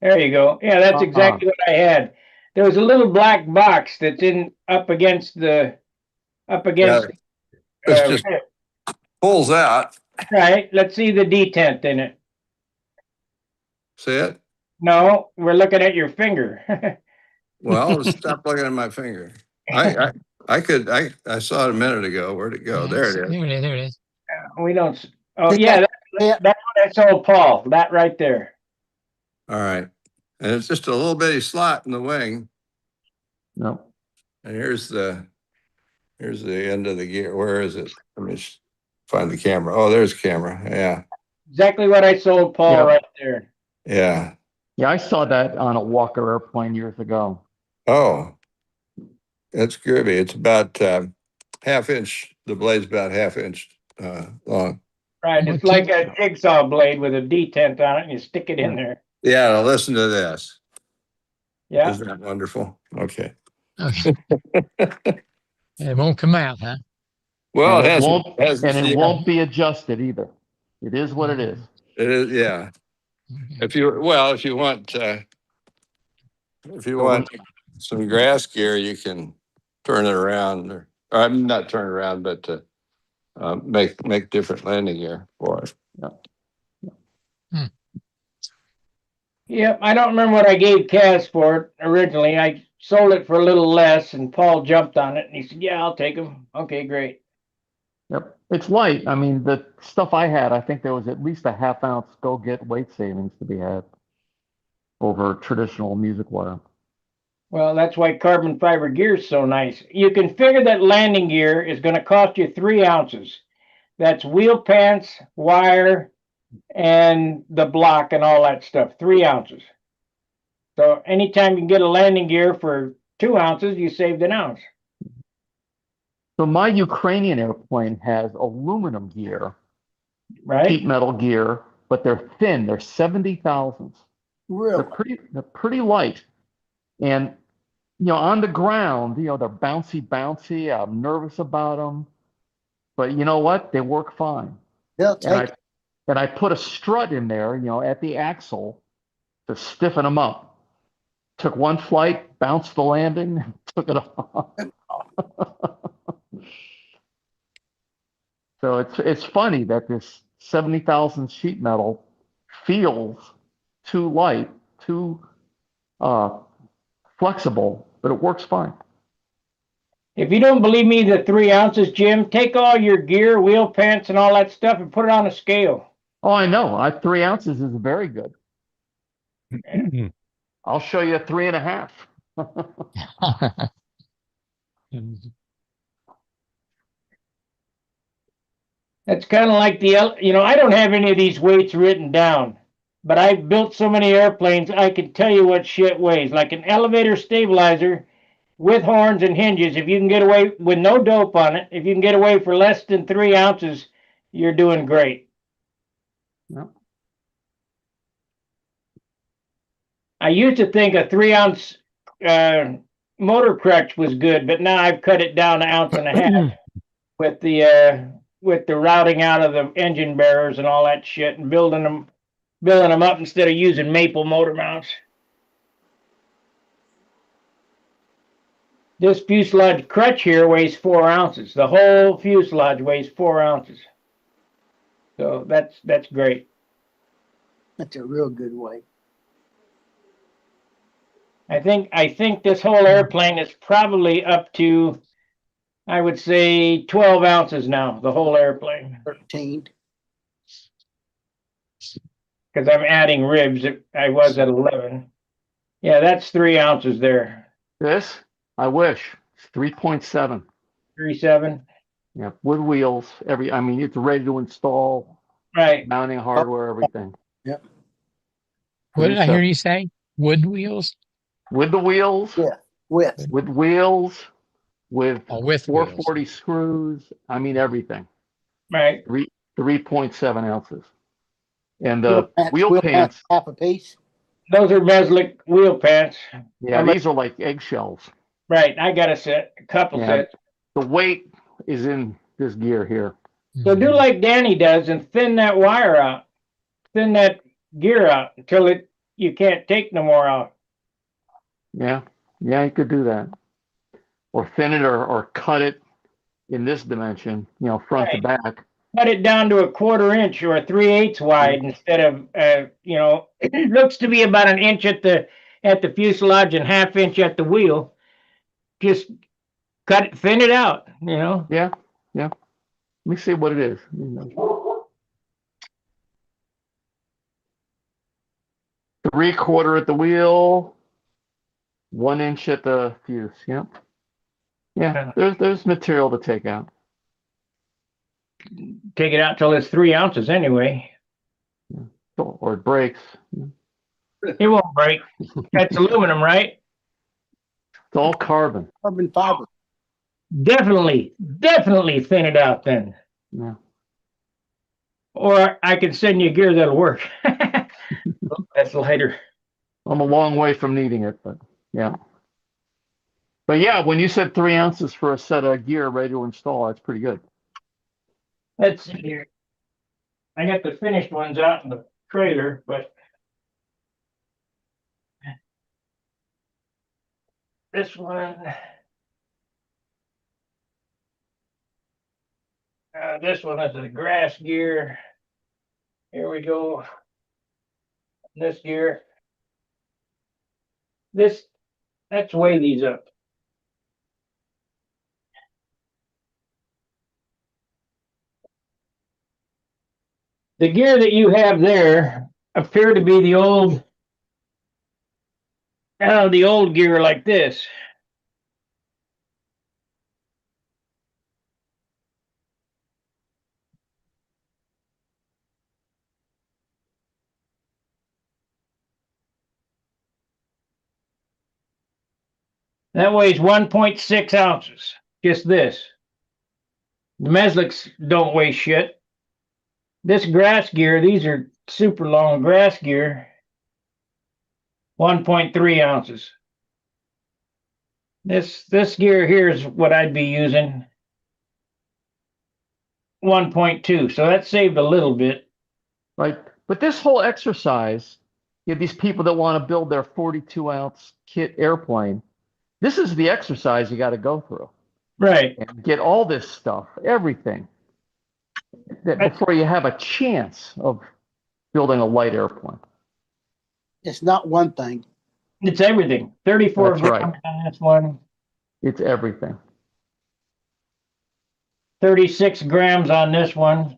A: There you go. Yeah, that's exactly what I had. There was a little black box that's up against
F: Yeah, it's just pulls out.
A: right. Let's see the detent in it.
F: See it?
A: No, we're looking at your finger.
F: Well, stop looking at my finger. I saw it a minute ago. Where'd it go? There it is.
C: There it is. There it is.
A: We don't. Oh yeah, that's what I told Paul. That right there.
F: All right. And it's just a little bitty slot in the wing.
H: No.
F: And here's the end of the gear. Where is it? Let me find the camera. Oh, there's camera. Yeah.
A: Exactly what I sold Paul right there.
F: Yeah.
H: Yeah, I saw that on a Walker airplane years ago.
F: Oh, that's groovy. It's about half inch. The blade's about half inch long.
A: Right. It's like a jigsaw blade with a detent on it, and you stick it in there.
F: Yeah. Now listen to this.
A: Yeah.
F: Isn't that wonderful? Okay.
C: Okay. It won't come out, huh?
F: Well,
H: And
F: it
H: it won't be adjusted either. It is what it is.
F: It is, yeah.
C: Okay.
F: If you want some grass gear, you can turn it around, or I'm not turn it around, but make different landing gear for it.
A: Yep. I don't remember what I gave Cass for it originally. I sold it for a little less, and Paul jumped on it, and he said, "Yeah, I'll take them." Okay, great.
H: Yep. It's light. I mean, the stuff I had, I think there was at least a half ounce go get weight savings to be had over traditional music wire.
A: Well, that's why carbon fiber gear is so nice. You can figure that landing gear is going to cost you 3 ounces. That's wheel pants, wire, and the block and all that stuff. 3 ounces. So anytime you can get a landing gear for 2 ounces, you saved an ounce.
H: So my Ukrainian airplane has aluminum gear,
A: Right?
H: sheet metal gear, but they're thin. They're 70,000s.
G: Really?
H: They're pretty light. And, on the ground, they're bouncy. I'm nervous about them. But you know what? They work fine.
G: They'll take it.
H: And I put a strut in there, at the axle to stiffen them up. Took one flight, bounced the landing, took it off. So it's funny that this 70,000 sheet metal feels too light, too flexible, but it works fine.
A: If you don't believe me, the 3 ounces, Jim, take all your gear, wheel pants, and all that stuff and put it on a scale.
H: Oh, I know. 3 ounces is very good. I'll show you 3.5.
A: That's kind of like I don't have any of these weights written down, but I've built so many airplanes, I can tell you what shit weighs. Like an elevator stabilizer with horns and hinges, if you can get away with no dope on it, if you can get away for less than 3 ounces, you're doing great.
H: Yep.
A: I used to think a 3 ounce motor crutch was good, but now I've cut it down 1.5 ounces with the routing out of the engine bearers and all that shit, and building them up instead of using maple motor mounts. This fuselage crutch here weighs 4 ounces. The whole fuselage weighs 4 ounces. So that's great.
G: That's a real good way.
A: I think this whole airplane is probably up to, I would say, 12 ounces now, the whole airplane.
G: 13.
A: Because I'm adding ribs. I was at 11. Yeah, that's 3 ounces there.
H: This, I wish, it's 3.7.
A: 3.7.
H: Yeah, wood wheels, I mean, it's ready to install,
A: Right.
H: mounting hardware, everything.
G: Yep.
C: What did I hear you say? Wood wheels?
H: With the wheels,
G: Yeah. With.
H: with wheels, with
C: Oh, with
H: 440 screws. I mean, everything.
A: Right.
H: 3.7 ounces. And
G: Wheel
H: the wheel pants,
G: half a piece.
A: Those are Meslick wheel pants.
H: yeah, these are like eggshells.
A: Right. I got a couple
H: Yeah.
A: sets.
H: The weight is in this gear here.
A: So do like Danny does and thin that wire out. Thin that gear out until you can't take no more out.
H: Yeah, yeah, you could do that. Or thin it or cut it in this dimension, front to back.
A: Cut it down to 1/4 inch or 3/8 wide instead of it looks to be about 1 inch at the fuselage and 1/2 inch at the wheel. Just cut it, thin it out,
H: Yeah, yeah. Let me see what it is. 3/4 at the wheel, 1 inch at the fuse. Yep. Yeah, there's material to take out.
A: Take it out till it's 3 ounces anyway.
H: Or it breaks.
A: It won't break. That's aluminum, right?
H: It's all carbon.
G: Carbon fiber.
A: Definitely thin it out then.
H: Yeah.
A: Or I can send you gear that'll work. That's lighter.
H: I'm a long way from needing it, but yeah. But yeah, when you said 3 ounces for a set of gear ready to install, that's pretty good.
A: Let's see here. I got the finished ones out in the trailer, but this one, this one is a grass gear. Here we go. This gear. Let's weigh these up. The gear that you have there appear to be the old gear like this. That weighs 1.6 ounces. Just this. The Meslicks don't weigh shit. This grass gear, these are super long grass gear, 1.3 ounces. This gear here is what I'd be using, 1.2. So that saved a little bit.
H: Right. But this whole exercise, these people that want to build their 42-ounce kit airplane, this is the exercise you got to go through.
A: Right.
H: And get all this stuff, everything, before you have a chance of building a light airplane.
G: It's not one thing.
A: It's everything. 34
H: That's
A: grams
H: right.
A: on this one.
H: It's everything.
A: 36 grams on this one.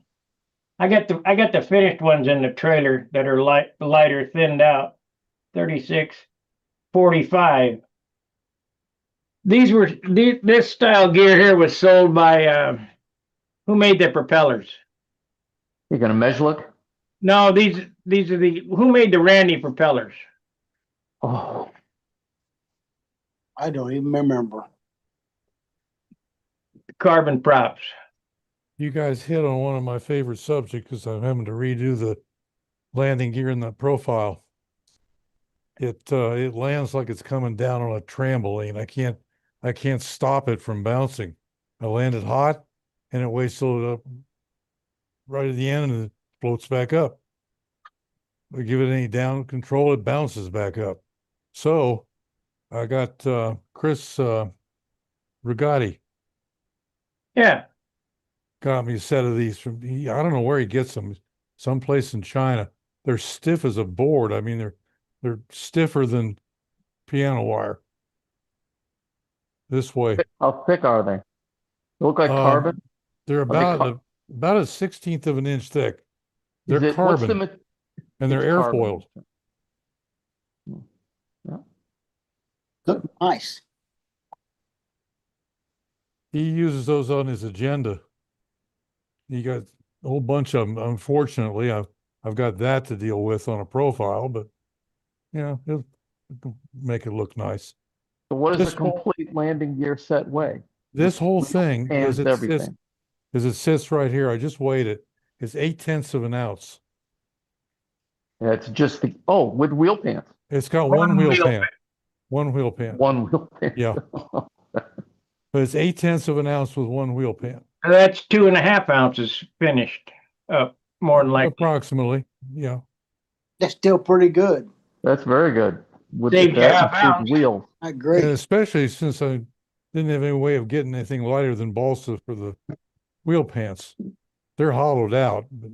A: I got the finished ones in the trailer that are lighter, thinned out. 36, 45. This style gear here was sold by who made the propellers?
H: You gonna Meslick?
A: No, these are who made the Randy propellers?
H: Oh,
G: I don't even remember.
A: Carbon props.
D: You guys hit on one of my favorite subjects because I'm having to redo the landing gear in the profile. It lands like it's coming down on a trampoline. I can't stop it from bouncing. I land it hot and it waits till it up right at the end and it floats back up. I give it any down control, it bounces back up. So I got Chris Rigatti
A: Yeah.
D: got me a set of these from I don't know where he gets them, someplace in China. They're stiff as a board. I mean, they're stiffer than piano wire. This way.
H: How thick are they? They look like carbon?
D: They're
H: Are they car-
D: about a 16th of an inch thick.
H: Is
D: They're
H: it, what's the,
D: carbon
H: ma-
D: and they're
H: it's carbon.
D: airfoiled.
H: Yeah.
G: Look nice.
D: He uses those on his agenda. He got a whole bunch of them. Unfortunately, I've got that to deal with on a profile, but it'll make it look nice.
H: So what does a
D: This whole
H: complete landing gear set weigh?
D: this whole thing
H: And everything.
D: as it sits right here, I just weighed it, is 8/10 of an ounce.
H: And it's just with wheel pants.
D: It's got one wheel pan. One wheel pan.
H: One wheel pants.
D: Yeah. But it's 8/10 of an ounce with one wheel pan.
A: That's 2.5 ounces finished up, more than likely.
D: Approximately. Yeah.
G: That's still pretty good.
H: That's very good. With
A: Saved you
H: that
A: half
H: includes
A: ounce.
H: wheels.
G: I agree.
D: And especially since I didn't have any way of getting anything lighter than balsa for the wheel pants. They're hollowed out. But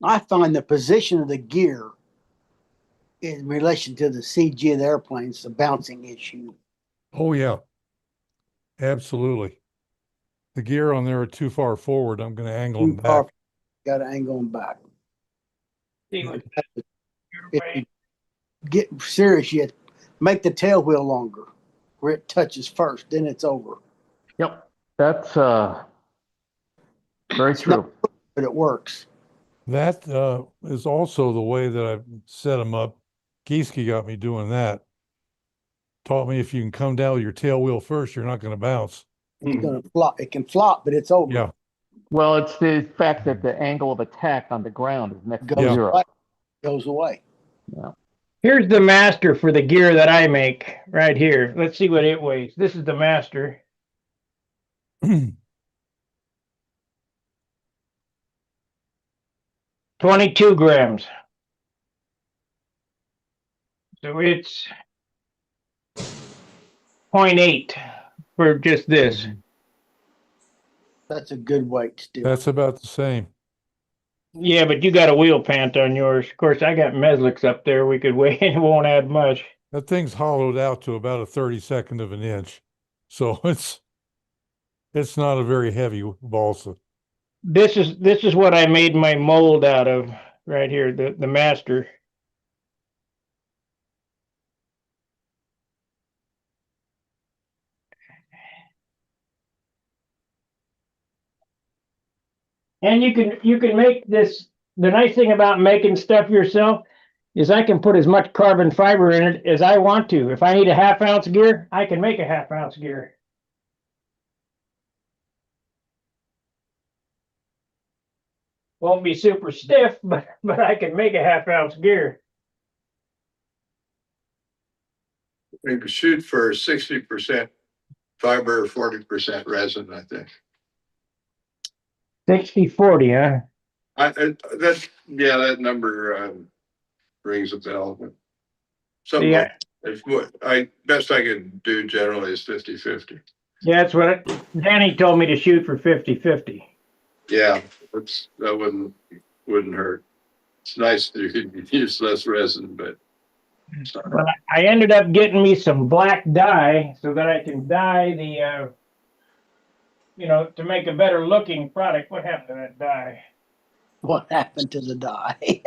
G: I find the position of the gear in relation to the CG of the airplane is a bouncing issue.
D: oh yeah, absolutely. The gear on there are too far forward. I'm going to angle them back.
G: Got to angle them back.
A: See what-
G: If you get serious, you have to make the tail wheel longer where it touches first, then it's over.
H: Yep. That's very
G: It's
H: true.
G: not, but it works.
D: That is also the way that I've set them up. Gieske got me doing that. Taught me if you can come down with your tail wheel first, you're not going to bounce.
G: It's going to flop. It can flop, but it's over.
D: Yeah.
H: Well, it's the fact that the angle of attack on the ground is next to
G: Goes
H: zero.
G: away. Goes away.
H: Yeah.
A: Here's the master for the gear that I make right here. Let's see what it weighs. This is the master. 22 grams. So it's 0.8 for just this.
G: That's a good weight still.
D: That's about the same.
A: Yeah, but you got a wheel pant on yours. Of course, I got Mesliks up there. We could weigh it won't add much.
D: That thing's hollowed out to about a 32nd of an inch. So it's not a very heavy balsa.
A: This is what I made my mold out of right here, the master. And you can make this. The nice thing about making stuff yourself is I can put as much carbon fiber in it as I want to. If I need a 1/2 ounce gear, I can make a 1/2 ounce gear. Won't be super stiff, but I can make a 1/2 ounce gear.
F: We could shoot for 60% fiber, 40% resin, I think.
A: 60/40, huh?
F: That number rings a bell. But something
A: Yeah.
F: like what best I can do generally is 50-50.
A: Yeah, that's what Danny told me to shoot for 50/50.
F: Yeah, that wouldn't hurt. It's nice that you can use less resin, but
A: Well, I ended up getting me some black dye so that I can dye the, to make a better looking product. What happened to that dye?
G: What happened to the dye?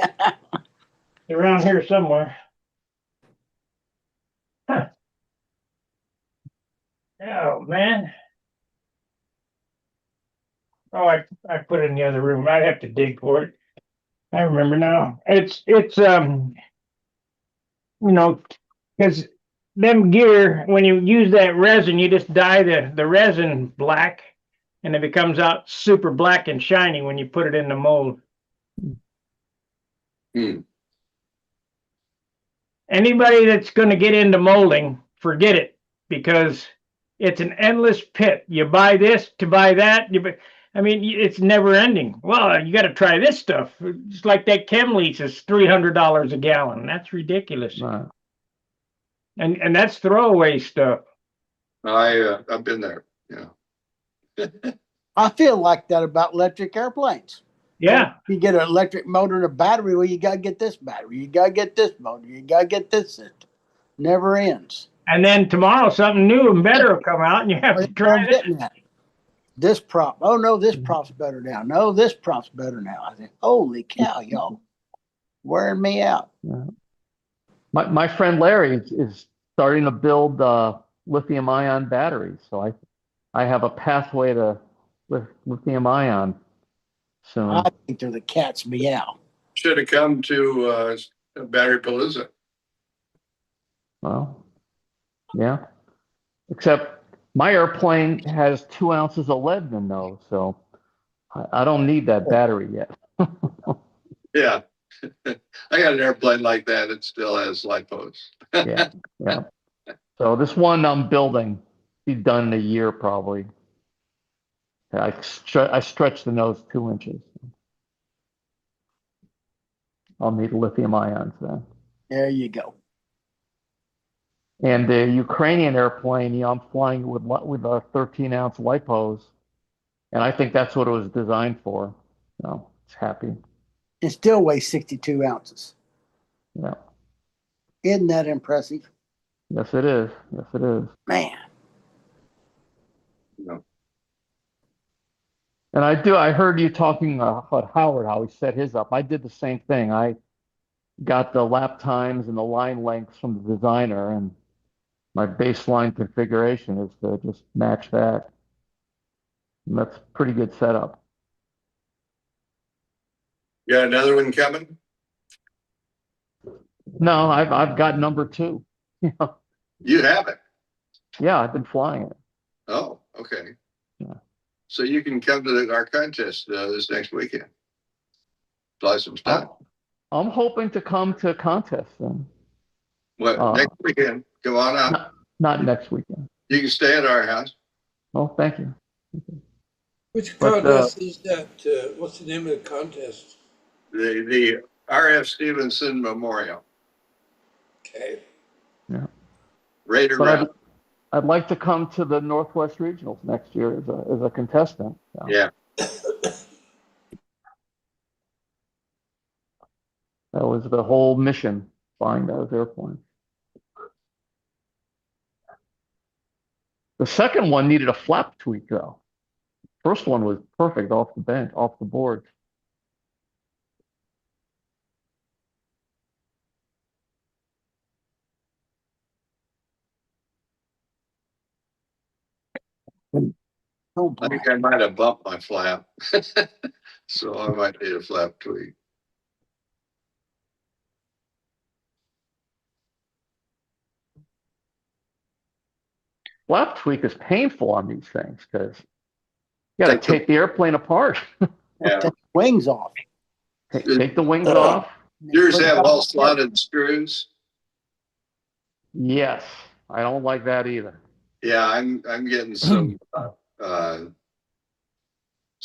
A: Around here somewhere. Huh. Oh, man. Oh, I put it in the other room. I'd have to dig for it. I remember now. It's you know, because them gear, when you use that resin, you just dye the resin black, and it becomes out super black and shiny when you put it in the mold.
F: Hmm.
A: Anybody that's going to get into molding, forget it, because it's an endless pit. You buy this to buy that. I mean, it's never ending. Well, you got to try this stuff. It's like that chem leach is $300 a gallon. That's ridiculous.
H: Right.
A: And that's throwaway stuff.
F: I've been there. Yeah.
G: I feel like that about electric airplanes.
A: Yeah.
G: You get an electric motor and a battery, well, you gotta get this battery, you gotta get this motor, you gotta get this system. Never ends.
A: And then tomorrow something new and better will come out, and you have to
G: That's what
A: try
G: I'm
A: it.
G: getting at. This prop. Oh no, this prop's better now. No, this prop's better now. I think, holy cow, y'all, wearing me out.
H: Yeah. My friend Larry is starting to build lithium ion batteries, so I have a pathway to lithium ion soon.
G: I think they're the cat's meow.
F: Should have come to Battery Palooza.
H: Well, yeah. Except my airplane has 2 ounces of lead in the nose, so I don't need that battery yet.
F: Yeah. I got an airplane like that. It still has lipos.
H: Yeah, yeah. So this one I'm building, be done in a year probably. I stretch the nose 2 inches. I'll need lithium ions then.
G: There you go.
H: And the Ukrainian airplane, I'm flying with a 13-ounce lipos, and I think that's what it was designed for. So it's happy.
G: It still weighs 62 ounces.
H: Yeah.
G: Isn't that impressive?
H: Yes, it is. Yes, it is.
G: Man.
F: No.
H: And I heard you talking about Howard, how he set his up. I did the same thing. I got the lap times and the line lengths from the designer, and my baseline configuration is to just match that. And that's a pretty good setup.
F: You got another one coming?
H: No, I've got number 2.
F: You have it.
H: Yeah, I've been flying it.
F: Oh, okay.
H: Yeah.
F: So you can come to our contest this next weekend. Fly some stuff.
H: I'm hoping to come to a contest then.
F: What, next weekend? Come on out.
H: Not next weekend.
F: You can stay at our house.
H: Oh, thank you.
B: Which
H: But,
B: contest is that? What's the name of the contest?
F: The R.F. Stevenson Memorial.
B: Okay.
H: Yeah.
F: Raider
H: But
F: round.
H: I'd like to come to the Northwest Regionals next year as a contestant. So.
F: Yeah.
H: That was the whole mission, flying those airplanes. The second one needed a flap tweak though. First one was perfect off the bench, off the board.
G: Oh,
F: I think I might have bumped my flap. So I might need a flap tweak.
H: Flap tweak is painful on these things because you got to take the airplane apart.
F: Yeah.
G: Take the wings off.
H: Take the wings off.
F: Yours have all slotted screws.
H: Yes, I don't like that either.
F: Yeah, I'm getting some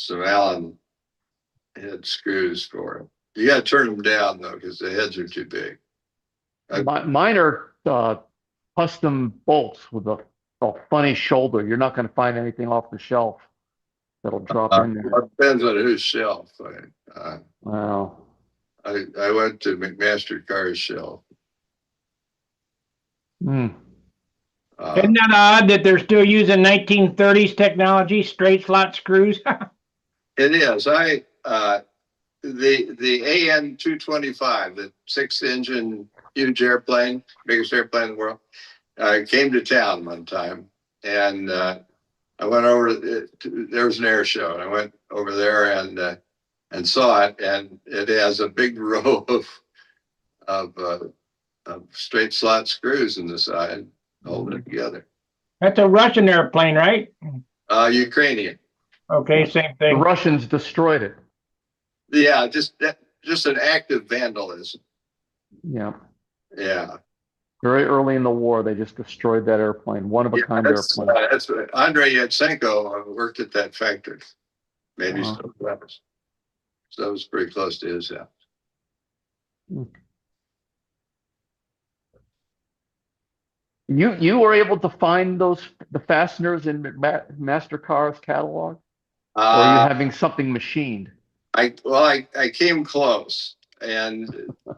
F: Allen head screws for it. You got to turn them down though, because the heads are too big.
H: Mine are custom bolts with a funny shoulder. You're not going to find anything off the shelf that'll drop in there.
F: It depends on whose shelf.
H: Wow.
F: I went to McMaster Carr's shelf.
H: Hmm.
A: Isn't that odd that they're still using 1930s technology, straight slot screws?
F: It is. The AN 225, the 6-engine huge airplane, biggest airplane in the world, came to town one time, and I went over there was an air show, and I went over there and saw it, and it has a big row of straight slot screws in the side holding it together.
A: That's a Russian airplane, right?
F: Ukrainian.
A: Okay, same
H: The
A: thing.
H: Russians destroyed it.
F: Yeah, just an active vandalism.
H: Yeah.
F: Yeah.
H: Very early in the war, they just destroyed that airplane. One of a kind airplane.
F: That's Andrei Yatsenko worked at that factory. Maybe
H: Wow.
F: still does. So it was pretty close to his house.
H: You were able to find the fasteners in Mastercar's catalog, or are you having something machined?
F: I came close, and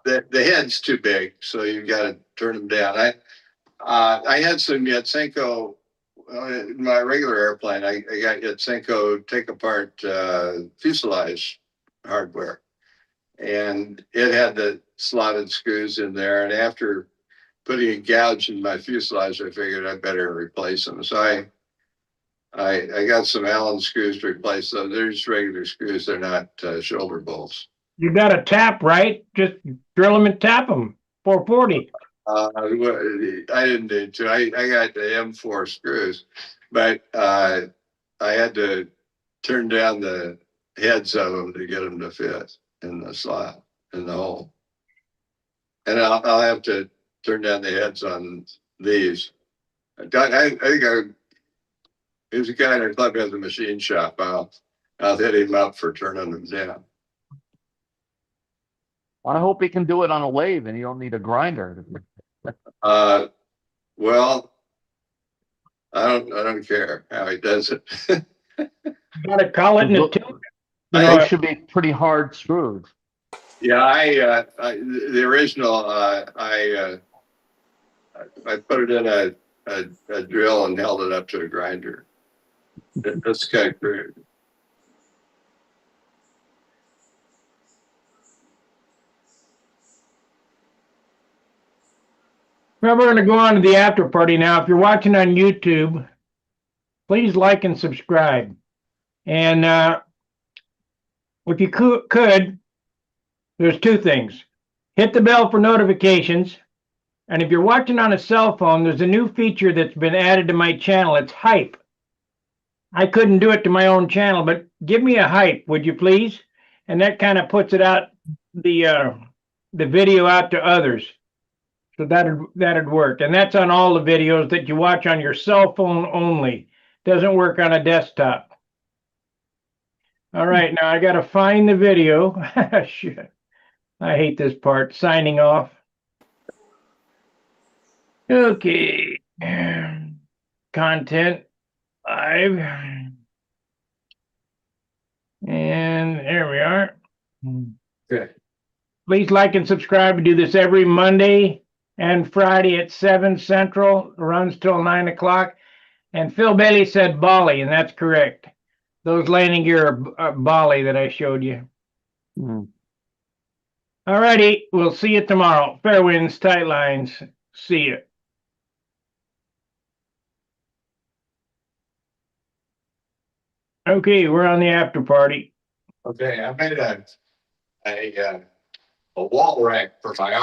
F: the head's too big, so you've got to turn them down. I had some Yatsenko in my regular airplane. I got Yatsenko take apart fuselage hardware, and it had the slotted screws in there. And after putting a gouge in my fuselage, I figured I better replace them. So I got some Allen screws to replace those. They're just regular screws. They're not shoulder bolts.
A: You got a tap, right? Just drill them and tap them. 440.
F: I didn't need to. I got the M4 screws, but I had to turn down the heads of them to get them to fit in the slot in the hole. And I'll have to turn down the heads on these. I think there's a guy in our club who has a machine shop. I'll hit him up for turning them down.
H: I hope he can do it on a lathe, and you don't need a grinder.
F: Well, I don't care how he does it.
A: You gotta call it in a tube.
H: They should be pretty hard screws.
F: Yeah, the original, I put it in a drill and held it up to a grinder. That's kind of crude.
A: Well, we're going to go on to the after party now. If you're watching on YouTube, please like and subscribe. And if you could, there's two things. Hit the bell for notifications. And if you're watching on a cell phone, there's a new feature that's been added to my channel. It's hype. I couldn't do it to my own channel, but give me a hype, would you please? And that kind of puts it out, the video out to others. So that'd work. And that's on all the videos that you watch on your cell phone only. Doesn't work on a desktop. All right, now I got to find the video. Shit. I hate this part, signing off. Okay. Content, live. And here we are.
F: Okay.
A: Please like and subscribe. We do this every Monday and Friday at 7 Central. Runs till 9 o'clock. And Phil Bailey said Bali, and that's correct. Those landing gear are Bali that I showed you. All righty. We'll see you tomorrow. Fair winds, tight lines. See you. Okay, we're on the after party.
F: Okay, I made a wall rack for my arm.